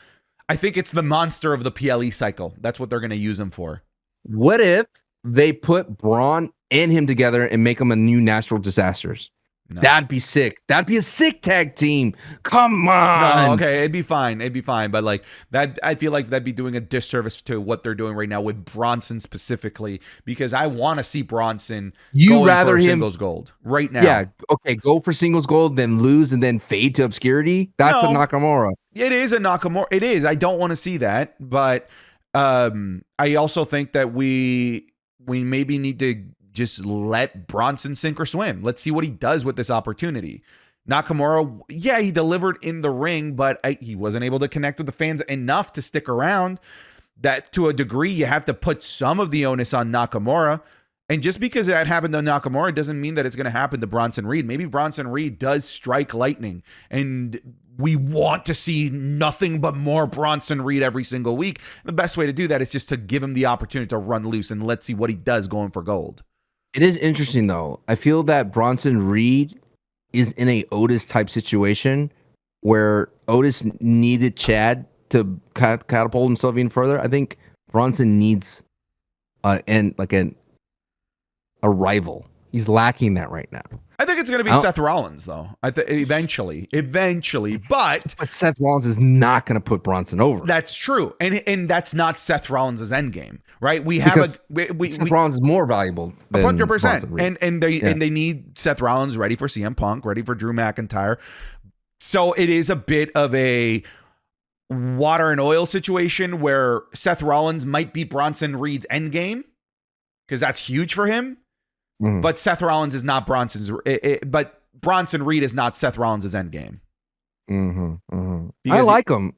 I think it's the monster of the PLE cycle. That's what they're going to use him for. What if they put Braun and him together and make them a new Natural Disasters? No. That'd be sick. That'd be a sick tag team. Come on. No, okay, it'd be fine. But like that, I feel like that'd be doing a disservice to what they're doing right now with Bronson specifically, because I want to see Bronson going for singles gold right now. Yeah, okay, go for singles gold, then lose, and then fade to obscurity. That's a Nakamura. It is a Nakamura. It is. I don't want to see that, but I also think that we maybe need to just let Bronson sink or swim. Let's see what he does with this opportunity. Nakamura, yeah, he delivered in the ring, but he wasn't able to connect with the fans enough to stick around. That, to a degree, you have to put some of the onus on Nakamura. And just because that happened to Nakamura doesn't mean that it's going to happen to Bronson Reed. Maybe Bronson Reed does strike lightning, and we want to see nothing but more Bronson Reed every single week. The best way to do that is just to give him the opportunity to run loose, and let's see what he does going for gold. It is interesting, though. I feel that Bronson Reed is in a Otis type situation where Otis needed Chad to catapult himself even further. I think Bronson needs a rival. He's lacking that right now. I think it's going to be Seth Rollins, though. Eventually, but Seth Rollins is not going to put Bronson over. That's true, and that's not Seth Rollins' endgame, right? Seth Rollins is more valuable than 100%, and they need Seth Rollins ready for CM Punk, ready for Drew McIntyre. So it is a bit of a water and oil situation where Seth Rollins might be Bronson Reed's endgame, because that's huge for him. Mm-hmm. But Seth Rollins is not but Bronson Reed is not Seth Rollins' endgame. Mm-hmm, mm-hmm. I like him.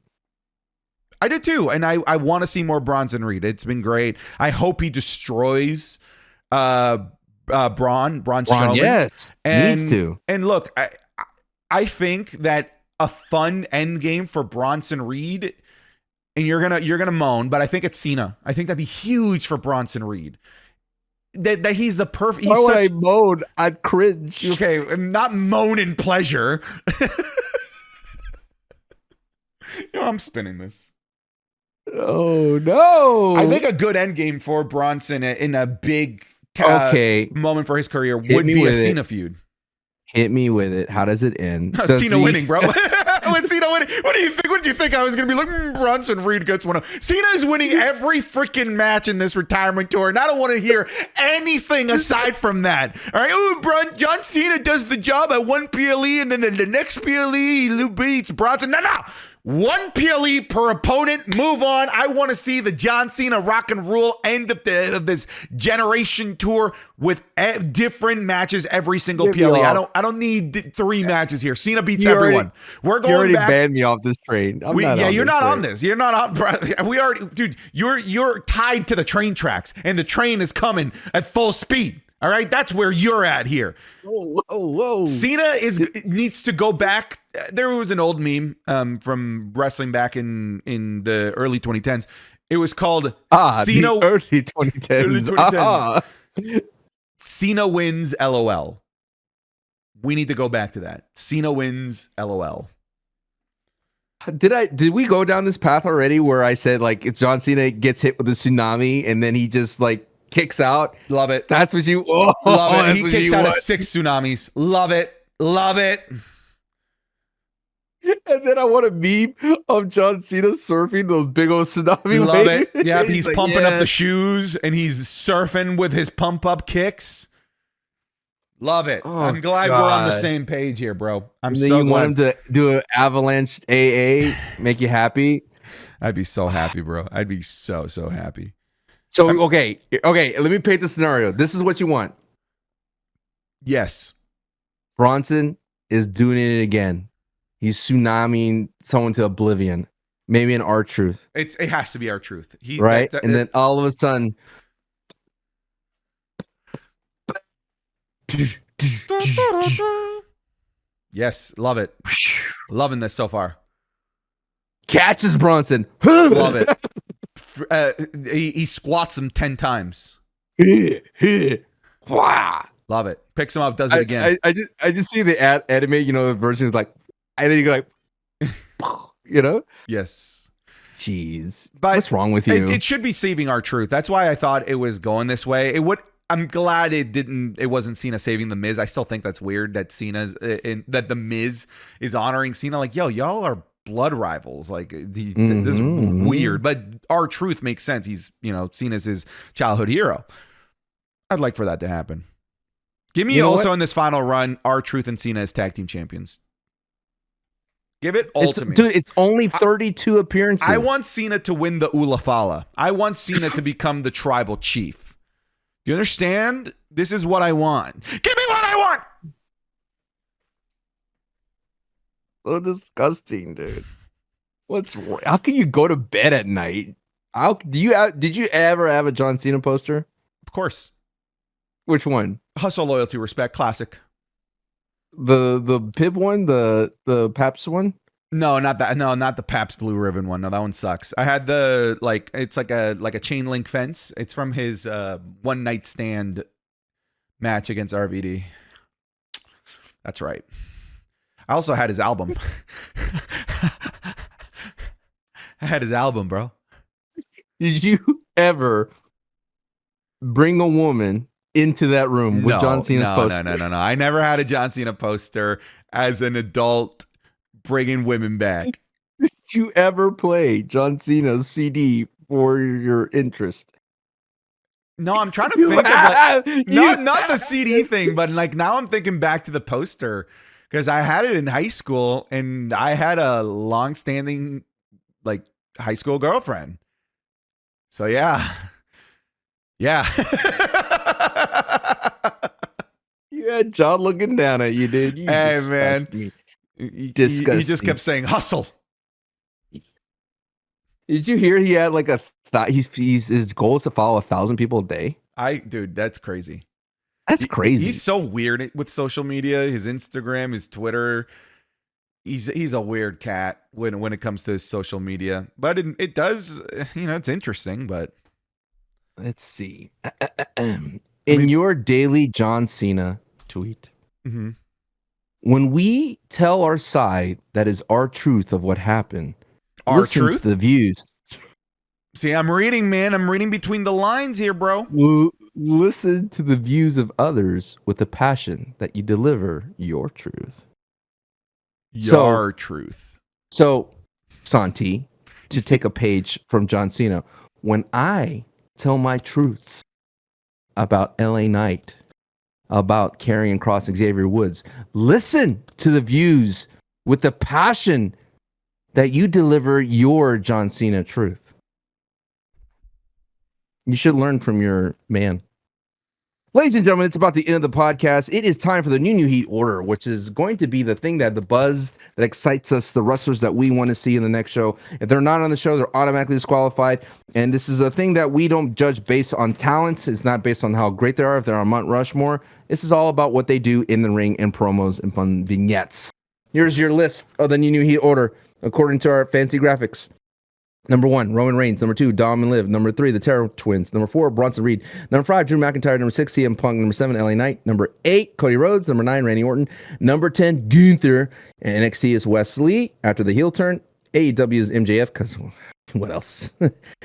I did too, and I want to see more Bronson Reed. It's been great. I hope he destroys Braun Strowman. Yes, needs to. And look, I think that a fun endgame for Bronson Reed, and you're gonna moan, but I think it's Cena. I think that'd be huge for Bronson Reed. That he's the perfect. Why would I moan? I'd cringe. Okay, not moan in pleasure. I'm spinning this. Oh no! I think a good end game for Bronson in a big moment for his career would be a Cena feud. Hit me with it. How does it end? Cena winning, bro. with Cena winning. What do you think? What did you think I was going to be like? Bronson Reed gets one. Cena is winning every freaking match in this retirement tour, and I don't want to hear anything aside from that. All right, John Cena does the job at one PLE, and then the next PLE he beats Bronson. No. One PLE per opponent. Move on. I want to see the John Cena rock and roll end of this generation tour with different matches every single PLE. I don't need 3 matches here. Cena beats everyone. We're going you already back. banned me off this train. You're not on this. You're not on. We already, dude. You're tied to the train tracks, and the train is coming at full speed. All right, that's where you're at here. Whoa. Cena needs to go back. There was an old meme from wrestling back in the early 2010s. It was called Cena the early 2010s. Early 2010s. Cena wins LOL. We need to go back to that. Cena wins LOL. Did we go down this path already where I said like if John Cena gets hit with a tsunami and then he just like kicks out? Love it. That's what you love it. He kicks out of 6 tsunamis. Love it. And then I want a meme of John Cena surfing those big old tsunami Love waves. it. Yeah, he's like, pumping up the shoes and he's surfing with his pump up kicks. Love it. Oh, I'm glad we're on the same page here, bro. I'm so glad. Want him to do an avalanche AA, make you happy? I'd be so happy, bro. I'd be so happy. So okay, let me paint the scenario. This is what you want. Yes. Bronson is doing it again. He's tsunamiing someone to oblivion. Maybe an R-Truth. It has to be R-Truth. Right? And then all of a sudden yes, love it. Loving this so far. Catches Bronson. Love it. He squats him 10 times. Wow. Love it. Picks him up, does it again. I just see the anime, the version is like, and then you go like, Yes. Jeez. But what's wrong with you? It should be saving R-Truth. That's why I thought it was going this way. I'm glad it wasn't Cena saving the Miz. I still think that's weird that that the Miz is honoring Cena. Like, yo, y'all are blood rivals. Like this is weird, but R-Truth makes sense. He's, Cena's his childhood hero. I'd like for that to happen. Give me also in this final run, R-Truth and Cena as tag team champions. Give it all to me. Dude, it's only 32 appearances. I want Cena to win the Ulafala. I want Cena to become the tribal chief. Do you understand? This is what I want. Give me what I want. So disgusting, dude. How can you go to bed at night? Did you ever have a John Cena poster? Of course. Which one? Hustle, loyalty, respect, classic. The Pib one, the Paps one? No, not that. No, not the Pabst Blue Ribbon one. No, that one sucks. I had it's like a chain link fence. It's from his one night stand match against RVD. That's right. I also had his album. I had his album, bro. Did you ever bring a woman into that room with John Cena's poster? No. I never had a John Cena poster as an adult bringing women back. Did you ever play John Cena's CD for your interest? No, I'm trying to think of not the CD thing, but like now I'm thinking back to the poster because I had it in high school and I had a long-standing like high school girlfriend. So yeah. You had John looking down at you, dude. Hey man, he just kept saying hustle. Did you hear he had like his goal is to follow 1,000 people a day? Dude, that's crazy. That's crazy. He's so weird with social media, his Instagram, his Twitter. He's a weird cat when it comes to his social media, but it does, it's interesting. But let's see. In your daily John Cena tweet, when we tell our side that is our truth of what happened, listen to the views. See, I'm reading, man. I'm reading between the lines here, bro. Listen to the views of others with the passion that you deliver your truth. Your truth. So, Santi, to take a page from John Cena, when I tell my truths about LA Knight, about Karrion Kross and Xavier Woods, listen to the views with the passion that you deliver your John Cena truth. You should learn from your man. Ladies and gentlemen, it's about the end of the podcast. It is time for the new Heat order, which is going to be the thing that the buzz that excites us, the wrestlers that we want to see in the next show. If they're not on the show, they're automatically disqualified. And this is a thing that we don't judge based on talents. It's not based on how great they are, if they're on Mount Rushmore. This is all about what they do in the ring and promos and fun vignettes. Here's your list of the new Heat order according to our fancy graphics. Number 1, Roman Reigns. Number 2, Dom and Liv. Number 3, the Terror Twins. Number 4, Bronson Reed. Number 5, Drew McIntyre. Number 6, CM Punk. Number 7, LA Knight. Number 8, Cody Rhodes. Number 9, Randy Orton. Number 10, Gunther. And NXT is Wesley after the heel turn. AEW is MJF because what else?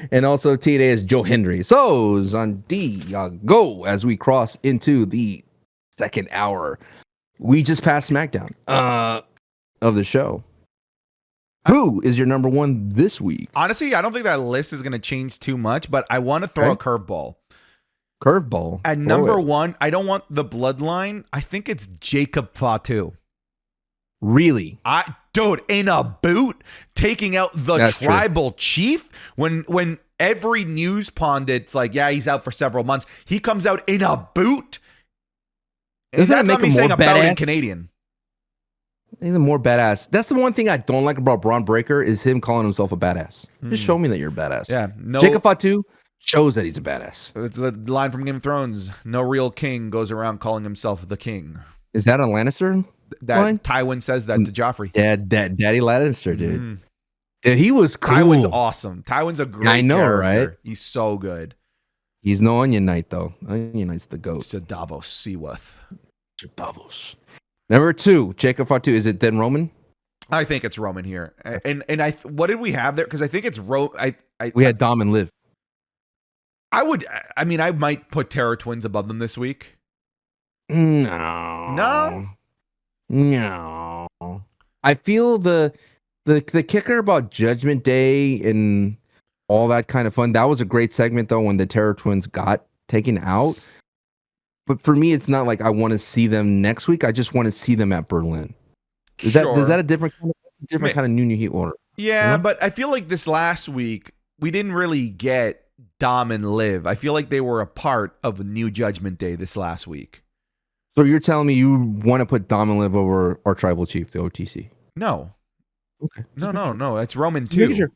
And also TNA is Joe Hendry. So, Zanti, go as we cross into the second hour. We just passed SmackDown of the show. Who is your number 1 this week? Honestly, I don't think that list is going to change too much, but I want to throw a curveball. Curveball? At number 1, I don't want the bloodline. I think it's Jacob Fatu. Really? Dude, in a boot, taking out the tribal chief. When every news pundit's like, yeah, he's out for several months. He comes out in a boot. And Doesn't that's that not make me him saying more a bout in badass? Canadian. He's a more badass. That's the one thing I don't like about Braun Breaker is him calling himself a badass. Just show me that you're a badass. Yeah. No, Jacob Fatu shows that he's a badass. it's the line from Game of Thrones. No real king goes around calling himself the king. Is that a Lannister That line? Tywin says that to Joffrey. Yeah, Daddy Lannister, dude. Dude, he was cool. Tywin's awesome. Tywin's a great character. Right? He's so good. He's no Onion Knight, though. Onion Knight's the goat. It's to Davos Seaworth. Davos. Number 2, Jacob Fatu. Is it then Roman? I think it's Roman here. And what did we have there? Because I think it's We had Dom and Liv. I might put Terror Twins above them this week. No. I feel the kicker about Judgment Day and all that kind of fun. That was a great segment though when the Terror Twins got taken out. But for me, it's not like I want to see them next week. I just want to see them at Berlin. Is that a different kind of new Heat order? Yeah, but I feel like this last week we didn't really get Dom and Liv. I feel like they were a part of the new Judgment Day this last week. So you're telling me you want to put Dom and Liv over our tribal chief, the OTC? No. Okay. No. It's Roman too. Sure.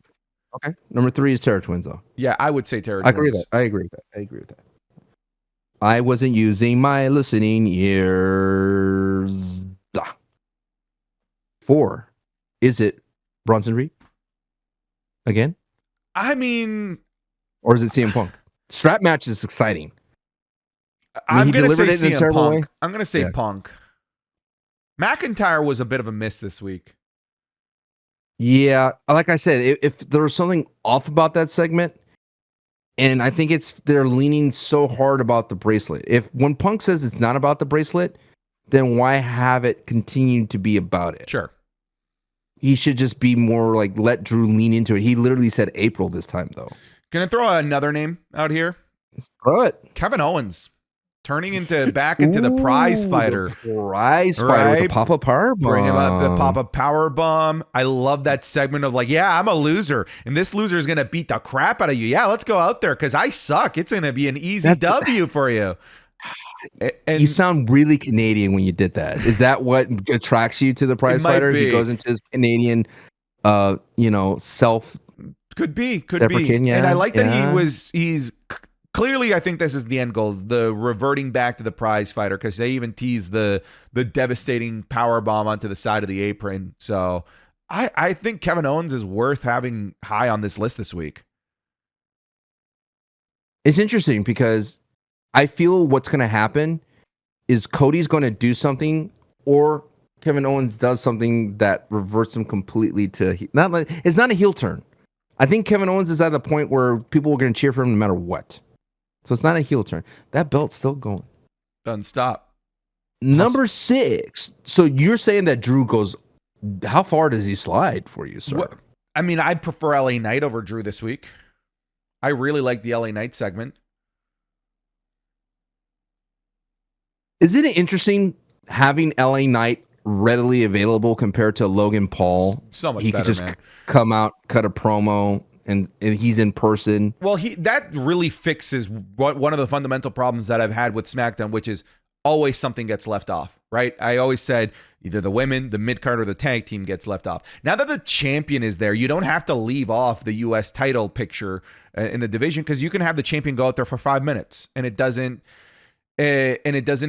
Okay. Number 3 is Terror Twins, though. Yeah, I would say Terror Twins. I agree with that. I wasn't using my listening ears. 4. Is it Bronson Reed? Again? I mean... Or is it CM Punk? Strap match is exciting. I'm going to say CM Punk. Way. I'm going to say Punk. McIntyre was a bit of a miss this week. Yeah, like I said, if there was something off about that segment, and I think they're leaning so hard about the bracelet. When Punk says it's not about the bracelet, then why have it continue to be about it? Sure. He should just be more like let Drew lean into it. He literally said April this time, though. Can I throw another name out here? What? Kevin Owens. Turning back into the prize fighter. The prize fighter with the pop-up power bomb. Bring him up the pop-up power bomb. I love that segment of like, yeah, I'm a loser. And this loser is going to beat the crap out of you. Yeah, let's go out there because I suck. It's going to be an easy W for you. And you sound really Canadian when you did that. Is that what attracts you to the prize fighter? He goes into his Canadian, self. Could be. Yeah, and I like that he's clearly, I think this is the end goal, the reverting back to the prize fighter, because they even tease the devastating power bomb onto the side of the apron. So I think Kevin Owens is worth having high on this list this week. It's interesting because I feel what's going to happen is Cody's going to do something or Kevin Owens does something that reverts him completely to it's not a heel turn. I think Kevin Owens is at the point where people are going to cheer for him no matter what. So it's not a heel turn. That belt's still going. Doesn't stop. Number 6. So you're saying that Drew goes How far does he slide for you, sir? I mean, I prefer LA Knight over Drew this week. I really like the LA Knight segment. Isn't it interesting having LA Knight readily available compared to Logan Paul? So much he better, could just man. come out, cut a promo, and he's in person. Well, that really fixes one of the fundamental problems that I've had with SmackDown, which is always something gets left off, right? I always said either the women, the mid-card, or the tag team gets left off. Now that the champion is there, you don't have to leave off the U.S. title picture in the division, because you can have the champion go out there for 5 minutes, and it doesn't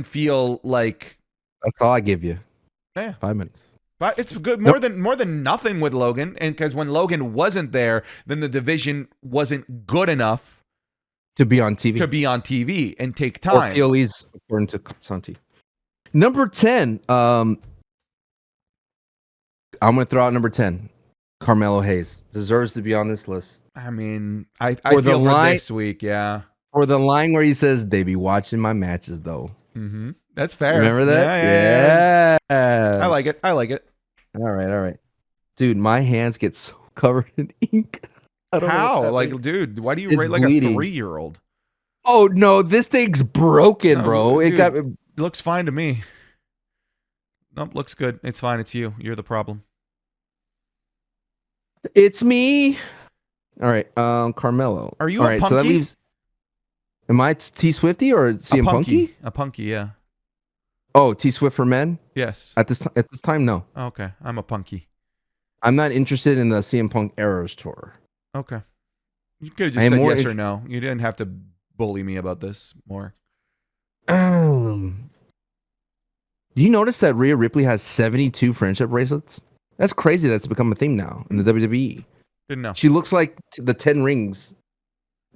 feel like... That's all I give you. Yeah. 5 minutes. But it's good, more than nothing with Logan, and because when Logan wasn't there, then the division wasn't good enough to be on TV and take time. Or PLEs, according to Santi. Number 10. I'm going to throw out number 10. Carmelo Hayes deserves to be on this list. I mean, I feel for this week, yeah. For the line where he says, "They be watching my matches, though." Mm-hmm. That's fair. Remember that? Yeah. I like it. All right. Dude, my hands get so covered in ink. How? Like, dude, why do you rate like bleeding. A 3-year-old? Oh, no, this thing's broken, bro. Dude, it looks fine to me. Nope, looks good. It's fine. It's you. You're the problem. It's me. All right, Carmelo. Are you All a right, punky? So that leaves... Am I T Swifty or CM Punky? A punky, yeah. Oh, T Swift for men? Yes. At this time, no. Okay, I'm a punky. I'm not interested in the CM Punk Eras tour. Okay. You could have just said yes or no. You didn't have to bully me about this more. Do you notice that Rhea Ripley has 72 friendship bracelets? That's crazy. That's become a thing now in the WWE. Didn't know. She looks like the 10 rings.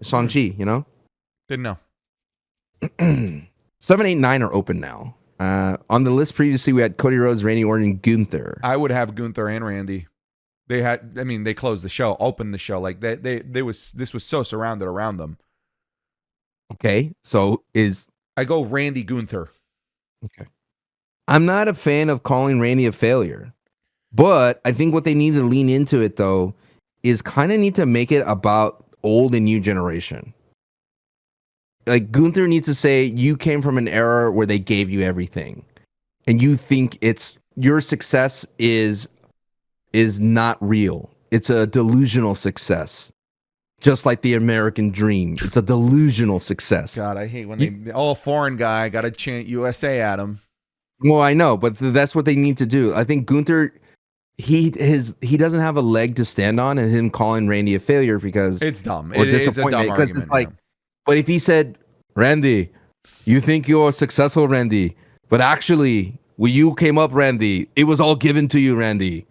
Shang-Chi, you know? Didn't know. 7, 8, 9 are open now. On the list previously, we had Cody Rhodes, Randy Orton, Gunther. I would have Gunther and Randy. They closed the show, opened the show. Like this was so surrounded around them. Okay, so I go Randy Gunther. Okay. I'm not a fan of calling Randy a failure, but I think what they need to lean into it though is kind of need to make it about old and new generation. Like Gunther needs to say, you came from an era where they gave you everything, and you think your success is not real. It's a delusional success, just like the American dream. It's a delusional success. God, I hate when foreign guy got to chant USA at him. Well, I know, but that's what they need to do. I think Gunther, he doesn't have a leg to stand on, and him calling Randy a failure because it's dumb. Or disappointment because it's like. But if he said, Randy, you think you're successful, Randy, but actually, when you came up, Randy, it was all given to you, Randy.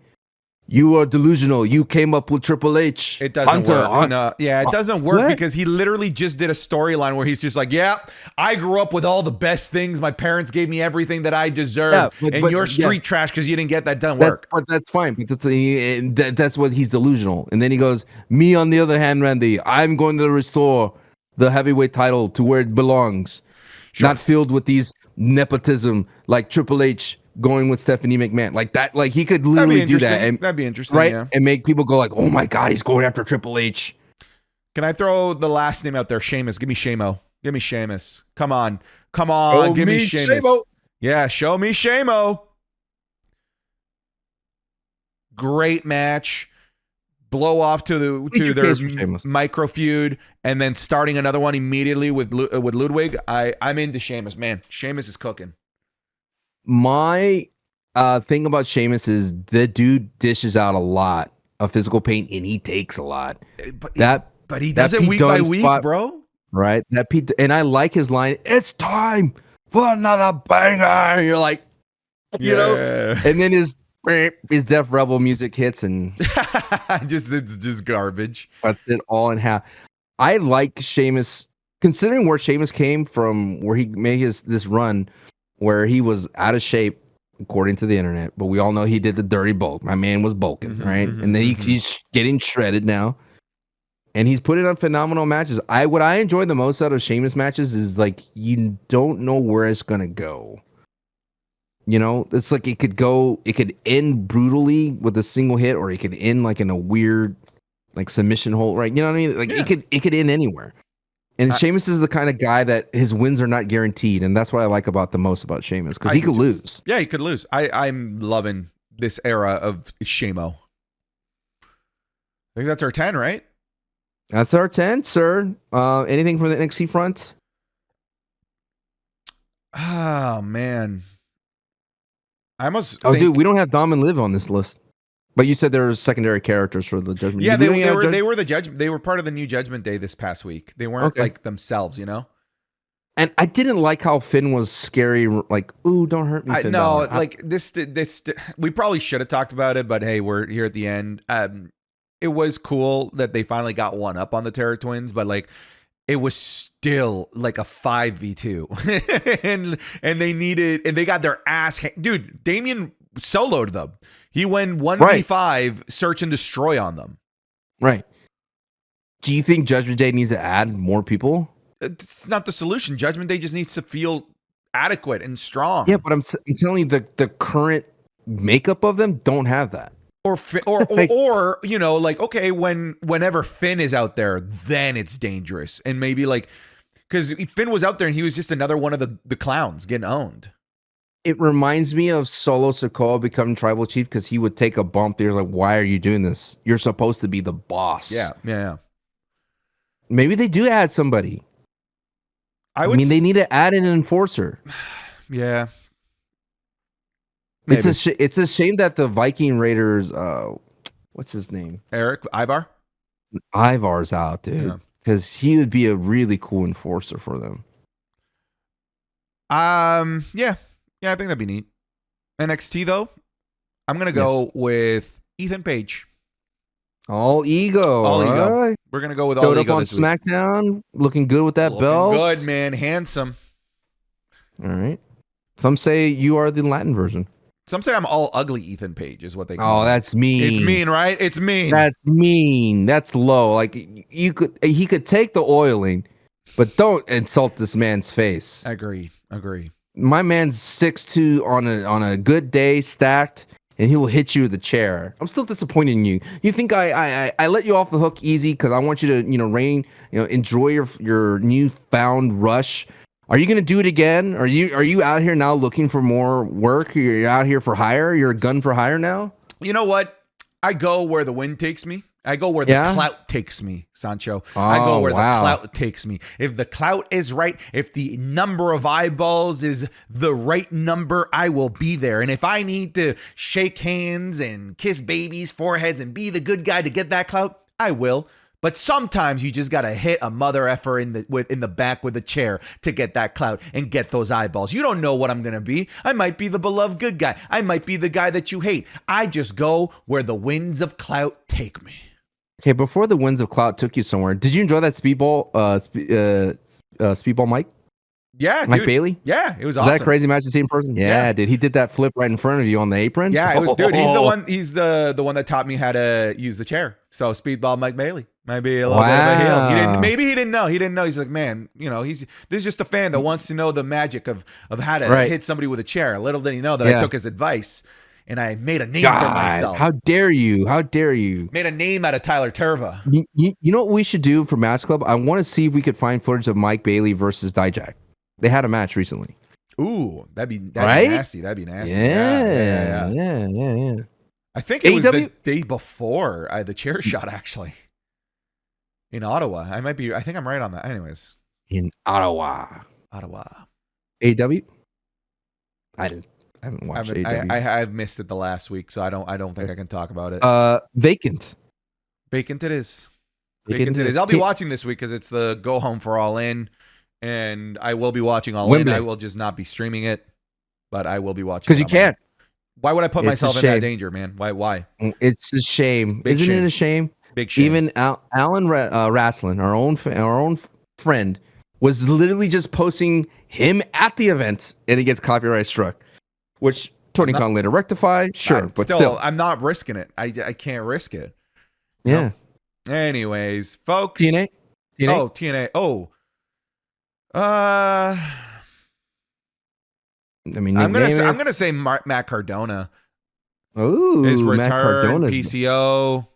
You are delusional. You came up with Triple H. It doesn't work. No, yeah, it doesn't work because he literally just did a storyline where he's just like, yeah, I grew up with all the best things. My parents gave me everything that I deserved. Yeah, and you're street trash because you didn't get that done. Work. But that's fine. But that's what he's delusional. And then he goes, me, on the other hand, Randy, I'm going to restore the heavyweight title to where it belongs. Sure. Not filled with these nepotism like Triple H going with Stephanie McMahon. Like that, like he could literally do that. And that'd be interesting, right? Yeah. And make people go like, oh my God, he's going after Triple H. Can I throw the last name out there? Sheamus. Give me Shamo. Give me Sheamus. Come on. Give me Sheamus. Shamo. Yeah, show me Shamo. Great match. Blow off to their micro feud, and then starting another one immediately with Ludwig. I'm into Sheamus, man. Sheamus is cooking. My thing about Sheamus is the dude dishes out a lot of physical pain, and he takes a lot. But he does it week by week, bro. Right? That Pete, and I like his line. It's time for another banger. And you're like, you know, and then his Def Rebel music hits, and it's just garbage. Cuts it all in half. I like Sheamus, considering where Sheamus came from, where he made this run, where he was out of shape, according to the internet. But we all know he did the dirty bulk. My man was bulking, right? And then he's getting shredded now, and he's putting on phenomenal matches. What I enjoy the most out of Sheamus matches is like you don't know where it's gonna go. You know, it's like it could end brutally with a single hit, or it could end like in a weird like submission hold, right? You know what I mean? Like Yeah. it could end anywhere. And Sheamus is the kind of guy that his wins are not guaranteed, and that's what I like about most about Sheamus, because he could lose. Yeah, he could lose. I'm loving this era of Shamo. I think that's our 10, right? That's our 10, sir. Anything from the NXT front? Oh man, I almost. Dude, we don't have Dom and Liv on this list. But you said there were secondary characters for the Judgment. Yeah, they were the judge. They were part of the new Judgment Day this past week. They weren't like themselves, you know. And I didn't like how Finn was scary. Like, ooh, don't hurt me, Finn. No, like this. We probably should have talked about it, but hey, we're here at the end. It was cool that they finally got one up on the Terror Twins, but like, it was still like a 5v2, and they got their ass. Dude, Damien soloed them. He went 1v5 search and destroy on them. Right. Do you think Judgment Day needs to add more people? It's not the solution. Judgment Day just needs to feel adequate and strong. Yeah, but I'm telling you, the current makeup of them don't have that. Or like, or you know, like, okay, whenever Finn is out there, then it's dangerous. And maybe like, because Finn was out there and he was just another one of the clowns getting owned. It reminds me of Solo Sikoa becoming tribal chief, because he would take a bump. They're like, why are you doing this? You're supposed to be the boss. Yeah. Maybe they do add somebody. I mean, they need to add an enforcer. Yeah. Maybe. It's a shame that the Viking Raiders, what's his name? Ivar? Ivar's out, dude. Because he would be a really cool enforcer for them. Yeah, I think that'd be neat. NXT though, I'm gonna go with Ethan Page. All ego. Right? We're gonna go with all ego up on this SmackDown, week. Looking good with that belt. Good, man, handsome. All right. Some say you are the Latin version. Some say I'm all ugly Ethan Page is what they call me. That's mean. It's mean, right? It's mean. That's mean. That's low. Like he could take the oiling, but don't insult this man's face. Agree. My man's 6'2" on a good day, stacked, and he will hit you with a chair. I'm still disappointed in you. You think I let you off the hook easy because I want you to enjoy your newfound rush. Are you gonna do it again? Are you out here now looking for more work? You're out here for hire? You're a gun for hire now? You know what? I go where the wind takes me. I go where the clout takes me, Sancho. I go where the clout takes me. If the clout is right, if the number of eyeballs is the right number, I will be there. And if I need to shake hands and kiss babies' foreheads and be the good guy to get that clout, I will. But sometimes you just got to hit a mother effer in the back with a chair to get that clout and get those eyeballs. You don't know what I'm going to be. I might be the beloved good guy. I might be the guy that you hate. I just go where the winds of clout take me. Okay, before the winds of clout took you somewhere, did you enjoy that speedball Mike? Yeah, Mike Bailey? Yeah, it was awesome. Was that a crazy match to see in person? Yeah, dude. He did that flip right in front of you on the apron. Yeah, it was, dude. He's the one. He's the one that taught me how to use the chair. So speedball Mike Bailey might be a little bit of a heel. Maybe he didn't know. He didn't know. He's like, man, this is just a fan that wants to know the magic of how to hit somebody with a chair. Little did he know that I took his advice. And I made a name for myself. How dare you? How dare you? Made a name out of Tyler Turva. You know what we should do for Match Club? I want to see if we could find footage of Mike Bailey versus Dijak. They had a match recently. Ooh, that'd be nasty. That'd be nasty. Yeah. I think it was the day before the chair shot, actually. In Ottawa. I think I'm right on that. Anyways. In Ottawa. AEW? I haven't watched AEW. I've missed it the last week, so I don't think I can talk about it. Vacant it is. Vacant it is. I'll be watching this week because it's the go home for All In, and I will be watching All In. I will just not be streaming it, but I will be watching. Because you can't. Why would I put myself in that danger, man? Why? It's a shame. Isn't it a shame? Big shame. Even Alan Wrestling, our own friend, was literally just posting him at the event, and he gets copyright struck. Which Tony Khan later rectified, sure, but still, I'm not risking it. I can't risk it. Yeah. No. Anyways, folks. TNA. Oh, TNA. Oh. I mean, I'm gonna say Matt Cardona. Oh, His Matt return, Cardona's PCO.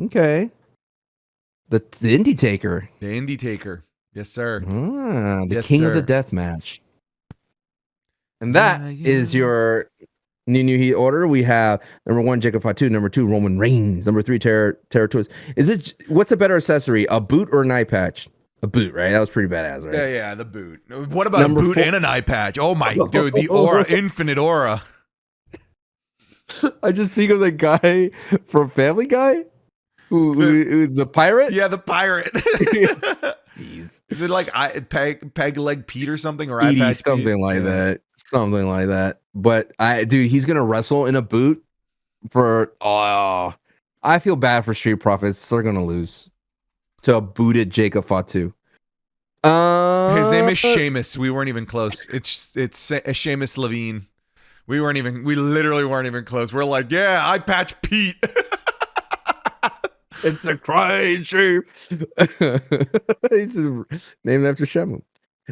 okay. The Indie Taker. The Indie Taker. Yes, sir. The Yes, king of the sir. death match. And that is your new heat order. We have number 1, Jacob Fatu. Number 2, Roman Reigns. Number 3, Territorials. What's a better accessory, a boot or an eye patch? A boot, right? That was pretty badass, right? Yeah, the boot. What about Number a boot 4 and an eye patch? Oh my dude, the aura, infinite aura. I just think of the guy from Family Guy, who the pirate. Yeah, the pirate. Jeez. Is it like peg leg Pete or something, or Edie, eye patch something Pete? like that. Something like that. But he's gonna wrestle in a boot for. Oh, I feel bad for Street Profits. They're gonna lose to a booted Jacob Fatu. His name is Sheamus. We weren't even close. It's Sheamus Levine. We literally weren't even close. We're like, yeah, eye patch Pete. It's a crying sheep. He's named after Shamu.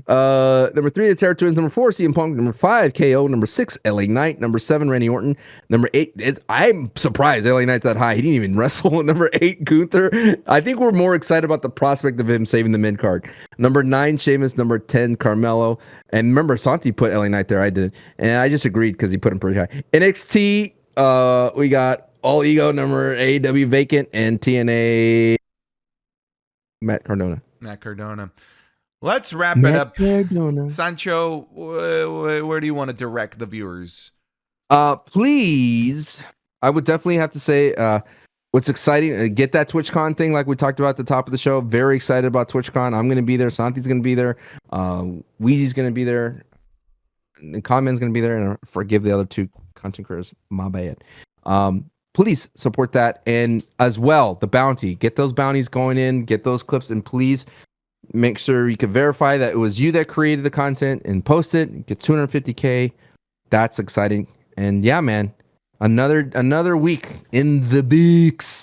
Number 3, the Territories. Number 4, CM Punk. Number 5, KO. Number 6, LA Knight. Number 7, Randy Orton. Number 8, I'm surprised LA Knight's that high. He didn't even wrestle. Number 8, Gunther. I think we're more excited about the prospect of him saving the mid card. Number 9, Sheamus. Number 10, Carmelo. And remember, Santi put LA Knight there. I didn't. And I just agreed because he put him pretty high. NXT, we got All Ego, number AEW Vacant, and TNA Matt Cardona. Let's wrap it up. Sancho, where do you want to direct the viewers? Please, I would definitely have to say what's exciting, get that TwitchCon thing like we talked about at the top of the show. Very excited about TwitchCon. I'm going to be there. Santi's going to be there. Wheezy's going to be there. And Conman's going to be there. And forgive the other 2 content creators. My bad. Please support that. And as well, the bounty. Get those bounties going in. Get those clips. And please make sure you can verify that it was you that created the content and post it. Get 250K. That's exciting. And yeah, man, another week in the beaks.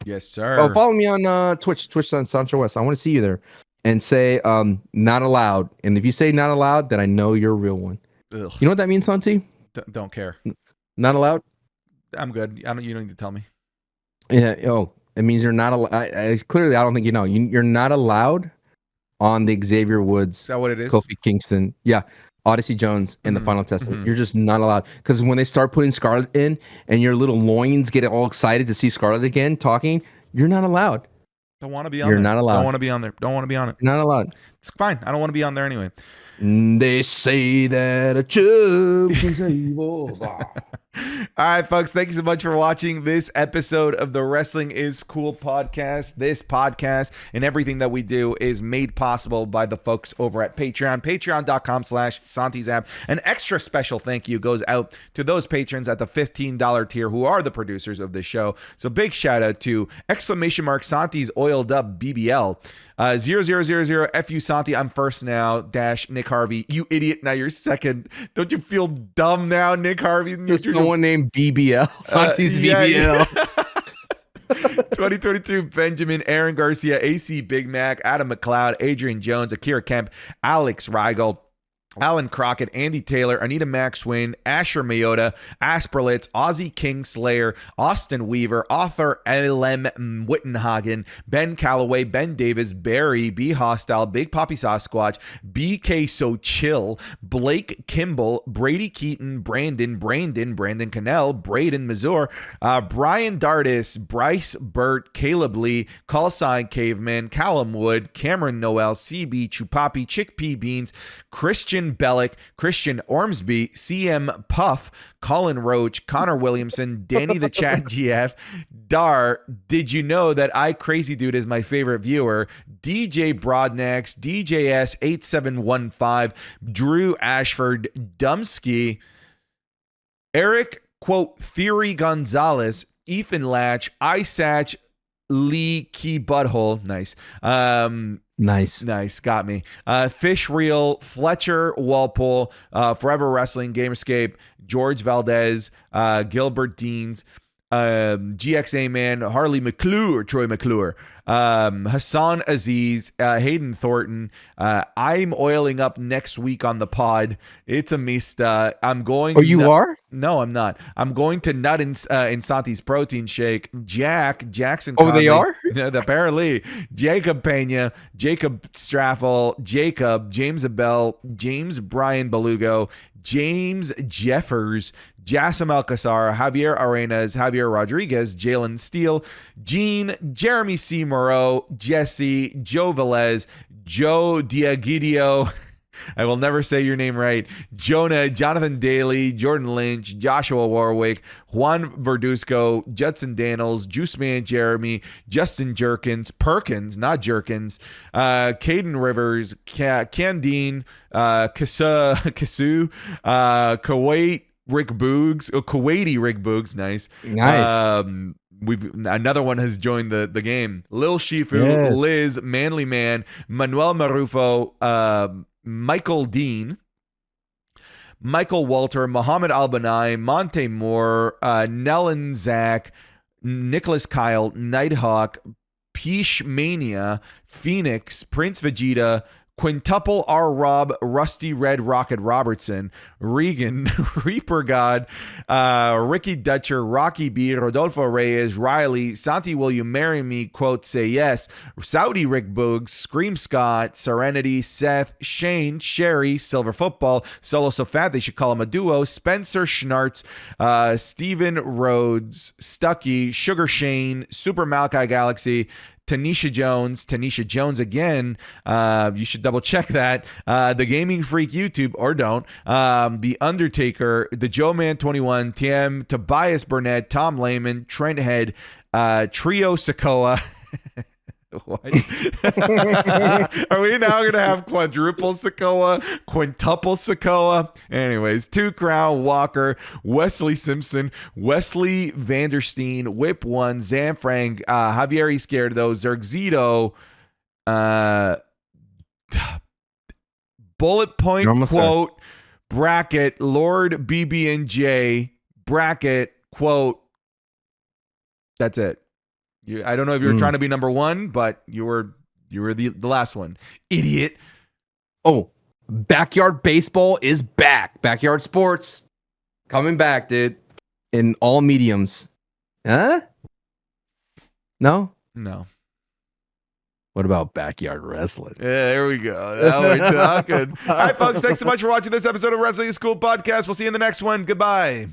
Yes, sir. Oh, follow me on Twitch on Sancho West. I want to see you there. And say not allowed. And if you say not allowed, then I know you're a real one. Ugh. You know what that means, Santi? Don't care. Not allowed? I'm good. You don't need to tell me. Yeah. Oh, it means you're not allowed. Clearly, I don't think you know. You're not allowed on the Xavier Woods. Is that what it is? Kofi Kingston. Yeah. Odyssey Jones in the Final Testament. You're just not allowed. Because when they start putting Scarlett in and your little loins get all excited to see Scarlett again talking, you're not allowed. Don't want to be on You're there. not allowed. Don't want to be on there. Don't want to be on it. You're not allowed. It's fine. I don't want to be on there anyway. They say that a chub can save us. All right, folks. Thank you so much for watching this episode of the Wrestling is Cool podcast. This podcast and everything that we do is made possible by the folks over at Patreon. Patreon.com/SantiZap. An extra special thank you goes out to those patrons at the $15 tier who are the producers of this show. So big shout out to !Santi's oiled up BBL. 0000 FU Santi. I'm first now. _ Nick Harvey. You idiot. Now you're second. Don't you feel dumb now, Nick Harvey? There's no one named BBL. Santi's BBL. 2022 Benjamin, Aaron Garcia, AC Big Mac, Adam McLeod, Adrian Jones, Akira Kemp, Alex Rigel, Alan Crockett, Andy Taylor, Anita Maxwin, Asher Mayota, Asperlitz, Ozzy Kingslayer, Austin Weaver, author L.M. Wittenhagen, Ben Calloway, Ben Davis, Barry, B. Hostile, Big Poppy Sasquatch, BK So Chill, Blake Kimball, Brady Keaton, Brandon Cannell, Braden Mazur, Brian Dardis, Bryce Burt, Caleb Lee, Callsign Caveman, Callum Wood, Cameron Noel, CB Chupapi, Chickpea Beans, Christian Bellick, Christian Ormsby, CM Puff, Colin Roach, Connor Williamson, Danny the Chat GF, Dar, did you know that I Crazy Dude is my favorite viewer, DJ Broadnax, DJS 8715, Drew Ashford, Dumsky, Eric, quote, Theory Gonzalez, Ethan Latch, Isatch, Lee Key Butthole, nice. Nice. Got me. Fish Reel, Fletcher Walpole, Forever Wrestling, Gamerscape, George Valdez, Gilbert Deans, GXA Man, Harley McClure, Troy McClure, Hassan Aziz, Hayden Thornton. I'm oiling up next week on the pod. It's a mista. I'm going. Oh, you are? No, I'm not. I'm going to nut in Santi's protein shake. Jackson. Oh, Conley, they are? apparently. Jacob Pena, Jacob Straffel, James Abel, James Brian Belugo, James Jeffers, Jassim Alcazar, Javier Arenas, Javier Rodriguez, Jalen Steele, Gene, Jeremy C. Moreau, Jesse, Joe Velez, Joe Diagidio. I will never say your name right. Jonathan Daly, Jordan Lynch, Joshua Warwick, Juan Verduzco, Judson Daniels, Juice Man Jeremy, Justin Perkins, not Jerkins, Caden Rivers, Candine, Kasu, Kuwaiti Rick Boogs, nice. Another one has joined the game. Lil Shifu, Yes. Liz, Manly Man, Manuel Marufo, Michael Dean, Michael Walter, Muhammad Albanai, Monte Moore, Nellen Zach, Nicholas Kyle, Nighthawk, Peach Mania, Phoenix, Prince Vegeta, Quintuple R. Rob, Rusty Red Rocket Robertson, Regan, Reaper God, Ricky Dutcher, Rocky B, Rodolfo Reyes, Riley, Santi, will you marry me? Quote, say yes. Saudi Rick Boogs, Scream Scott, Serenity, Seth, Shane, Sherry, Silver Football, Solo So Fat, they should call him a duo, Spencer Schnartz, Steven Rhodes, Stucky, Sugar Shane, Super Malachi Galaxy, Tanisha Jones again. You should double check that. The Gaming Freak YouTube, or don't. The Undertaker, the Joe Man 21, TM, Tobias Burnett, Tom Lehman, Trent Head, Trio Sokoa. What? Are we now going to have quadruple Sokoa, quintuple Sokoa? Anyways, Two Crown, Walker, Wesley Simpson, Wesley Vanderstein, Whip One, Zanfrank, Javier Izquierdo, Zergzito, bullet point quote, bracket, Lord BB&J, bracket, quote. That's it. I don't know if you were trying to be number one, but you were the last one. Idiot. Oh, Backyard Baseball is back. Backyard Sports coming back, dude. In all mediums. Huh? No? No. What about Backyard Wrestling? Yeah, there we go. Now we're talking. All right, folks. Thanks so much for watching this episode of Wrestling School Podcast. We'll see you in the next one. Goodbye.